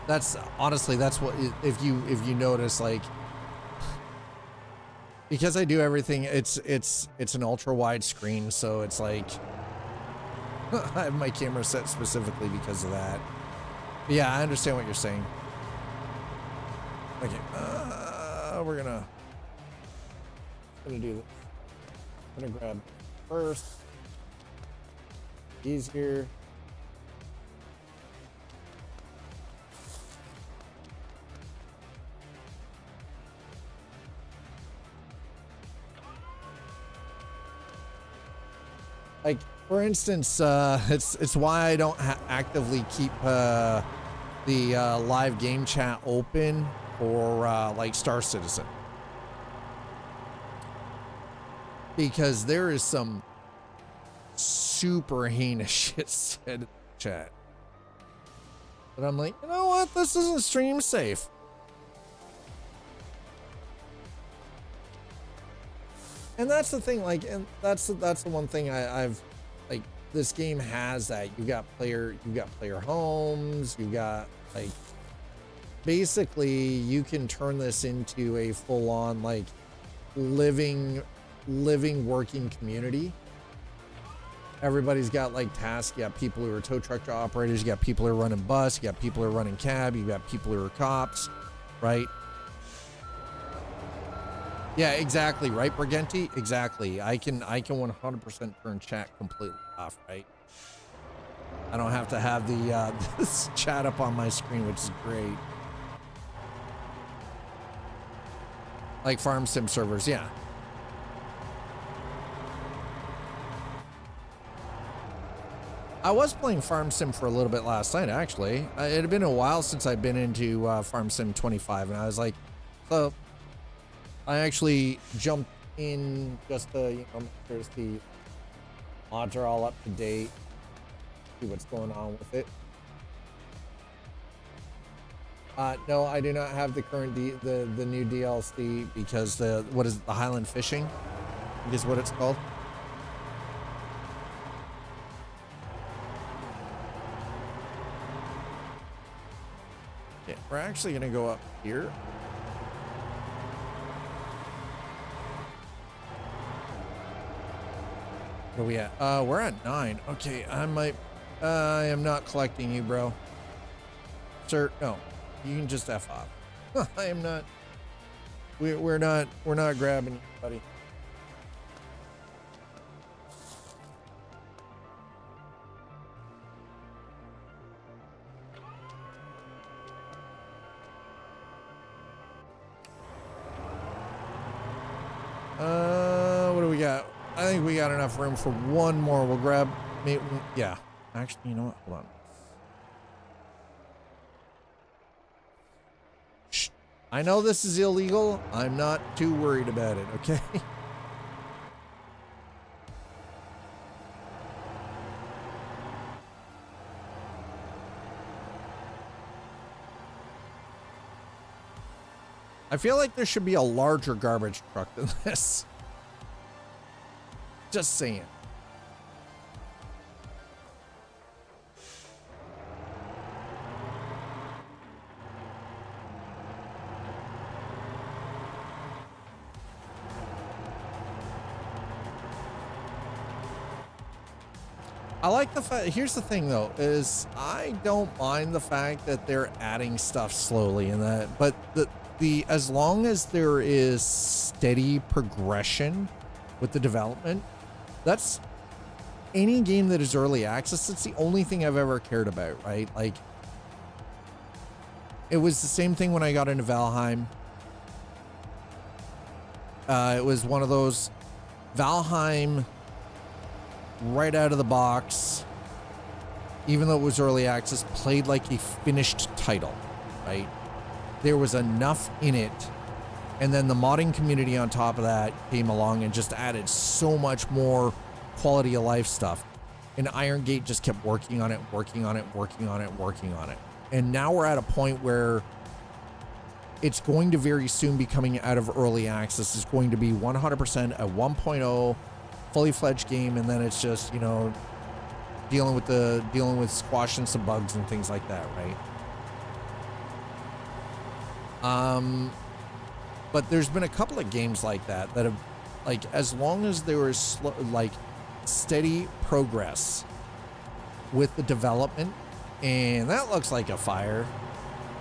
that's honestly, that's what, if you notice, like, because I do everything, it's an ultra wide screen, so it's like I have my camera set specifically because of that. But yeah, I understand what you're saying. Okay, we're gonna do this. I'm gonna grab first. Easier. Like, for instance, it's why I don't actively keep the live game chat open for like Star Citizen, because there is some super heinous shit said in the chat. But I'm like, you know what? This isn't stream safe. And that's the thing, like, and that's the one thing I've like, this game has that you got player homes, you got like, basically you can turn this into a full-on like living working community. Everybody's got like tasks. You got people who are tow truck operators, you got people who are running bus, you got people who are running cab, you got people who are cops, right? Yeah, exactly, right, Briganti? Exactly. I can 100% turn chat completely off, right? I don't have to have the this chat up on my screen, which is great. Like farm sim servers, yeah. I was playing Farm Sim for a little bit last night, actually. It had been a while since I'd been into Farm Sim 25, and I was like, so I actually jumped in just to, you know, make sure the mods are all up to date, see what's going on with it. No, I do not have the current the new DLC because the Highland Fishing is what it's called. Okay, we're actually gonna go up here. Where are we at? We're at 9. Okay, I am not collecting you, bro. Sir, no. You can just F off. I am not. We're not grabbing you, buddy. What do we got? I think we got enough room for one more. We'll grab, maybe, yeah. Actually, you know what? Hold on. Shh. I know this is illegal. I'm not too worried about it, okay? I feel like there should be a larger garbage truck than this. Just saying. I like the fact, here's the thing though, is I don't mind the fact that they're adding stuff slowly and that, but the as long as there is steady progression with the development, that's any game that is early access. It's the only thing I've ever cared about, right? Like, it was the same thing when I got into Valheim. It was one of those Valheim right out of the box, even though it was early access, played like a finished title, right? There was enough in it. And then the modding community on top of that came along and just added so much more quality of life stuff. And Iron Gate just kept working on it, working on it, working on it, working on it. And now we're at a point where it's going to very soon be coming out of early access. It's going to be 100% a 1.0 fully fledged game. And then it's just, you know, dealing with squashing some bugs and things like that, right? But there's been a couple of games like that that have, like, as long as there is steady progress with the development, and that looks like a fire.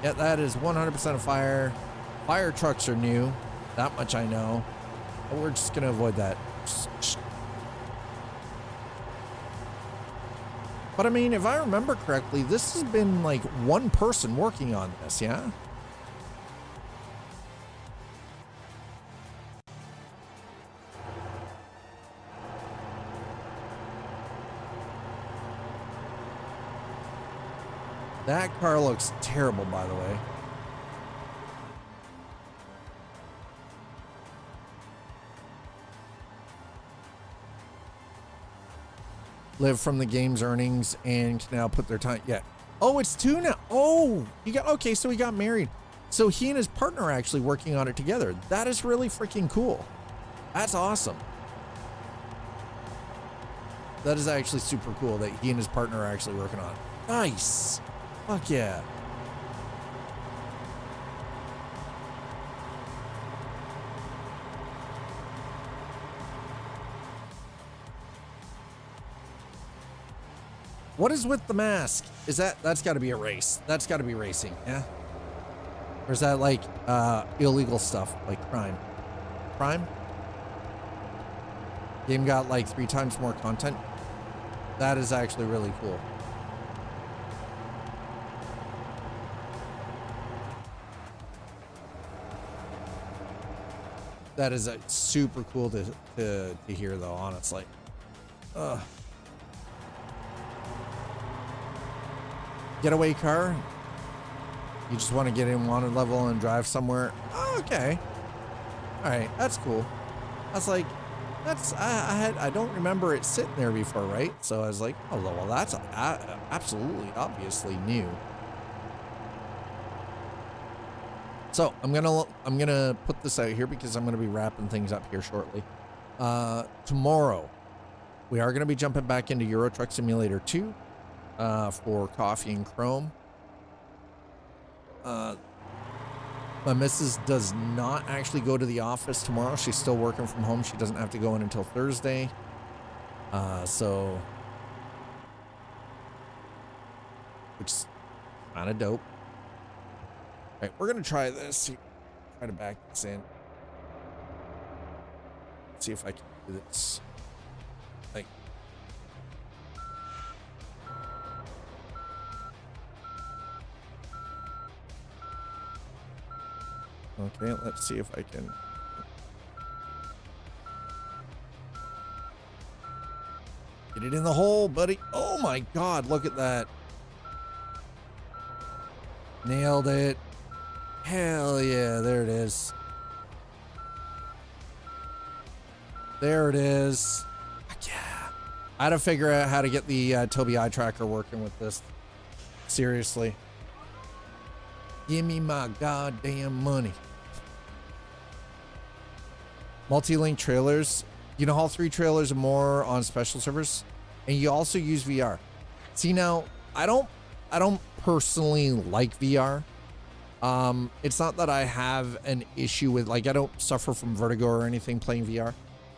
Yeah, that is 100% a fire. Fire trucks are new, that much I know. But we're just gonna avoid that. But I mean, if I remember correctly, this has been like one person working on this, yeah? That car looks terrible, by the way. Live from the game's earnings and can now put their time. Yeah. Oh, it's 2 now. Oh, okay. So he got married. So he and his partner are actually working on it together. That is really freaking cool. That's awesome. That is actually super cool that he and his partner are actually working on it. Nice. Fuck yeah. What is with the mask? Is that's got to be a race? That's got to be racing, yeah? Or is that like illegal stuff, like crime? Crime? Game got like 3 times more content. That is actually really cool. That is super cool to hear, though, honestly. Ugh. getaway car. You just want to get in wanted level and drive somewhere. Oh, okay. All right, that's cool. I was like, I don't remember it sitting there before, right? So I was like, oh well, that's absolutely obviously new. So I'm gonna put this out here because I'm gonna be wrapping things up here shortly. Tomorrow, we are gonna be jumping back into Euro Truck Simulator 2 for Coffee and Chrome. My missus does not actually go to the office tomorrow. She's still working from home. She doesn't have to go in until Thursday. So, which is kind of dope. All right, we're gonna try this. Try to back this in. See if I can do this. Like, okay, let's see if I can. Get it in the hole, buddy. Oh my God, look at that. Nailed it. Hell yeah, there it is. There it is. Yeah. I had to figure out how to get the Tobii eye tracker working with this. Seriously. Give me my goddamn money. Multi-link trailers. You know how 3 trailers or more on special servers? And you also use VR. See now, I don't personally like VR. It's not that I have an issue with, like, I don't suffer from vertigo or anything playing VR.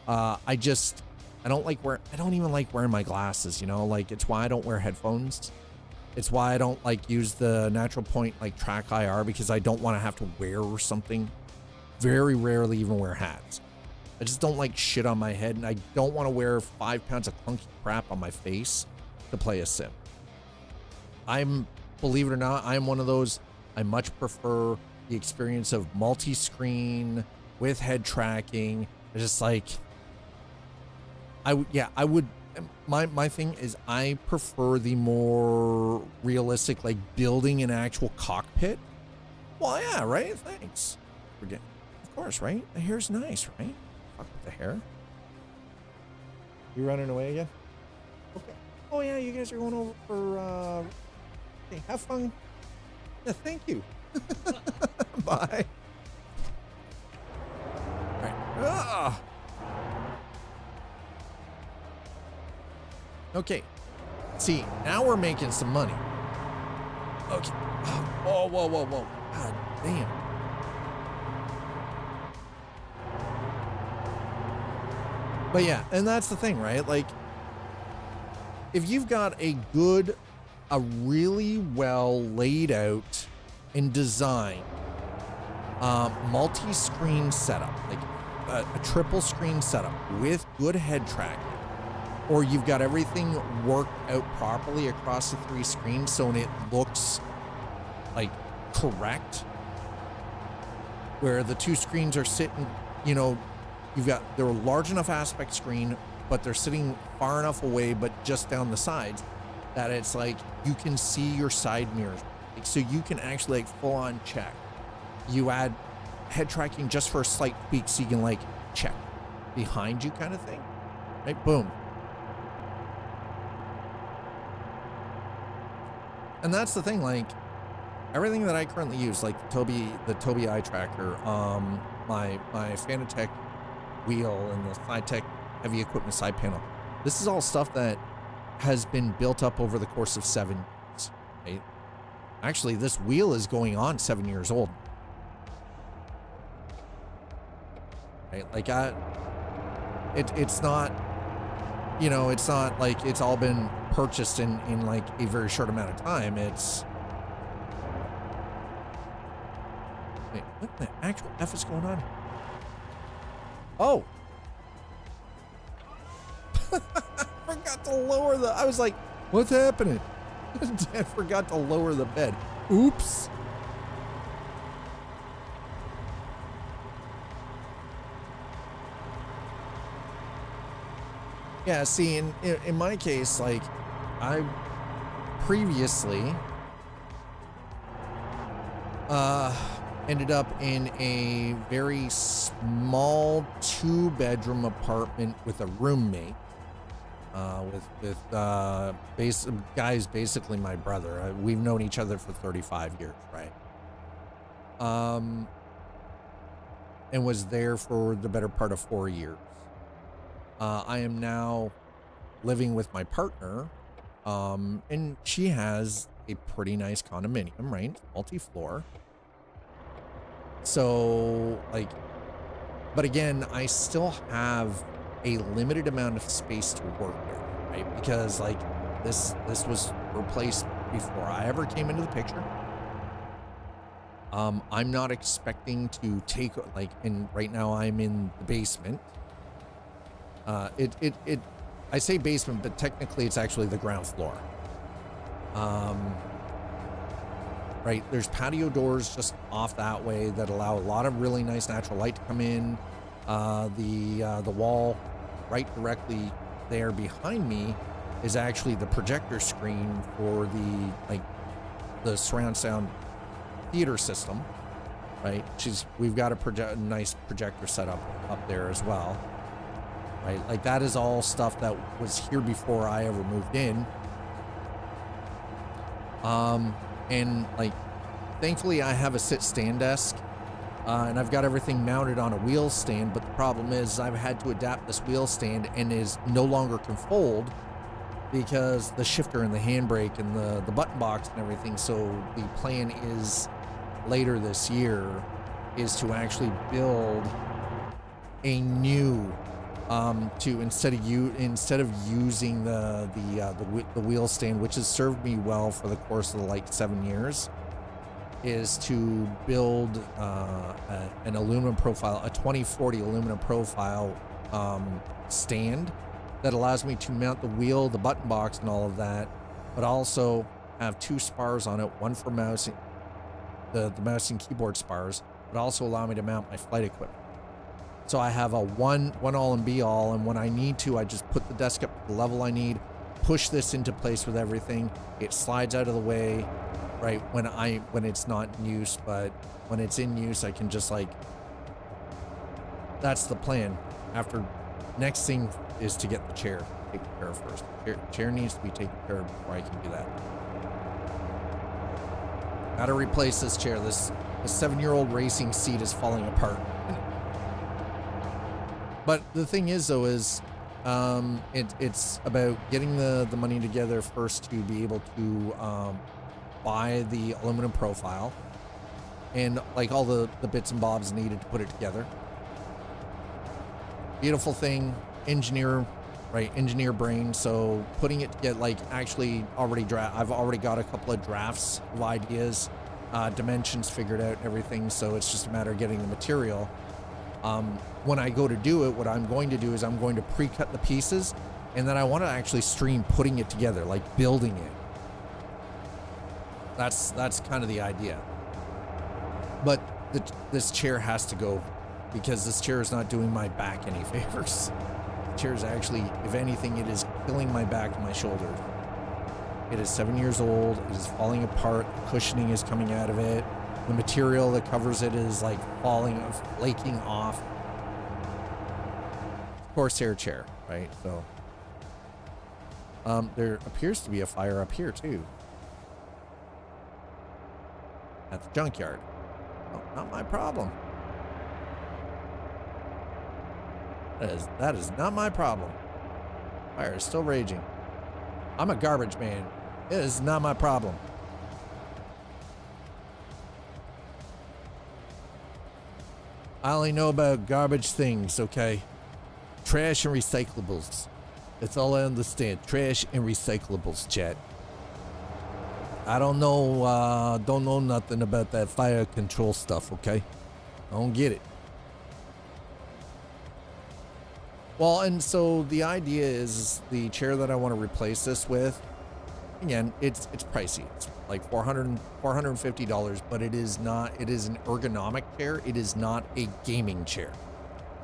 I don't even like wearing my glasses, you know, like it's why I don't wear headphones. It's why I don't like use the Natural Point like Track IR, because I don't want to have to wear something. Very rarely even wear hats. I just don't like shit on my head, and I don't want to wear 5 pounds of clunky crap on my face to play a sim. Believe it or not, I'm one of those. I much prefer the experience of multi-screen with head tracking. It's just like, I would. My thing is, I prefer the more realistic, like building an actual cockpit. Well, yeah, right. Thanks. Of course, right. The hair's nice, right? Fuck with the hair. You running away again? Okay. Oh yeah, you guys are going over for. Hey, have fun. Yeah, thank you. Bye. All right. Ugh. Okay. See, now we're making some money. Okay. Whoa, whoa, whoa, whoa. God damn. But yeah, and that's the thing, right? Like, if you've got a really well laid out and designed multi-screen setup, like a triple screen setup with good head tracking, or you've got everything worked out properly across the 3 screens so it looks like correct, where the 2 screens are sitting, you know, they're a large enough aspect screen, but they're sitting far enough away, but just down the sides, that it's like you can see your side mirrors. Like, so you can actually like full on check. You add head tracking just for a slight tweak so you can like check behind you kind of thing. Right? Boom. And that's the thing, like everything that I currently use, like the Tobii eye tracker, my Fanatec wheel and the SciTech heavy equipment side panel. This is all stuff that has been built up over the course of 7 years, right? Actually, this wheel is going on 7 years old. Right? Like it's not, you know, it's not like it's all been purchased in like a very short amount of time. It's, wait, what the actual F is going on? Oh. Forgot to lower I was like, what's happening? I forgot to lower the bed. Oops. Yeah, see, in my case, like, I previously Ended up in a very small 2-bedroom apartment with a roommate. Guy's basically my brother. We've known each other for 35 years, right? And was there for the better part of 4 years. I am now living with my partner, and she has a pretty nice condominium, right? Multi-floor. So, like, but again, I still have a limited amount of space to work with, right? Because like this was replaced before I ever came into the picture. I'm not expecting to take like, and right now I'm in the basement. I say basement, but technically it's actually the ground floor. Right, there's patio doors just off that way that allow a lot of really nice natural light to come in. The wall right directly there behind me is actually the projector screen for the surround sound theater system, right? We've got a nice projector set up there as well, right? Like that is all stuff that was here before I ever moved in. And like, thankfully I have a sit-stand desk, and I've got everything mounted on a wheel stand, but the problem is I've had to adapt this wheel stand and is no longer can fold because the shifter and the handbrake and the button box and everything. So the plan is later this year is to actually build a new instead of using the wheel stand, which has served me well for the course of like 7 years, is to build an aluminum profile, a 2040 aluminum profile stand that allows me to mount the wheel, the button box, and all of that, but also have 2 spars on it, one for mouse, the mouse and keyboard spars, but also allow me to mount my flight equipment. So I have a one all and be all, and when I need to, I just put the desk up to the level I need, push this into place with everything. It slides out of the way, right, when it's not in use, but when it's in use, I can just like, that's the plan. Next thing is to get the chair taken care of first. Chair needs to be taken care of before I can do that. Gotta replace this chair. This 7-year-old racing seat is falling apart. But the thing is, though, is it's about getting the money together first to be able to buy the aluminum profile and like all the bits and bobs needed to put it together. Beautiful thing, engineer brain. So putting it together, like actually I've already got a couple of drafts of ideas, dimensions figured out, everything. So it's just a matter of getting the material. When I go to do it, what I'm going to do is I'm going to pre-cut the pieces, and then I want to actually stream putting it together, like building it. That's kind of the idea. But this chair has to go, because this chair is not doing my back any favors. The chair is actually, if anything, it is killing my back and my shoulders. It is 7 years old. It is falling apart. The cushioning is coming out of it. The material that covers it is like flaking off. Corsair chair, right? So there appears to be a fire up here too, at the junkyard. Oh, not my problem. That is not my problem. Fire is still raging. I'm a garbage man. It is not my problem. I only know about garbage things, okay? Trash and recyclables. That's all I understand. Trash and recyclables, chat. I don't know nothing about that fire control stuff, okay? I don't get it. Well, and so the idea is the chair that I want to replace this with, again, it's pricey. It's like $450, but it is an ergonomic chair. It is not a gaming chair.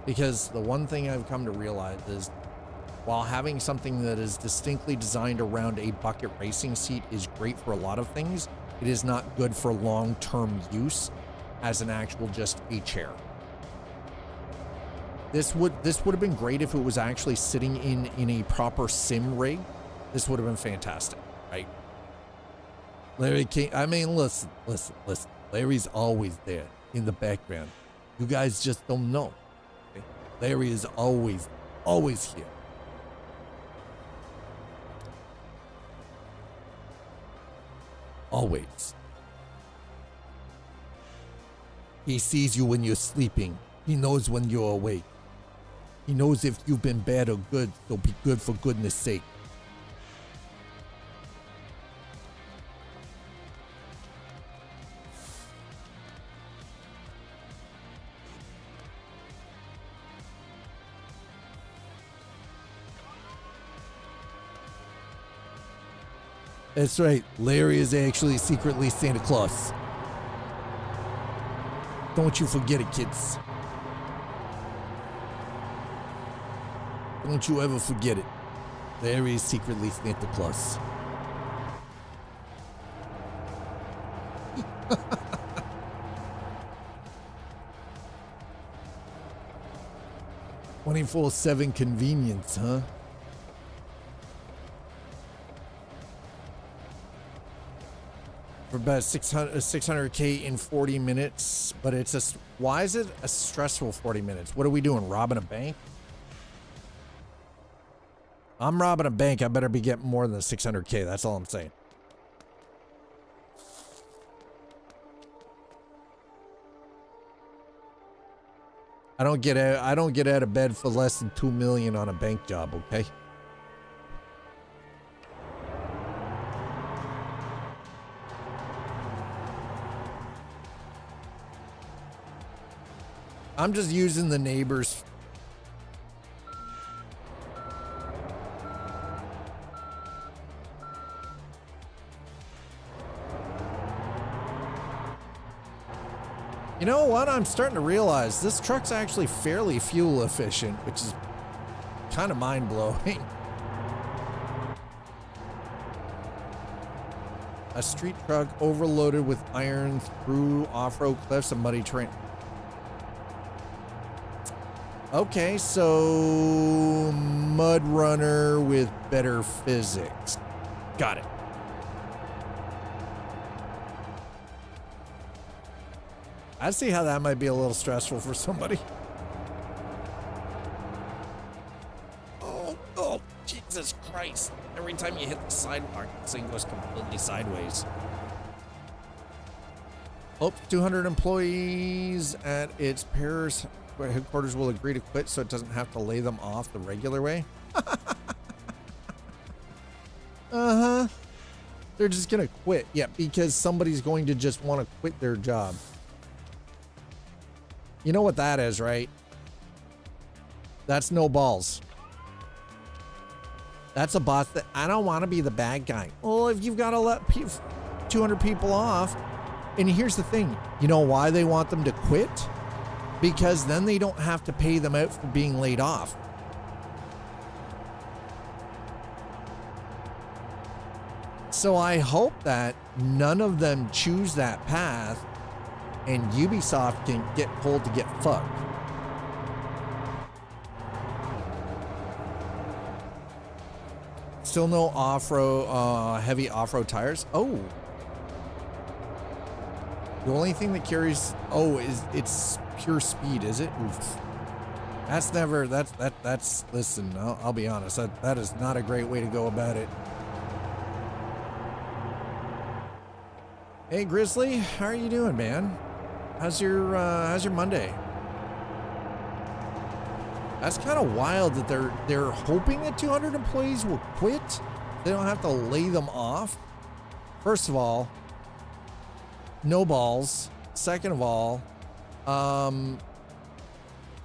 Because the one thing I've come to realize is, while having something that is distinctly designed around a bucket racing seat is great for a lot of things, It is not good for long-term use as an actual just a chair. This would have been great if it was actually sitting in a proper sim rig. This would have been fantastic, right? Larry can't, I mean, listen. Larry's always there in the background. You guys just don't know. Okay? Larry is always here. Always. He sees you when you're sleeping. He knows when you're awake. He knows if you've been bad or good, so be good for goodness sake. That's right. Larry is actually secretly Santa Claus. Don't you forget it, kids. Don't you ever forget it. Larry is secretly Santa Claus. "24/7 convenience, huh?" For about 600K in 40 minutes, but it's a, why is it a stressful 40 minutes? What are we doing, robbing a bank? I'm robbing a bank, I better be getting more than 600K, that's all I'm saying. I don't get out of bed for less than 2 million on a bank job, okay? I'm just using the neighbors. You know what? I'm starting to realize this truck's actually fairly fuel efficient, which is kind of mind-blowing. A street truck overloaded with iron through off-road cliffs and muddy terrain. Okay, so mud runner with better physics. Got it. I see how that might be a little stressful for somebody. Oh, Jesus Christ. Every time you hit the sidewalk, this thing goes completely sideways. Oh, 200 employees at its Paris headquarters will agree to quit so it doesn't have to lay them off the regular way. Uh-huh. They're just gonna quit. Yeah, because somebody's going to just want to quit their job. You know what that is, right? That's no balls. That's a boss that I don't want to be the bad guy. Well, if you've got to let 200 people off, and here's the thing, you know why they want them to quit? Because then they don't have to pay them out for being laid off. So I hope that none of them choose that path and Ubisoft can get pulled to get fucked. Still no off-road, heavy off-road tires. Oh. The only thing that carries, it's pure speed, is it? Oof. That's never, that's, listen, I'll be honest, that is not a great way to go about it. Hey, Grizzly, how are you doing, man? How's your Monday? That's kind of wild that they're hoping that 200 employees will quit. They don't have to lay them off. First of all, no balls. Second of all,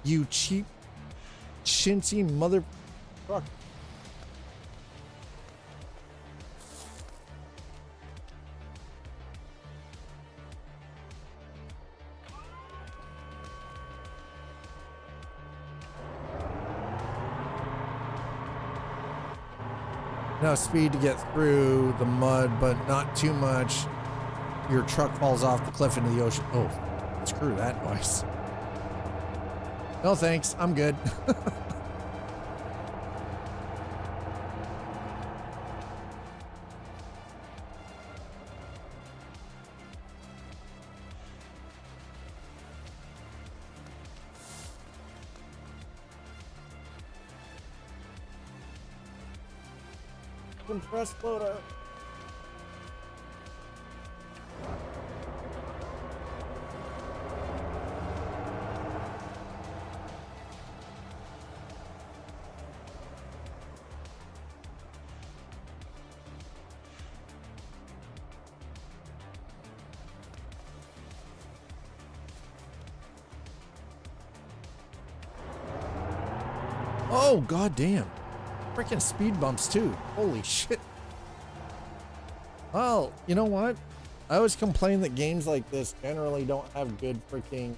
you cheap, chintzy mother truck. Enough speed to get through the mud, but not too much your truck falls off the cliff into the ocean. Oh, screw that noise. No thanks, I'm good. Compressed loader. Oh, goddamn. Freaking speed bumps too. Holy shit. Well, you know what? I always complain that games like this generally don't have good freaking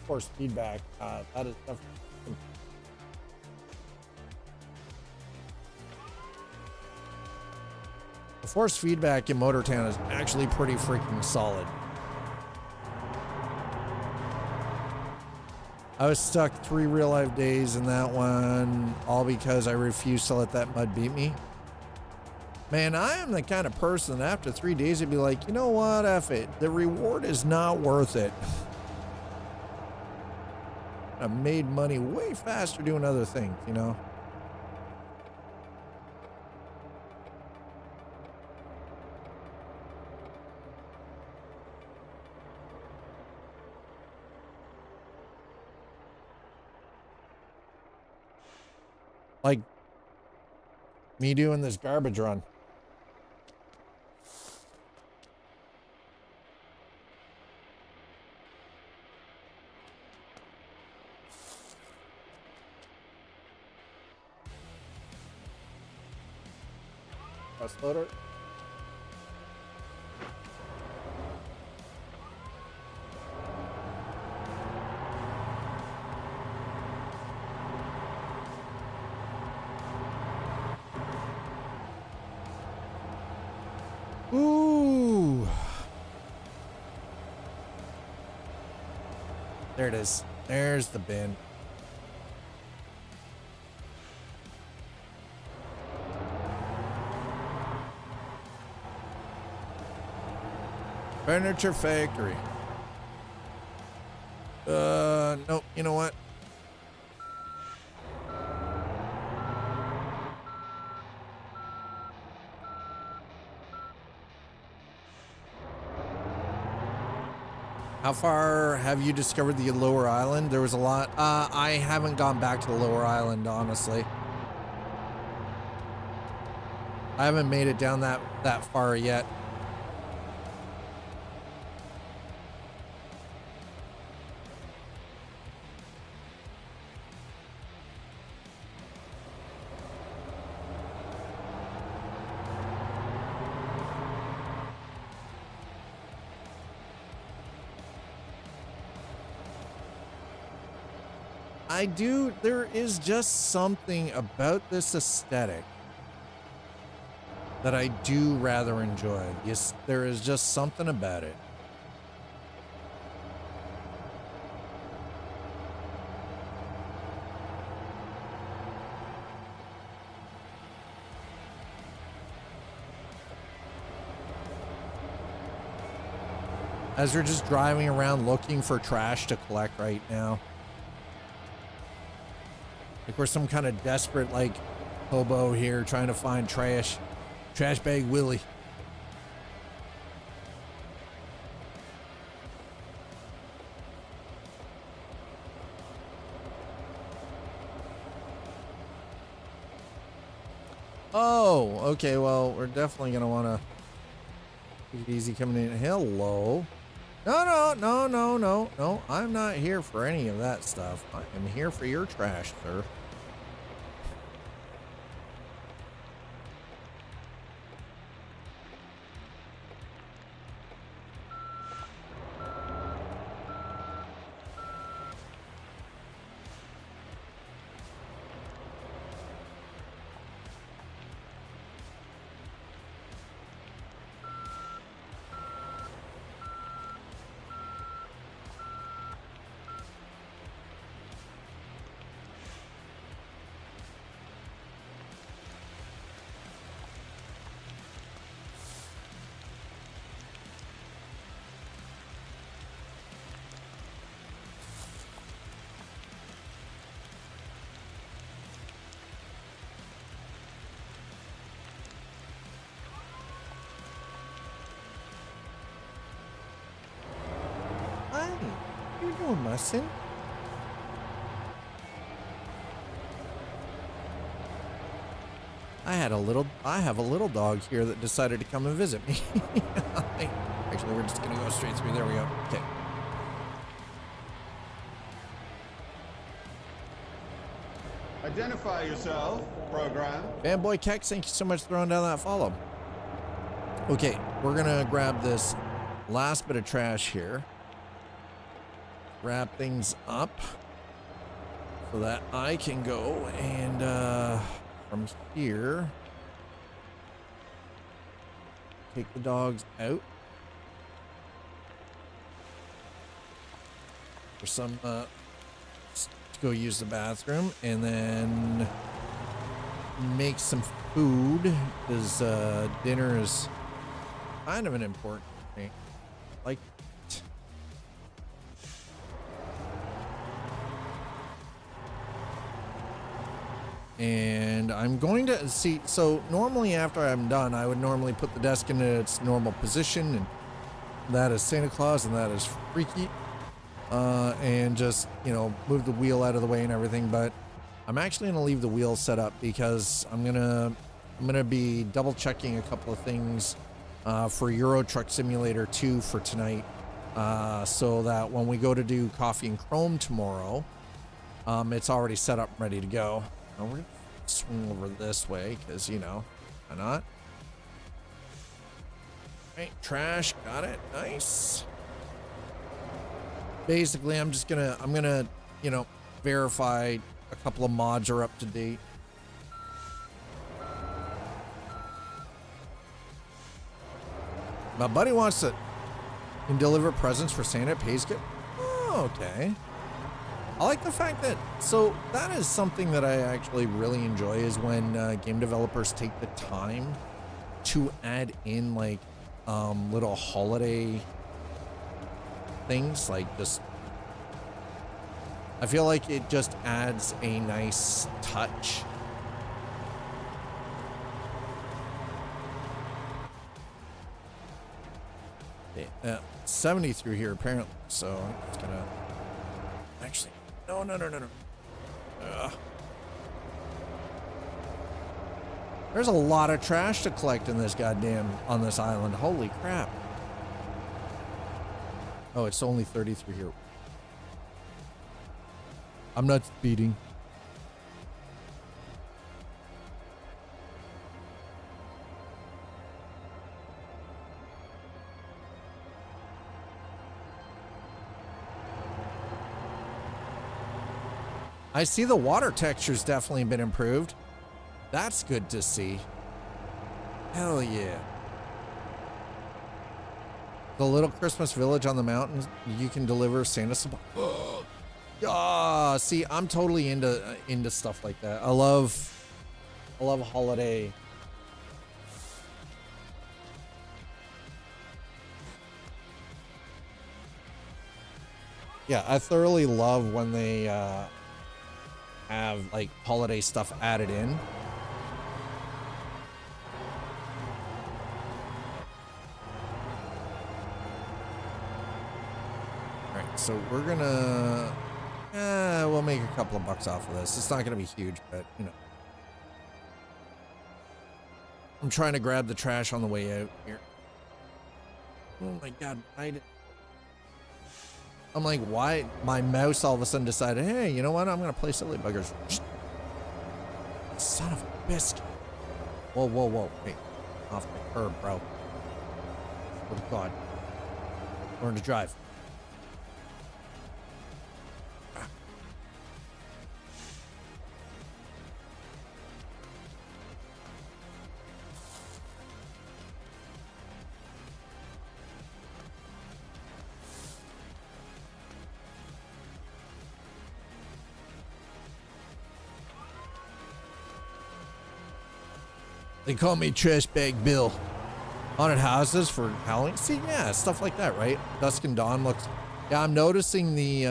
force feedback. That is definitely. The force feedback in Motortown is actually pretty freaking solid. I was stuck 3 real life days in that one, all because I refused to let that mud beat me. Man, I am the kind of person that after 3 days I'd be like, you know what, F it. The reward is not worth it. I made money way faster doing other things, you know? Like me doing this garbage run. Press loader. Ooh. There it is. There's the bin. Furniture factory. Nope. You know what? How far have you discovered the lower island? There was a lot. I haven't gone back to the lower island, honestly. I haven't made it down that far yet. There is just something about this aesthetic that I do rather enjoy. Yes, there is just something about it. As we're just driving around looking for trash to collect right now. Like we're some kind of desperate, like, hobo here trying to find trash. Trash bag Willie. Oh, okay. Well, we're definitely going to want to take it easy coming in. Hello. No. I'm not here for any of that stuff. I am here for your trash, sir. What are you doing, my son? I have a little dog here that decided to come and visit me. Actually, we're just gonna go straight through. There we go. Okay. Identify yourself, program. Fanboy Kex, thank you so much for throwing down that follow. Okay, we're gonna grab this last bit of trash here. Wrap things up so that I can go and from here take the dogs out for some to go use the bathroom, and then make some food because dinner is kind of an important thing. Like, and I'm going to see, so normally after I'm done, I would normally put the desk in its normal position, and that is Santa Claus and that is Freaky, and just, you know, move the wheel out of the way and everything. But I'm actually going to leave the wheel set up because I'm gonna be double checking a couple of things for Euro Truck Simulator 2 for tonight, so that when we go to do Coffee and Chrome tomorrow, it's already set up and ready to go. Now we're gonna swing over this way because, you know, why not? Right, trash, got it, nice. Basically, I'm gonna, you know, verify a couple of mods are up to date. My buddy wants to can deliver presents for Santa, pays good. Oh, okay. I like the fact that, so that is something that I actually really enjoy, is when game developers take the time to add in like little holiday things, like just, I feel like it just adds a nice touch. Okay, 70 through here apparently, so it's gonna actually, no. There's a lot of trash to collect in this on this island. Holy crap. Oh, it's only 30 through here. I'm not speeding. I see the water texture's definitely been improved. That's good to see. Hell yeah. The little Christmas village on the mountains, you can deliver Santa supply. Ah, see, I'm totally into stuff like that. I love holiday. Yeah, I thoroughly love when they have like holiday stuff added in. All right, so we're gonna we'll make a couple of bucks off of this. It's not gonna be huge, but you know, I'm trying to grab the trash on the way out here. Oh my god, I'm like, why? My mouse all of a sudden decided, hey, you know what? I'm gonna play Silly Buggers. Son of a biscuit. Whoa. Hey, off the curb, bro. Oh god. Learn to drive. They call me Trash Bag Bill. Haunted houses for Halloween. See, yeah, stuff like that, right? Dusk and Dawn looks. Yeah, I'm noticing the.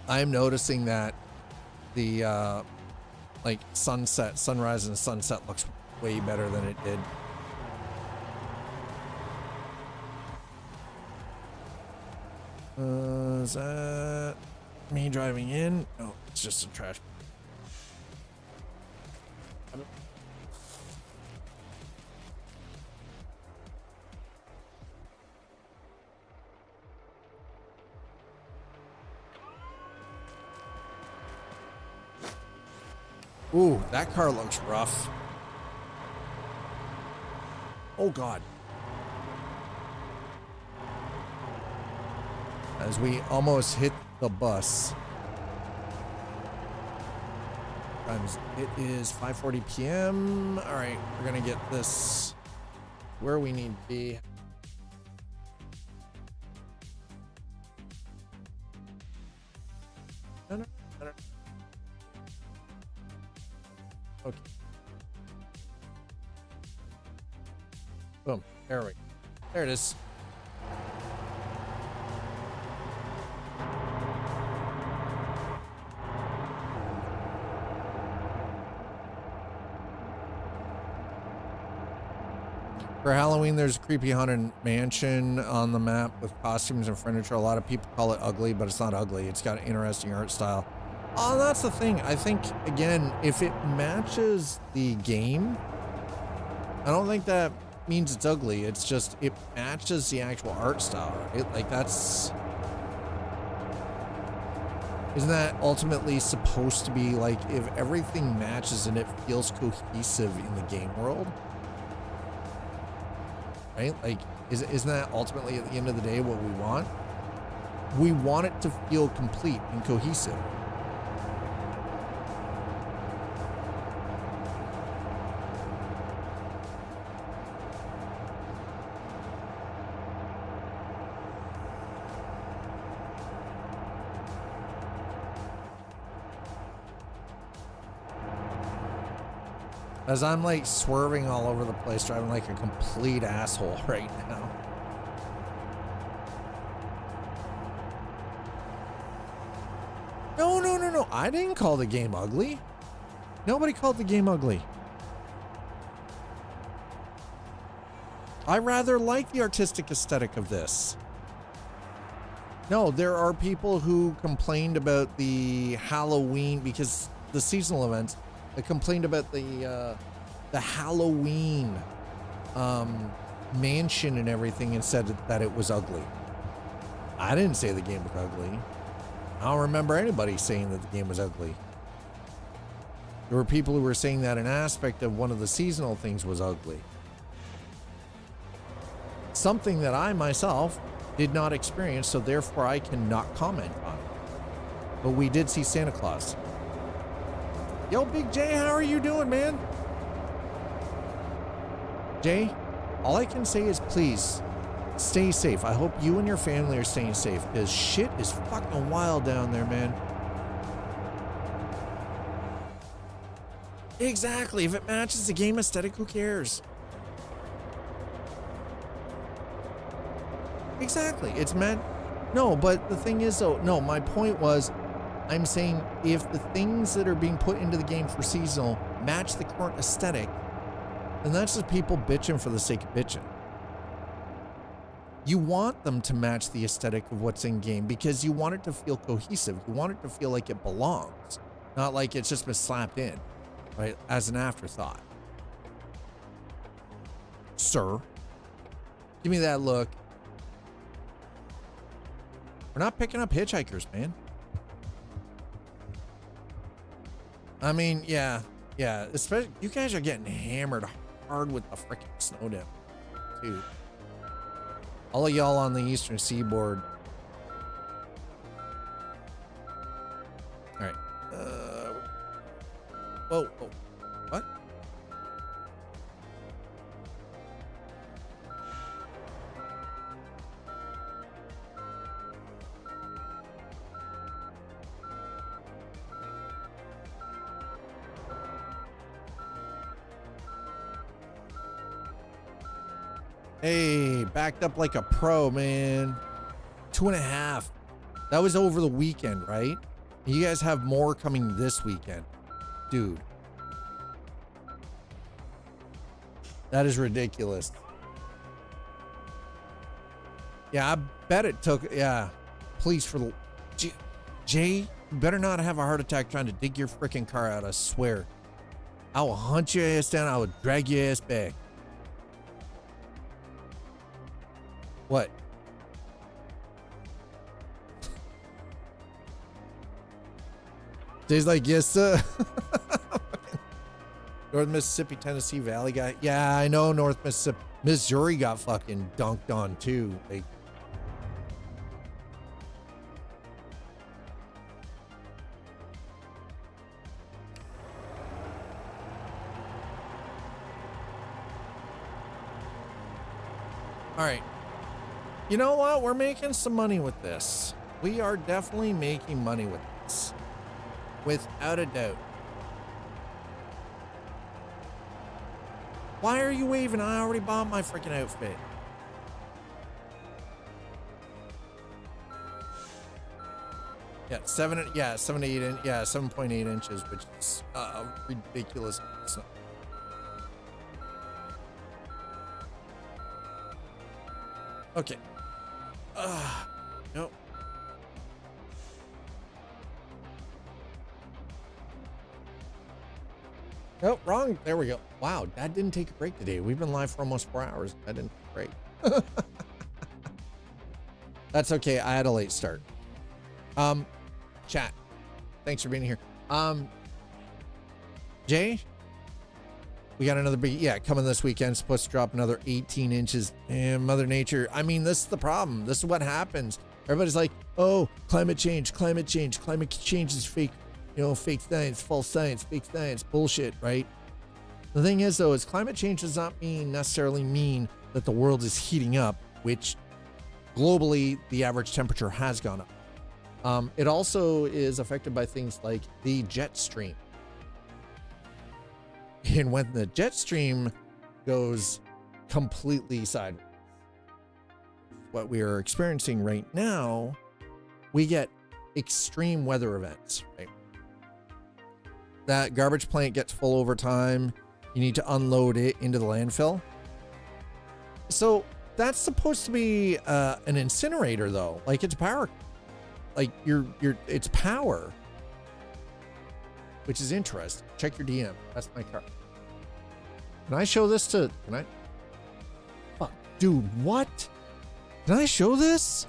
I'm noticing that the like sunrise and sunset looks way better than it did. Is that me driving in? No, it's just a trash. Ooh, that car looks rough. Oh God. As we almost hit the bus. It is 5:40 p.m. All right, we're gonna get this where we need to be. No. Okay. Boom. There we go. There it is. For Halloween, there's a creepy haunted mansion on the map with costumes and furniture. A lot of people call it ugly, but it's not ugly. It's got an interesting art style. Oh, that's the thing. I think, again, if it matches the game, I don't think that means it's ugly. It's just, it matches the actual art style, right? Like, that's... Isn't that ultimately supposed to be, like, if everything matches and it feels cohesive in the game world? Right? Like, isn't that ultimately at the end of the day what we want? We want it to feel complete and cohesive. As I'm like swerving all over the place, driving like a complete asshole right now. No. I didn't call the game ugly. Nobody called the game ugly. I rather like the artistic aesthetic of this. No, there are people who complained about the Halloween because the seasonal events. They complained about the Halloween mansion and everything and said that it was ugly. I didn't say the game was ugly. I don't remember anybody saying that the game was ugly. There were people who were saying that an aspect of one of the seasonal things was ugly. Something that I myself did not experience, so therefore I cannot comment on it. But we did see Santa Claus. Yo, Big J, how are you doing, man? Jay, all I can say is please stay safe. I hope you and your family are staying safe because shit is fucking wild down there, man. Exactly. If it matches the game aesthetic, who cares? Exactly. It's meant. No, but the thing is, though, no, my point was, I'm saying if the things that are being put into the game for seasonal match the current aesthetic, then that's just people bitching for the sake of bitching. You want them to match the aesthetic of what's in game because you want it to feel cohesive. You want it to feel like it belongs, not like it's just been slapped in, right, as an afterthought. Sir, give me that look. We're not picking up hitchhikers, man. I mean, yeah. Especially, you guys are getting hammered hard with the freaking snow down, too. All of y'all on the eastern seaboard. All right. Whoa. What? Hey, backed up like a pro, man. 2.5. That was over the weekend, right? You guys have more coming this weekend. Dude. That is ridiculous. Yeah, I bet it took, yeah. Please, for the Jay, you better not have a heart attack trying to dig your freaking car out. I swear. I will hunt your ass down. I will drag your ass back. What? Jay's like, yes, sir. North Mississippi, Tennessee Valley guy. Yeah, I know North Mississippi. Missouri got fucking dunked on too. Like, all right. You know what? We're making some money with this. We are definitely making money with this. Without a doubt. Why are you waving? I already bought my freaking outfit. Yeah, 7 to 8 inch, yeah, 7.8 inches, which is ridiculous. So, okay. Nope. Nope, wrong. There we go. Wow, Dad didn't take a break today. We've been live for almost 4 hours. I didn't take a break. That's okay. I had a late start. Chat. Thanks for being here. Jay, we got another big, coming this weekend. Supposed to drop another 18 inches. And Mother Nature. I mean, this is the problem. This is what happens. Everybody's like, oh, climate change. Climate change is fake. You know, fake science, false science, fake science, bullshit, right? The thing is, though, is climate change does not necessarily mean that the world is heating up, which globally the average temperature has gone up. It also is affected by things like the jet stream. And when the jet stream goes completely sideways, what we are experiencing right now, we get extreme weather events, right? That garbage plant gets full over time. You need to unload it into the landfill. So that's supposed to be an incinerator, though. Like, it's power. Like, it's power. Which is interesting. Check your DM. That's my car. Can I show this to... Can I... Fuck. Dude, what? Can I show this?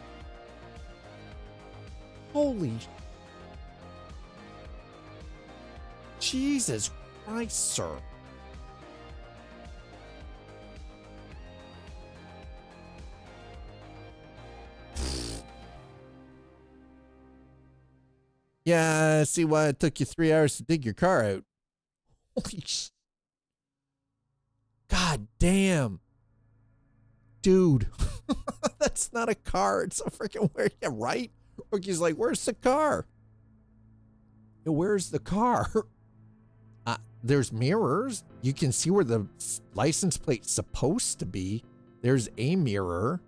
Holy... Jesus Christ, sir. Yeah, I see why it took you 3 hours to dig your car out. Holy sh... God damn. Dude. That's not a car. It's a freaking... Yeah, right? Rookie's like, where's the car? Yeah, where's the car? There's mirrors. You can see where the license plate's supposed to be. There's a mirror.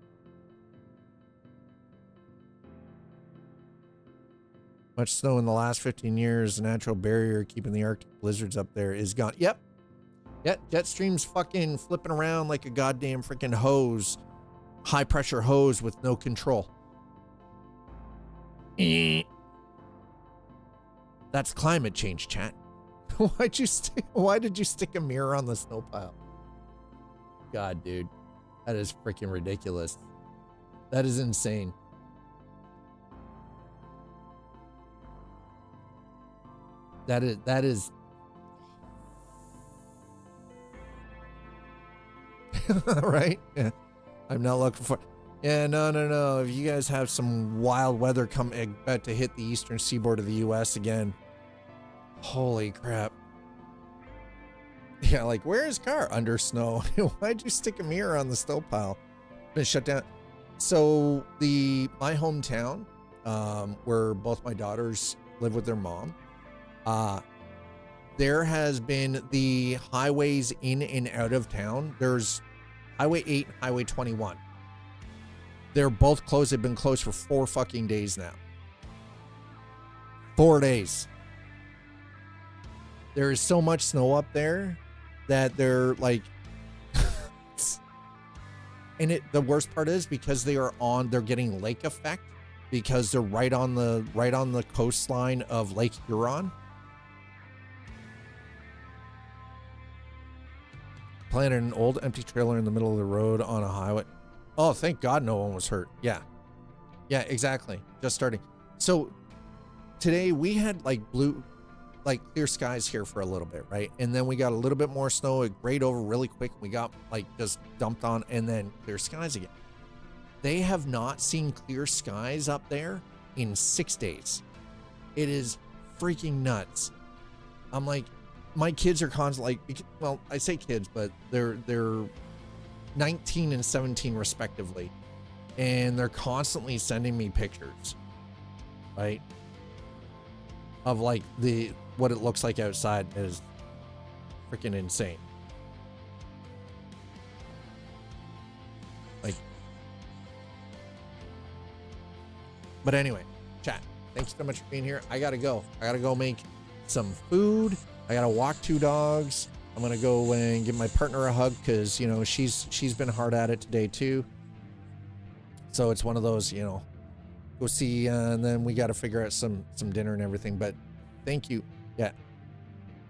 Much snow in the last 15 years. The natural barrier keeping the Arctic blizzards up there is gone. Yep. Jet stream's fucking flipping around like a goddamn freaking hose. High pressure hose with no control. That's climate change, chat. Why did you stick a mirror on the snow pile? God, dude. That is freaking ridiculous. That is insane. That is right? Yeah. I'm not looking for... Yeah, no. If you guys have some wild weather about to hit the eastern seaboard of the U.S. again, holy crap. Yeah, like, where is car? Under snow. Why'd you stick a mirror on the snow pile? Been shut down. So my hometown, where both my daughters live with their mom, there has been the highways in and out of town. There's Highway 8 and Highway 21. They're both closed. They've been closed for 4 fucking days now. 4 days. There is so much snow up there that they're like, and the worst part is because they're getting lake effect. because they're right on the coastline of Lake Huron. Planted an old empty trailer in the middle of the road on a highway. Oh, thank God no one was hurt. Yeah, exactly. Just starting. So today we had like clear skies here for a little bit, right? And then we got a little bit more snow. It grayed over really quick. We got like just dumped on, and then clear skies again. They have not seen clear skies up there in 6 days. It is freaking nuts. I'm like, my kids are constantly like, well, I say kids, but they're 19 and 17 respectively, and they're constantly sending me pictures, right, of like what it looks like outside. Is freaking insane. Like, but anyway, chat, thanks so much for being here. I gotta go make some food. I gotta walk 2 dogs. I'm gonna go and give my partner a hug because, you know, she's been hard at it today too. So it's one of those, you know, go see, and then we got to figure out some dinner and everything. But thank you. Yeah,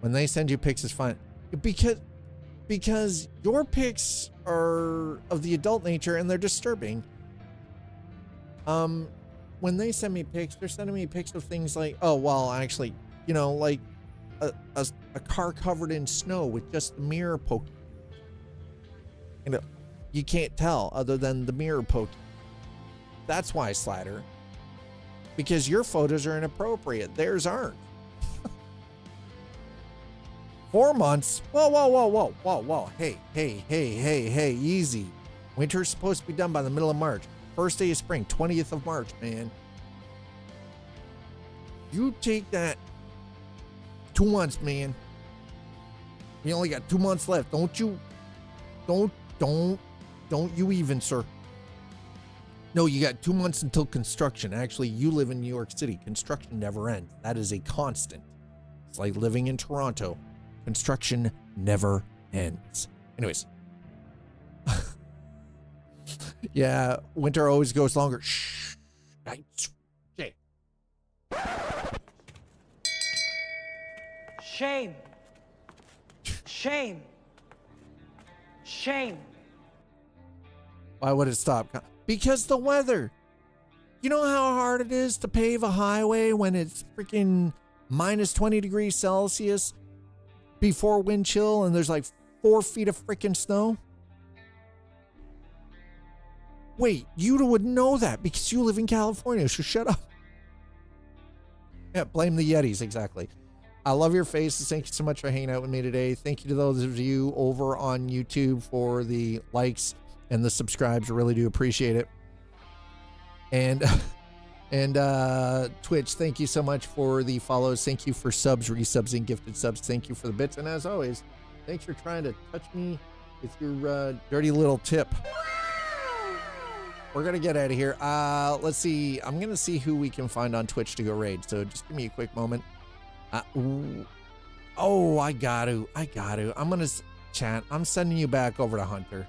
when they send you pics, it's fine because your pics are of the adult nature and they're disturbing. When they send me pics, they're sending me pics of things like, oh well, actually, you know, like a car covered in snow with just the mirror poking. You know, you can't tell other than the mirror poking. That's why, Slatter. Because your photos are inappropriate. Theirs aren't. 4 months? Whoa. Hey, easy. Winter's supposed to be done by the middle of March. First day of spring, 20th of March, man. You take that 2 months, man. We only got 2 months left. Don't you even, sir. No, you got 2 months until construction. Actually, you live in New York City. Construction never ends. That is a constant. It's like living in Toronto. Construction never ends. Anyways. Yeah, winter always goes longer. Shh. Okay. Shame. Shame. Shame. Why would it stop? Because the weather. You know how hard it is to pave a highway when it's freaking minus 20 degrees Celsius before wind chill and there's like 4 feet of freaking snow? Wait, you wouldn't know that because you live in California, so shut up. Yeah, blame the Yetis, exactly. I love your faces. Thank you so much for hanging out with me today. Thank you to those of you over on YouTube for the likes and the subscribes. I really do appreciate it. And Twitch, thank you so much for the follows. Thank you for subs, resubs, and gifted subs. Thank you for the bits. And as always, thanks for trying to touch me with your dirty little tip. We're going to get out of here. Let's see. I'm going to see who we can find on Twitch to go raid. So just give me a quick moment. Oh, I got to. I'm going to chat. I'm sending you back over to Hunter.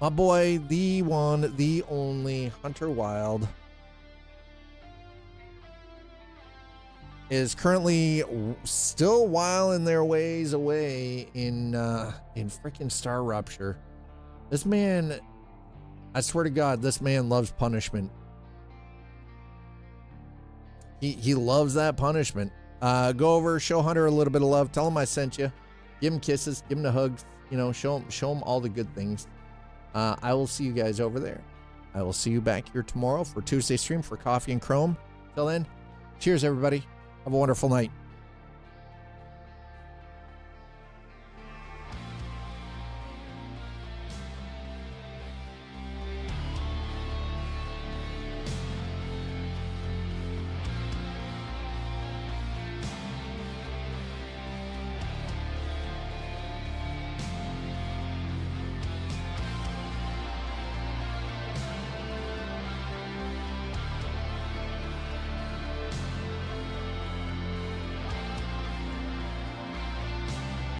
My boy, the one, the only Hunter Wild is currently still whiling their ways away in freaking Star Rupture. This man, I swear to God, this man loves punishment. He loves that punishment. Go over, show Hunter a little bit of love. Tell him I sent you. Give him kisses. Give him the hugs. You know, show him all the good things. I will see you guys over there. I will see you back here tomorrow for Tuesday stream for Coffee and Chrome. Till then, cheers, everybody. Have a wonderful night.